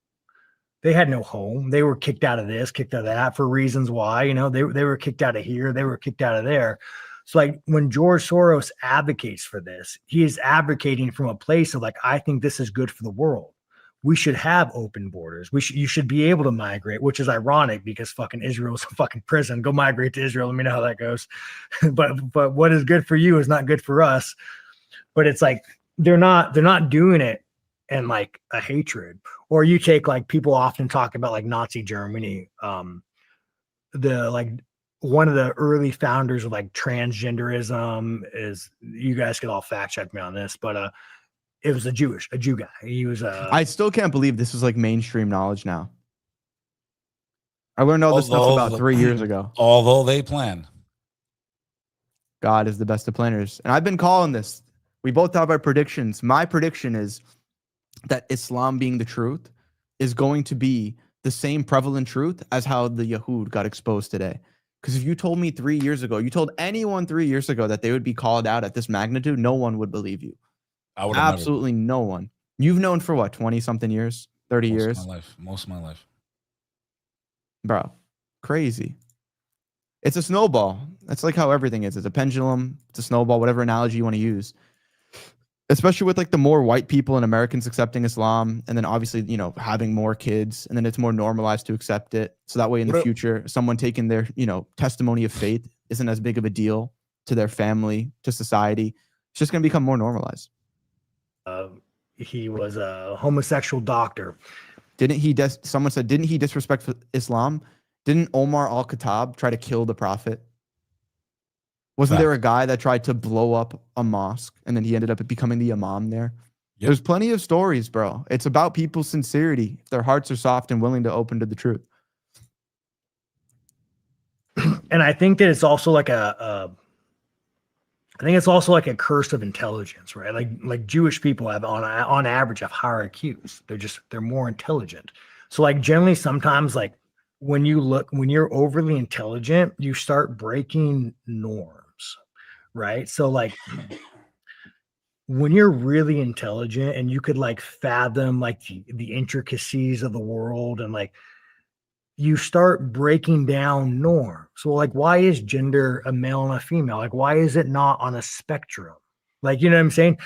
S20: they had no home. They were kicked out of this, kicked out of that for reasons why, you know, they were kicked out of here, they were kicked out of there. So, like, when George Soros advocates for this, he is advocating from a place of, like, I think this is good for the world. We should have open borders. You should be able to migrate, which is ironic because fucking Israel's a fucking prison. Go migrate to Israel. Let me know how that goes. but what is good for you is not good for us. But it's like they're not doing it in, like, a hatred. Or you take, like, people often talk about, like, Nazi Germany. One of the early founders of, like, transgenderism is, you guys could all fact check me on this, but it was a Jew guy. He was I
S1: still can't believe this is, like, mainstream knowledge now. I learned all this stuff about 3 years ago.
S2: Although they plan.
S1: God is the best of planners. And I've been calling this. We both have our predictions. My prediction is that Islam being the truth is going to be the same prevalent truth as how the Yahud got exposed today. Because if you told me 3 years ago, you told anyone 3 years ago that they would be called out at this magnitude, no one would believe you. Absolutely no one. You've known for what, 20 something years, 30 years?
S2: Most of my life.
S1: Bro, crazy. It's a snowball. That's like how everything is. It's a pendulum. It's a snowball, whatever analogy you want to use. Especially with, like, the more white people and Americans accepting Islam, and then obviously, you know, having more kids, and then it's more normalized to accept it. So that way in the future, someone taking their, you know, testimony of faith isn't as big of a deal to their family, to society. It's just going to become more normalized.
S20: He was a homosexual doctor.
S1: Someone said, didn't he disrespect Islam? Didn't Omar al-Khattab try to kill the prophet? Wasn't there a guy that tried to blow up a mosque and then he ended up becoming the imam there? Yep. There's plenty of stories, bro. It's about people's sincerity. If their hearts are soft and willing to open to the truth.
S20: And I think that it's also like a curse of intelligence, right? Like Jewish people have on average have higher IQs. They're more intelligent. So, like, generally sometimes, like, when you're overly intelligent, you start breaking norms, right? So, like, when you're really intelligent and you could, like, fathom, like, the intricacies of the world, and, like, you start breaking down norms. So, like, why is gender a male and a female? Like, why is it not on a spectrum? Like, you know what I'm saying?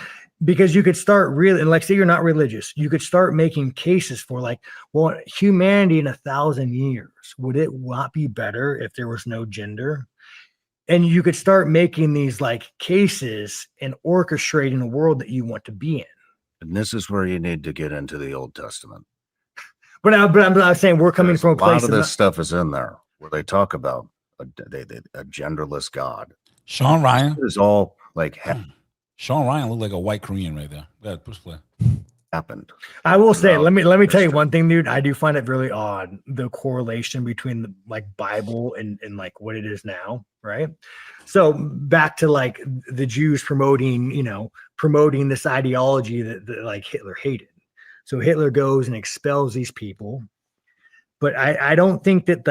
S20: because you could start really, and like say you're not religious, you could start making cases for like, well, humanity in 1,000 years, would it not be better if there was no gender? And you could start making these like cases and orchestrating a world that you want to be in.
S21: And this is where you need to get into the Old Testament.
S20: But I'm not saying we're coming from a place.
S21: A lot of this stuff is in there where they talk about a genderless God.
S2: Sean Ryan
S21: is all like
S2: Sean Ryan looked like a white Korean right there. Yeah, push play.
S21: Happened.
S20: I will say, let me tell you one thing, dude. I do find it really odd, the correlation between the like Bible and like what it is now, right? So back to like the Jews promoting this ideology that like Hitler hated. So Hitler goes and expels these people. But I don't think that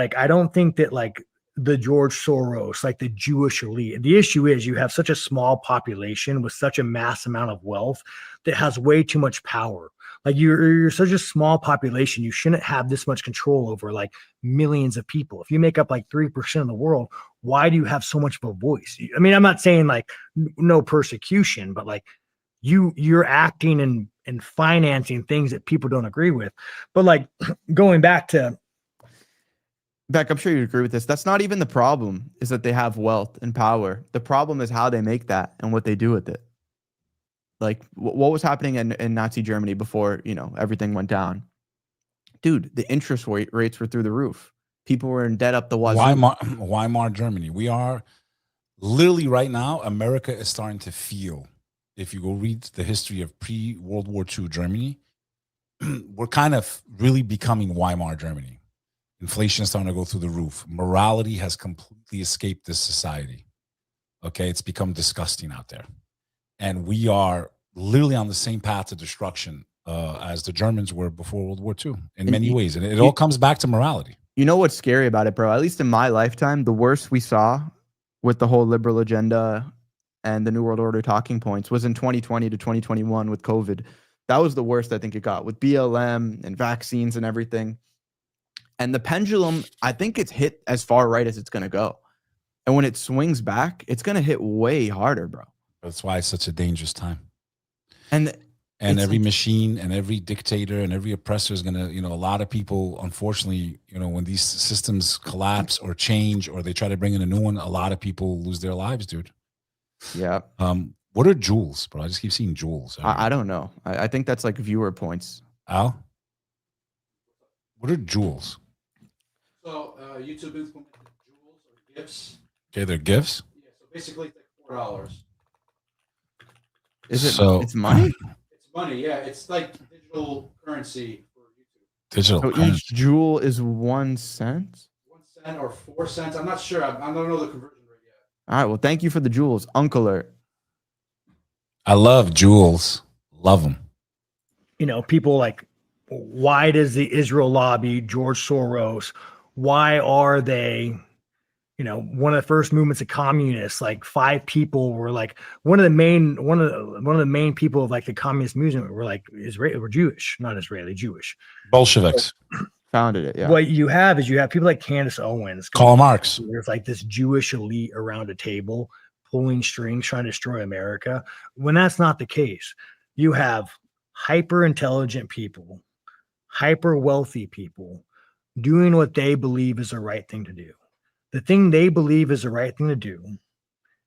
S20: the George Soros, like the Jewish elite. The issue is you have such a small population with such a mass amount of wealth that has way too much power. Like you're such a small population, you shouldn't have this much control over like millions of people. If you make up like 3% of the world, why do you have so much of a voice? I mean, I'm not saying like no persecution, but like you're acting and financing things that people don't agree with. But like going back to
S1: Beck, I'm sure you agree with this. That's not even the problem, is that they have wealth and power. The problem is how they make that and what they do with it. Like what was happening in Nazi Germany before, everything went down. Dude, the interest rates were through the roof. People were in debt up the wazoo.
S2: Weimar Germany. We are literally right now, America is starting to feel, if you go read the history of pre-World War II Germany, we're kind of really becoming Weimar Germany. Inflation is starting to go through the roof. Morality has completely escaped this society. Okay, it's become disgusting out there. And we are literally on the same path to destruction as the Germans were before World War II in many ways. And it all comes back to morality.
S1: You know what's scary about it, bro? At least in my lifetime, the worst we saw with the whole liberal agenda and the New World Order talking points was in 2020 to 2021 with COVID. That was the worst I think it got, with BLM and vaccines and everything. And the pendulum, I think it's hit as far right as it's going to go. And when it swings back, it's going to hit way harder, bro.
S2: That's why it's such a dangerous time.
S1: And
S2: every machine and every dictator and every oppressor is going to, a lot of people, unfortunately, when these systems collapse or change or they try to bring in a new one, a lot of people lose their lives, dude.
S1: Yeah.
S2: What are joules, bro? I just keep seeing joules.
S1: I don't know. I think that's like viewer points.
S2: Al? What are joules?
S7: So YouTube implemented joules or gifts.
S2: Okay, they're gifts?
S7: Yeah, so basically it's like $4.
S1: Is it? It's money?
S7: It's money, yeah. It's like digital currency for YouTube.
S2: Digital
S1: so
S2: currency.
S1: Each jewel is 1 cent?
S7: 1 cent or 4 cents. I'm not sure. I don't know the conversion rate yet.
S1: All right. Well, thank you for the jewels, Uncle.
S2: I love joules. Love them.
S20: People like, why does the Israel lobby, George Soros, why are they, one of the first movements of communists, like 5 people were like one of the main people of like the communist movement were like Israeli, were Jewish, not Israeli, Jewish.
S2: Bolsheviks
S1: founded it. Yeah.
S20: What you have people like Candace Owens,
S2: Karl Marx.
S20: There's like this Jewish elite around a table pulling strings, trying to destroy America. When that's not the case, you have hyper intelligent people, hyper wealthy people doing what they believe is the right thing to do. The thing they believe is the right thing to do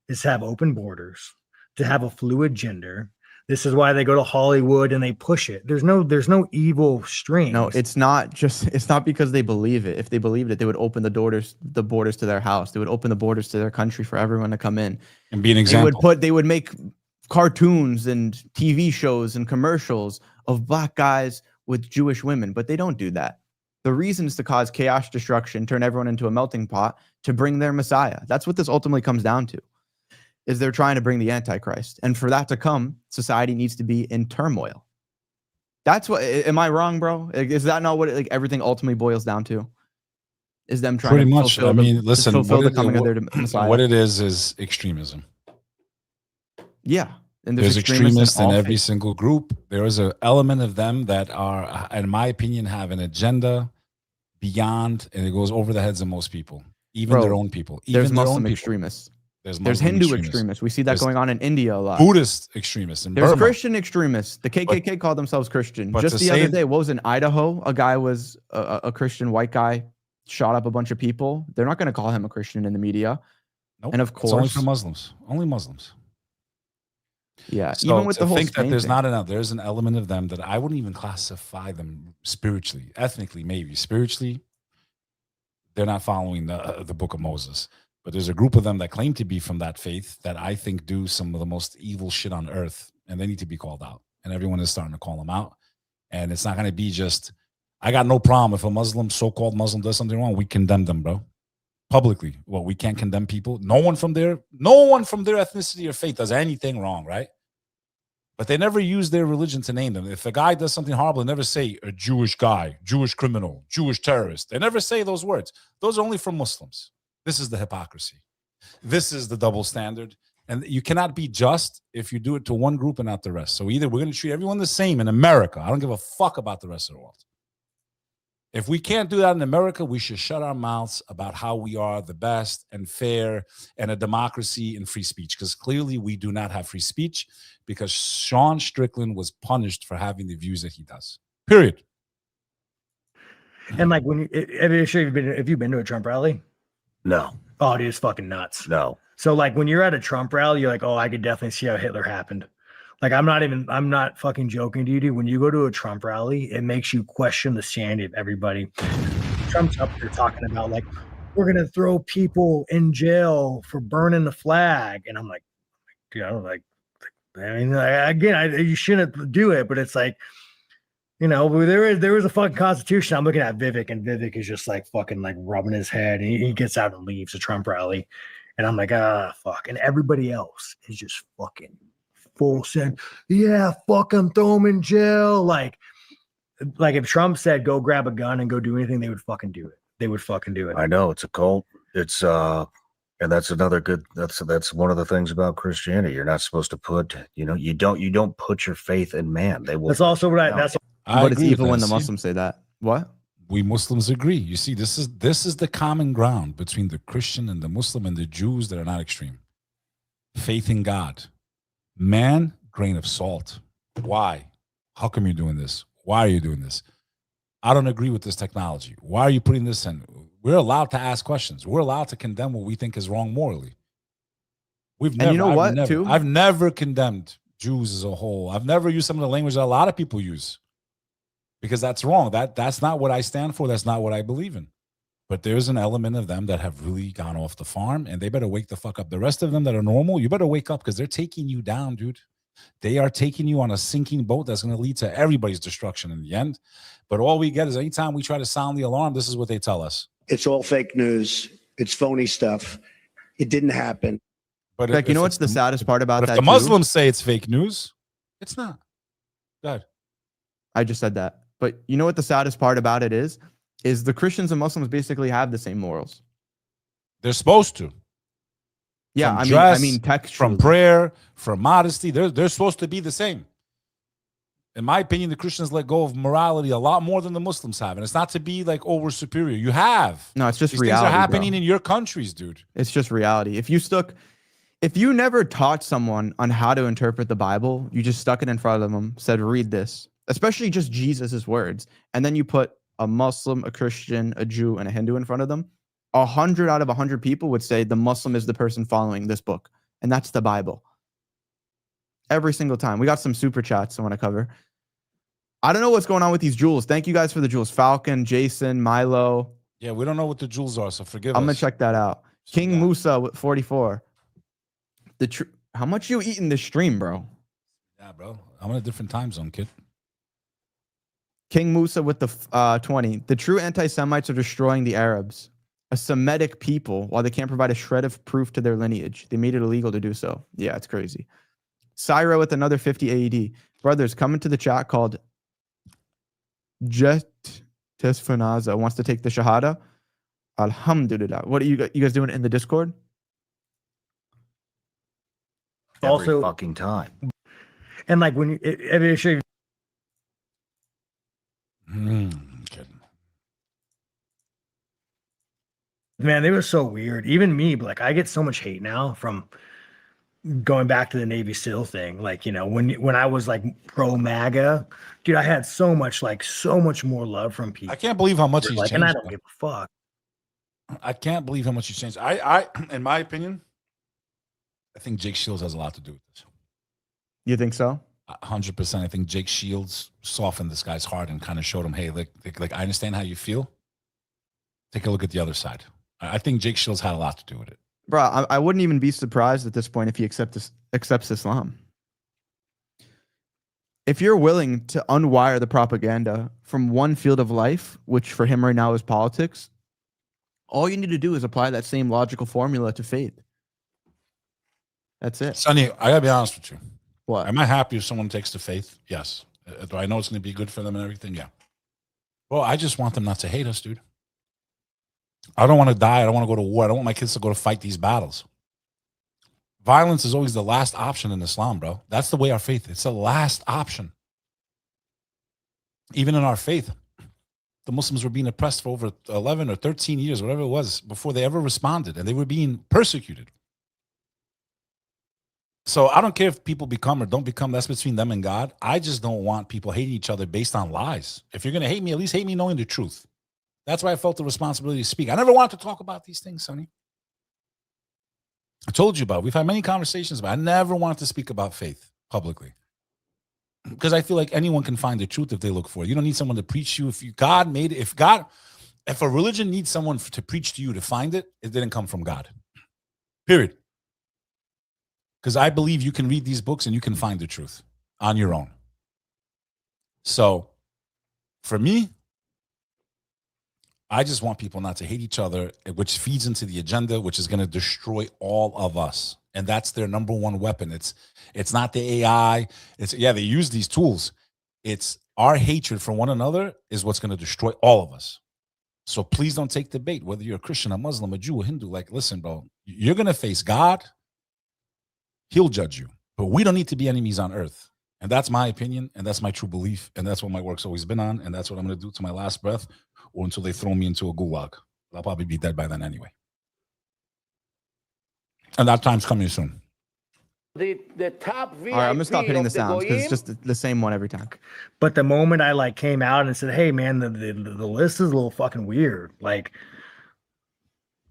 S20: is to have open borders, to have a fluid gender. This is why they go to Hollywood and they push it. There's no evil strings.
S1: No, it's not because they believe it. If they believed it, they would open the borders to their house. They would open the borders to their country for everyone to come in
S2: and be an example.
S1: They would make cartoons and TV shows and commercials of black guys with Jewish women, but they don't do that. The reason is to cause chaos, destruction, turn everyone into a melting pot to bring their Messiah. That's what this ultimately comes down to, is they're trying to bring the Antichrist. And for that to come, society needs to be in turmoil. That's what, am I wrong, bro? Is that not what everything ultimately boils down to? Is them trying
S2: Pretty
S1: to
S2: much.
S1: fulfill the coming of their Messiah?
S2: What it is extremism.
S1: Yeah. And
S2: there's extremists in every
S1: faith.
S2: single group. There is an element of them that are, in my opinion, have an agenda beyond, and it goes over the heads of most people, even their own people. Even
S1: there's
S2: their
S1: Muslim
S2: own people.
S1: extremists. There's
S2: Muslim
S1: Hindu extremists. We see that
S2: There's
S1: going on in India a lot.
S2: Buddhist extremists in
S1: There's
S2: Burma.
S1: Christian extremists. The KKK called themselves Christian.
S2: but
S1: Just
S2: to
S1: the other
S2: say-
S1: day, what was in Idaho? A guy was a Christian white guy, shot up a bunch of people. They're not going to call him a Christian in the media.
S2: Nope.
S1: And of
S2: It's only
S1: course,
S2: for Muslims. Only Muslims.
S1: yeah.
S2: So
S1: Even with
S2: to
S1: the whole
S2: think that
S1: Spain
S2: there's
S1: thing.
S2: not enough, there's an element of them that I wouldn't even classify them spiritually, ethnically, maybe spiritually. They're not following the Book of Moses, but there's a group of them that claim to be from that faith that I think do some of the most evil shit on earth, and they need to be called out. And everyone is starting to call them out. And it's not going to be just, I got no problem if a Muslim, so-called Muslim, does something wrong. We condemn them, bro. Publicly. Well, we can't condemn people. No one from their ethnicity or faith does anything wrong, right? But they never use their religion to name them. If a guy does something horrible, they never say a Jewish guy, Jewish criminal, Jewish terrorist. They never say those words. Those are only for Muslims. This is the hypocrisy. This is the double standard. And you cannot be just if you do it to one group and not the rest. So either we're going to treat everyone the same in America. I don't give a fuck about the rest of the world. If we can't do that in America, we should shut our mouths about how we are the best and fair and a democracy and free speech, because clearly we do not have free speech, because Sean Strickland was punished for having the views that he does. Period.
S20: And like when have you been to a Trump rally?
S21: No.
S20: Oh, dude, it's fucking nuts.
S21: No.
S20: So like when you're at a Trump rally, you're like, oh, I could definitely see how Hitler happened. Like I'm not fucking joking to you, dude. When you go to a Trump rally, it makes you question the sanity of everybody. Trump's up there talking about like, we're gonna throw people in jail for burning the flag, and I'm like, dude, I don't like. I mean, you shouldn't do it, but it's like, you know, there is a fucking constitution. I'm looking at Vivek, and Vivek is just like fucking like rubbing his head, and he gets out and leaves the Trump rally, and I'm like, fuck, and everybody else is just fucking full send. Yeah, fuck him, throw him in jail. Like if Trump said go grab a gun and go do anything, they would fucking do it. They would fucking do it.
S21: I know it's a cult. It's and that's another good. That's one of the things about Christianity. You're not supposed to put. You don't put your faith in man. They will.
S20: That's also what
S1: But it's evil when the Muslims say that. What?
S2: We Muslims agree. You see, this is the common ground between the Christian and the Muslim and the Jews that are not extreme. Faith in God. Man, grain of salt. Why? How come you're doing this? Why are you doing this? I don't agree with this technology. Why are you putting this in? We're allowed to ask questions. We're allowed to condemn what we think is wrong morally. I've never condemned Jews as a whole. I've never used some of the language that a lot of people use, because that's wrong. That's not what I stand for. That's not what I believe in. But there's an element of them that have really gone off the farm, and they better wake the fuck up. The rest of them that are normal, you better wake up, because they're taking you down, dude. They are taking you on a sinking boat that's going to lead to everybody's destruction in the end. But all we get is anytime we try to sound the alarm, this is what they tell us.
S3: It's all fake news. It's phony stuff. It didn't happen.
S2: But
S1: like, you know what's the saddest part about
S2: if
S1: that?
S2: the Muslims say it's fake news, it's not. Good.
S1: I just said that. But you know what the saddest part about it is the Christians and Muslims basically have the same morals.
S2: They're supposed to.
S1: Yeah,
S2: From
S1: I
S2: dress,
S1: mean, textually.
S2: from prayer, from modesty, they're supposed to be the same. In my opinion, the Christians let go of morality a lot more than the Muslims have, and it's not to be like, oh, we're superior. You have.
S1: No, it's just
S2: These
S1: reality.
S2: things are happening
S1: bro.
S2: in your countries, dude.
S1: It's just reality. If you never taught someone on how to interpret the Bible, you just stuck it in front of them, said, read this, especially just Jesus's words, and then you put a Muslim, a Christian, a Jew, and a Hindu in front of them, 100 out of 100 people would say the Muslim is the person following this book, and that's the Bible. Every single time. We got some super chats I want to cover. I don't know what's going on with these jewels. Thank you guys for the jewels. Falcon, Jason, Milo.
S2: Yeah, we don't know what the jewels are, so forgive us.
S1: I'm going to check that out. King Musa with 44. How much you eating this stream, bro?
S2: Yeah, bro. I'm in a different time zone, kid.
S1: King Musa with the 20. The true anti-Semites are destroying the Arabs, a Semitic people, while they can't provide a shred of proof to their lineage. They made it illegal to do so. Yeah, it's crazy. Syra with another 50 AED. Brothers, come into the chat called Jet Tesfanaza wants to take the Shahada. Alhamdulillah. What are you guys doing in the Discord?
S21: Every fucking time.
S20: And like when you, Man, they were so weird. Even me, but like I get so much hate now from going back to the Navy SEAL thing. Like, you know, when I was like pro MAGA, dude, I had so much more love from people.
S2: I can't believe how much he's
S20: like,
S2: changed.
S20: and I don't give a fuck.
S2: I can't believe how much he's changed. I, in my opinion, I think Jake Shields has a lot to do with this.
S1: You think so?
S2: 100%. I think Jake Shields softened this guy's heart and kind of showed him, hey, like I understand how you feel. Take a look at the other side. I think Jake Shields had a lot to do with it.
S1: Bro, I wouldn't even be surprised at this point if he accepts Islam. If you're willing to unwire the propaganda from one field of life, which for him right now is politics, all you need to do is apply that same logical formula to faith. That's it.
S2: Sonny, I gotta be honest with you.
S1: What?
S2: Am I happy if someone takes to faith? Yes. Do I know it's going to be good for them and everything? Yeah. Well, I just want them not to hate us, dude. I don't want to die. I don't want to go to war. I don't want my kids to go to fight these battles. Violence is always the last option in Islam, bro. That's the way our faith. It's the last option. Even in our faith, the Muslims were being oppressed for over 11 or 13 years, whatever it was, before they ever responded, and they were being persecuted. So I don't care if people become or don't become. That's between them and God. I just don't want people hating each other based on lies. If you're going to hate me, at least hate me knowing the truth. That's why I felt the responsibility to speak. I never wanted to talk about these things, Sonny. I told you about it. We've had many conversations about it. I never wanted to speak about faith publicly because I feel like anyone can find the truth if they look for it. You don't need someone to preach you. If a religion needs someone to preach to you to find it, it didn't come from God. Period. Because I believe you can read these books and you can find the truth on your own. So for me, I just want people not to hate each other, which feeds into the agenda, which is going to destroy all of us. And that's their number one weapon. It's not the AI. They use these tools. It's our hatred for one another is what's going to destroy all of us. So please don't take the bait, whether you're a Christian, a Muslim, a Jew, a Hindu. Like, listen, bro, you're going to face God. He'll judge you. But we don't need to be enemies on earth. And that's my opinion. And that's my true belief. And that's what my work's always been on. And that's what I'm going to do to my last breath or until they throw me into a gulag. I'll probably be dead by then anyway. And that time's coming soon.
S13: The top VIP.
S1: All right, I'm going to stop hitting the sounds because it's just the same one every time.
S20: But the moment I like came out and said, hey, man, the list is a little fucking weird. Like,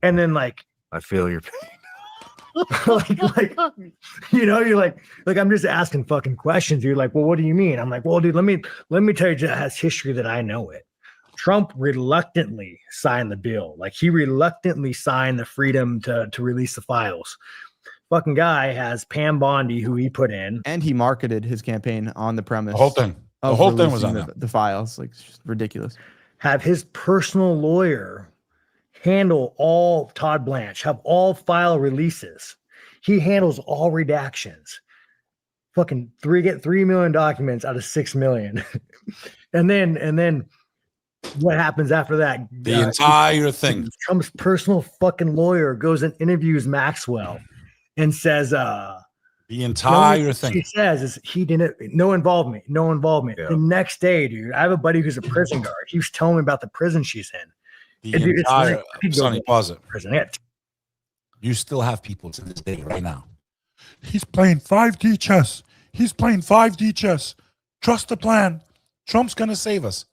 S20: and then like.
S21: I feel your pain.
S20: like you know, you're like I'm just asking fucking questions. You're like, well, what do you mean? I'm like, well, dude, let me tell you, just has history that I know it. Trump reluctantly signed the bill. Like he reluctantly signed the freedom to release the files. Fucking guy has Pam Bondi, who he put in,
S1: and he marketed his campaign on the premise.
S2: The whole thing. The whole thing was on
S1: the files. Like, it's just ridiculous.
S20: Have his personal lawyer handle all Todd Blanche, have all file releases. He handles all redactions. Fucking get 3 million documents out of 6 million. and then what happens after that?
S2: The entire thing.
S20: Trump's personal fucking lawyer goes and interviews Maxwell and says, the
S2: entire thing.
S20: He says is he didn't, no involvement.
S21: Yeah.
S20: The next day, dude, I have a buddy who's a prison guard. He was telling me about the prison she's in.
S2: Sonny, pause it.
S20: Prison. Yeah.
S2: You still have people to this day right now. He's playing 5D chess. He's playing 5D chess. Trust the plan. Trump's going to save us.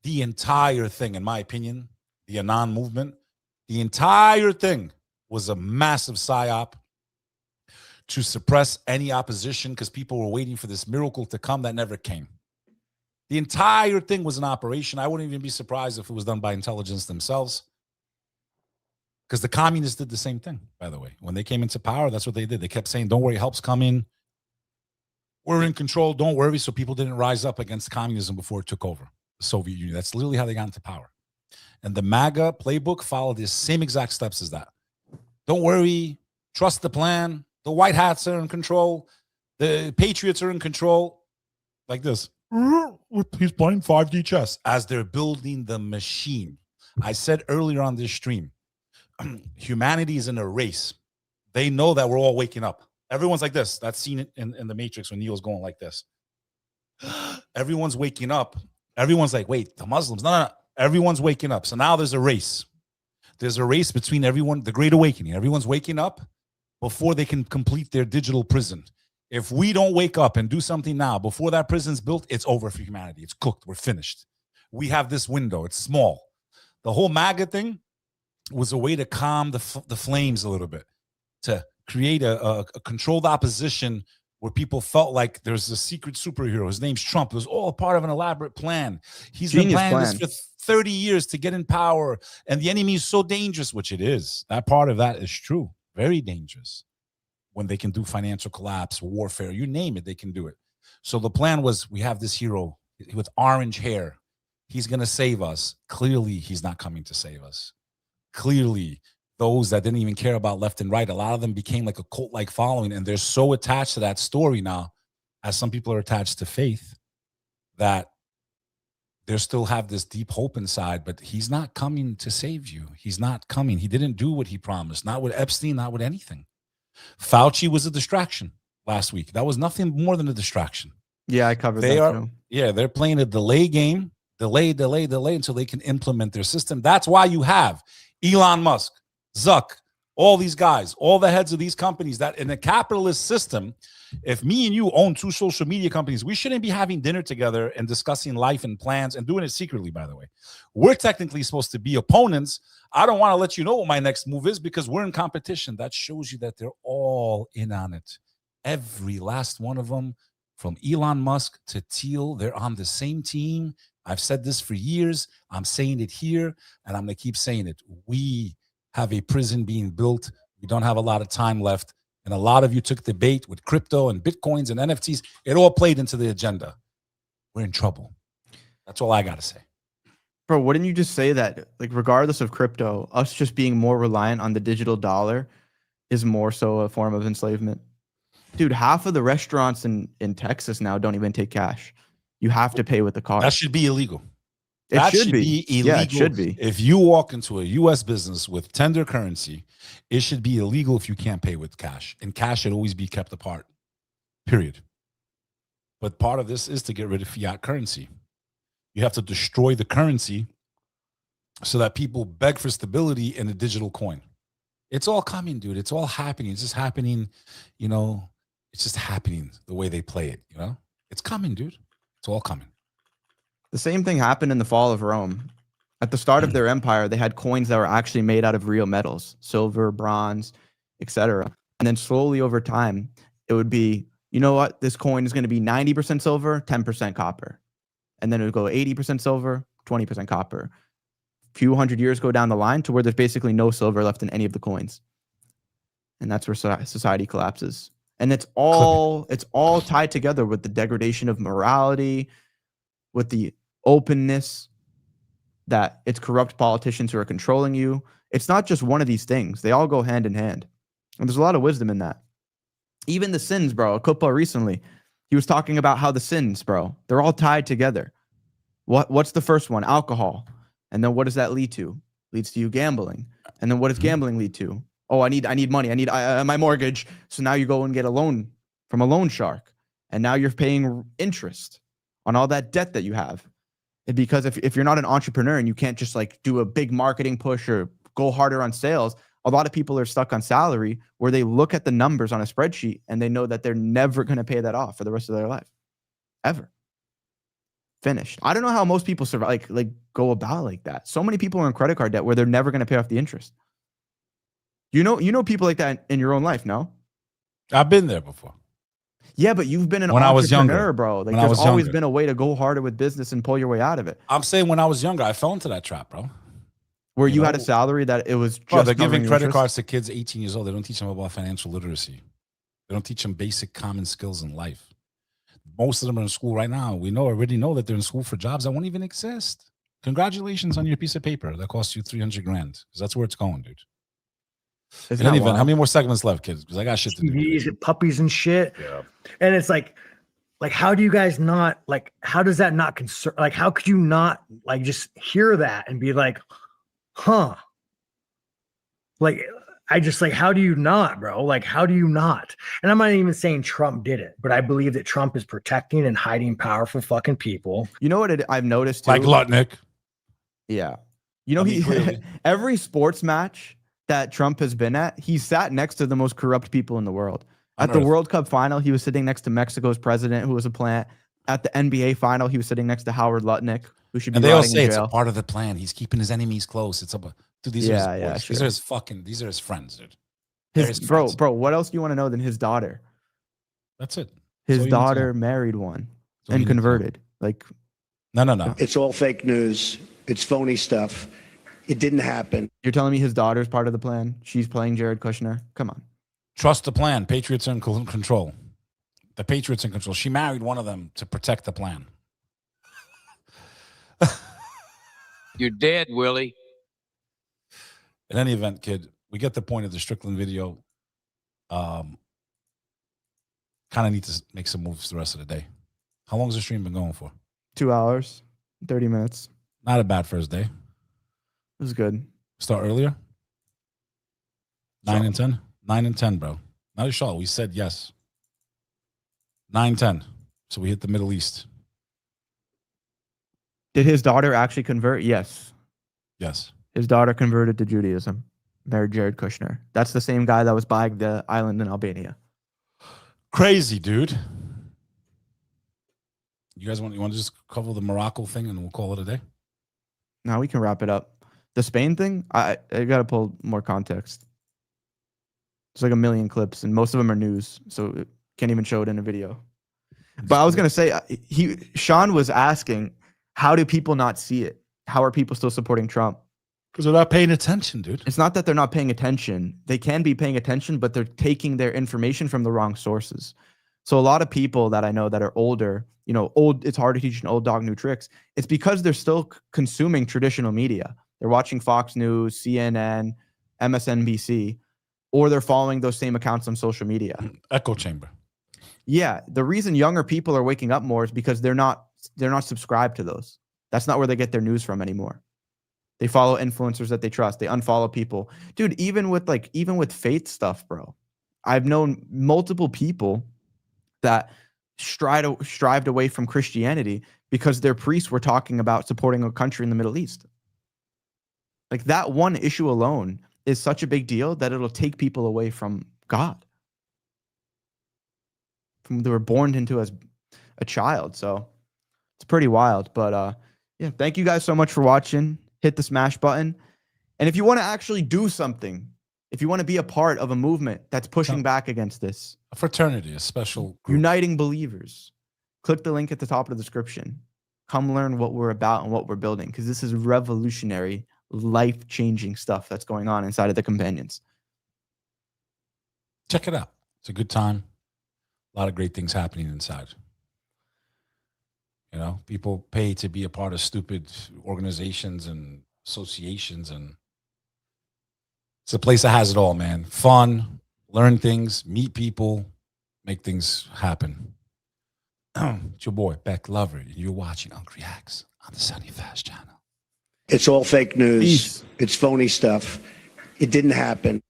S2: The entire thing, in my opinion, the Anon movement, the entire thing was a massive psyop to suppress any opposition because people were waiting for this miracle to come that never came. The entire thing was an operation. I wouldn't even be surprised if it was done by intelligence themselves. Because the communists did the same thing, by the way. When they came into power, that's what they did. They kept saying, don't worry, help's coming. We're in control, don't worry. So people didn't rise up against communism before it took over the Soviet Union. That's literally how they got into power. And the MAGA playbook followed the same exact steps as that. Don't worry, trust the plan. The white hats are in control. The patriots are in control. Like this. He's playing 5D chess as they're building the machine. I said earlier on this stream, humanity is in a race. They know that we're all waking up. Everyone's like this. That's seen it in the Matrix when Neo's going like this. Everyone's waking up. Everyone's like, wait, the Muslims. No. Everyone's waking up. So now there's a race. There's a race between everyone, the Great Awakening. Everyone's waking up before they can complete their digital prison. If we don't wake up and do something now before that prison's built, it's over for humanity. It's cooked. We're finished. We have this window. It's small. The whole MAGA thing was a way to calm the flames a little bit, to create a controlled opposition where people felt like there's a secret superhero. His name's Trump. It was all part of an elaborate plan. He's been planning this for 30 years to get in power, and the enemy is so dangerous, which it is. That part of that is true. Very dangerous. When they can do financial collapse, warfare, you name it, they can do it. So the plan was, we have this hero with orange hair. He's going to save us. Clearly, he's not coming to save us. Clearly, those that didn't even care about left and right, a lot of them became like a cult-like following, and they're so attached to that story now, as some people are attached to faith, that they still have this deep hope inside, but he's not coming to save you. He's not coming. He didn't do what he promised, not with Epstein, not with anything. Fauci was a distraction last week. That was nothing more than a distraction.
S1: Yeah, I covered that too.
S2: Yeah, they're playing a delay game, delay until they can implement their system. That's why you have Elon Musk, Zuck, all these guys, all the heads of these companies that in a capitalist system, if me and you own two social media companies, we shouldn't be having dinner together and discussing life and plans and doing it secretly, by the way. We're technically supposed to be opponents. I don't want to let you know what my next move is because we're in competition. That shows you that they're all in on it. Every last one of them, from Elon Musk to Thiel, they're on the same team. I've said this for years. I'm saying it here, and I'm going to keep saying it. We have a prison being built. We don't have a lot of time left. And a lot of you took the bait with crypto and Bitcoins and NFTs. It all played into the agenda. We're in trouble. That's all I got to say.
S1: Bro, wouldn't you just say that, like, regardless of crypto, us just being more reliant on the digital dollar is more so a form of enslavement? Dude, half of the restaurants in Texas now don't even take cash. You have to pay with the card.
S2: That should be illegal.
S1: It should be illegal. Yeah, it should be.
S2: If you walk into a U.S. business with tender currency, it should be illegal if you can't pay with cash. And cash should always be kept apart, period. But part of this is to get rid of fiat currency. You have to destroy the currency so that people beg for stability in a digital coin. It's all coming, dude. It's all happening. It's just happening, you know, it's just happening the way they play it, you know? It's coming, dude. It's all coming.
S1: The same thing happened in the fall of Rome. At the start of their empire, they had coins that were actually made out of real metals, silver, bronze, etc. And then slowly over time, it would be, you know what? This coin is going to be 90% silver, 10% copper. And then it would go 80% silver, 20% copper. A few hundred years go down the line to where there's basically no silver left in any of the coins. And that's where society collapses. And it's all tied together with the degradation of morality, with the openness that it's corrupt politicians who are controlling you. It's not just one of these things. They all go hand in hand. And there's a lot of wisdom in that. Even the sins, bro. 𝐻𝐻𝐿 recently, he was talking about how the sins, bro, they're all tied together. What's the first one? Alcohol. And then what does that lead to? Leads to you gambling. And then what does gambling lead to? Oh, I need money. I need my mortgage. So now you go and get a loan from a loan shark. And now you're paying interest on all that debt that you have. And because if you're not an entrepreneur and you can't just like do a big marketing push or go harder on sales, a lot of people are stuck on salary where they look at the numbers on a spreadsheet and they know that they're never going to pay that off for the rest of their life. Ever. Finished. I don't know how most people survive, like go about like that. So many people are in credit card debt where they're never going to pay off the interest. You know people like that in your own life, no?
S2: I've been there before.
S1: Yeah, but you've been an
S2: when
S1: entrepreneur,
S2: I was younger,
S1: bro. Like
S2: when
S1: there's always been a way to go harder with business and pull your way out of it.
S2: I'm saying when I was younger, I fell into that trap, bro.
S1: Where you had a salary that it was just
S2: they're giving credit
S1: interest?
S2: cards to kids 18 years old. They don't teach them about financial literacy. They don't teach them basic common skills in life. Most of them are in school right now. We already know that they're in school for jobs that won't even exist. Congratulations on your piece of paper that costs you $300,000 because that's where it's going, dude. In any event, how many more segments left, kids? Because I got shit to do.
S20: TVs and puppies and shit.
S2: Yeah.
S20: And it's like, how do you guys not, like, how does that not concern? Like, how could you not, like, just hear that and be like, huh? Like, I just, like, how do you not, bro? Like, how do you not? And I'm not even saying Trump did it, but I believe that Trump is protecting and hiding powerful fucking people.
S1: You know what I've noticed too?
S2: Like Lutnick.
S1: Yeah. You know,
S2: I mean, clearly.
S1: every sports match that Trump has been at, he sat next to the most corrupt people in the world. At the World Cup final, he was sitting next to Mexico's president, who was a plant. At the NBA final, he was sitting next to Howard Lutnick, who should be
S2: And they all
S1: rotting
S2: say
S1: in
S2: it's
S1: jail.
S2: a part of the plan. He's keeping his enemies close. It's about dude. These are his boys.
S1: Sure.
S2: These are his friends, dude. They're his
S1: Bro,
S2: friends.
S1: what else do you want to know than his daughter?
S2: That's it.
S1: His
S2: So you need to
S1: daughter
S2: know.
S1: married one
S2: So you
S1: and
S2: need to know.
S1: converted. Like,
S2: no.
S3: It's all fake news. It's phony stuff. It didn't happen.
S1: you're telling me his daughter's part of the plan? She's playing Jared Kushner? Come on.
S2: Trust the plan. Patriots are in control. The Patriots in control. She married one of them to protect the plan.
S14: You're dead, Willie.
S2: In any event, kid, we get the point of the Strickland video. Kind of need to make some moves the rest of the day. How long has the stream been going for?
S1: 2 hours, 30 minutes.
S2: Not a bad first day.
S1: It was good.
S2: Start earlier? 9 and 10? 9 and 10, bro. Not a shot. We said yes. 9-10. So we hit the Middle East.
S1: Did his daughter actually convert? Yes.
S2: Yes.
S1: His daughter converted to Judaism, married Jared Kushner. That's the same guy that was buying the island in Albania.
S2: Crazy, dude. You guys want to just cover the Morocco thing and we'll call it a day?
S1: Now we can wrap it up. The Spain thing, I got to pull more context. It's like a million clips, and most of them are news, so it can't even show it in a video. But I was gonna say, Sean was asking, how do people not see it? How are people still supporting Trump?
S2: Because they're not paying attention, dude.
S1: It's not that they're not paying attention. They can be paying attention, but they're taking their information from the wrong sources. So a lot of people that I know that are older, it's hard to teach an old dog new tricks. It's because they're still consuming traditional media. They're watching Fox News, CNN, MSNBC, or they're following those same accounts on social media.
S2: Echo chamber.
S1: Yeah, the reason younger people are waking up more is because they're not subscribed to those. That's not where they get their news from anymore. They follow influencers that they trust. They unfollow people. Dude, even with faith stuff, bro. I've known multiple people that strived away from Christianity because their priests were talking about supporting a country in the Middle East. Like, that one issue alone is such a big deal that it'll take people away from God. From they were born into as a child. So it's pretty wild. But yeah, thank you guys so much for watching. Hit the smash button. And if you want to actually do something, if you want to be a part of a movement that's pushing back against this,
S2: A fraternity, a special group.
S1: uniting believers, click the link at the top of the description. Come learn what we're about and what we're building, because this is revolutionary, life-changing stuff that's going on inside of the companions.
S2: Check it out. It's a good time. A lot of great things happening inside. People pay to be a part of stupid organizations and associations, and it's a place that has it all, man. Fun, learn things, meet people, make things happen. It's your boy, Beck Lover. You're watching Uncle Reacts on the SonnyFaz channel.
S3: It's all fake news.
S1: Peace.
S3: It's phony stuff. It didn't happen.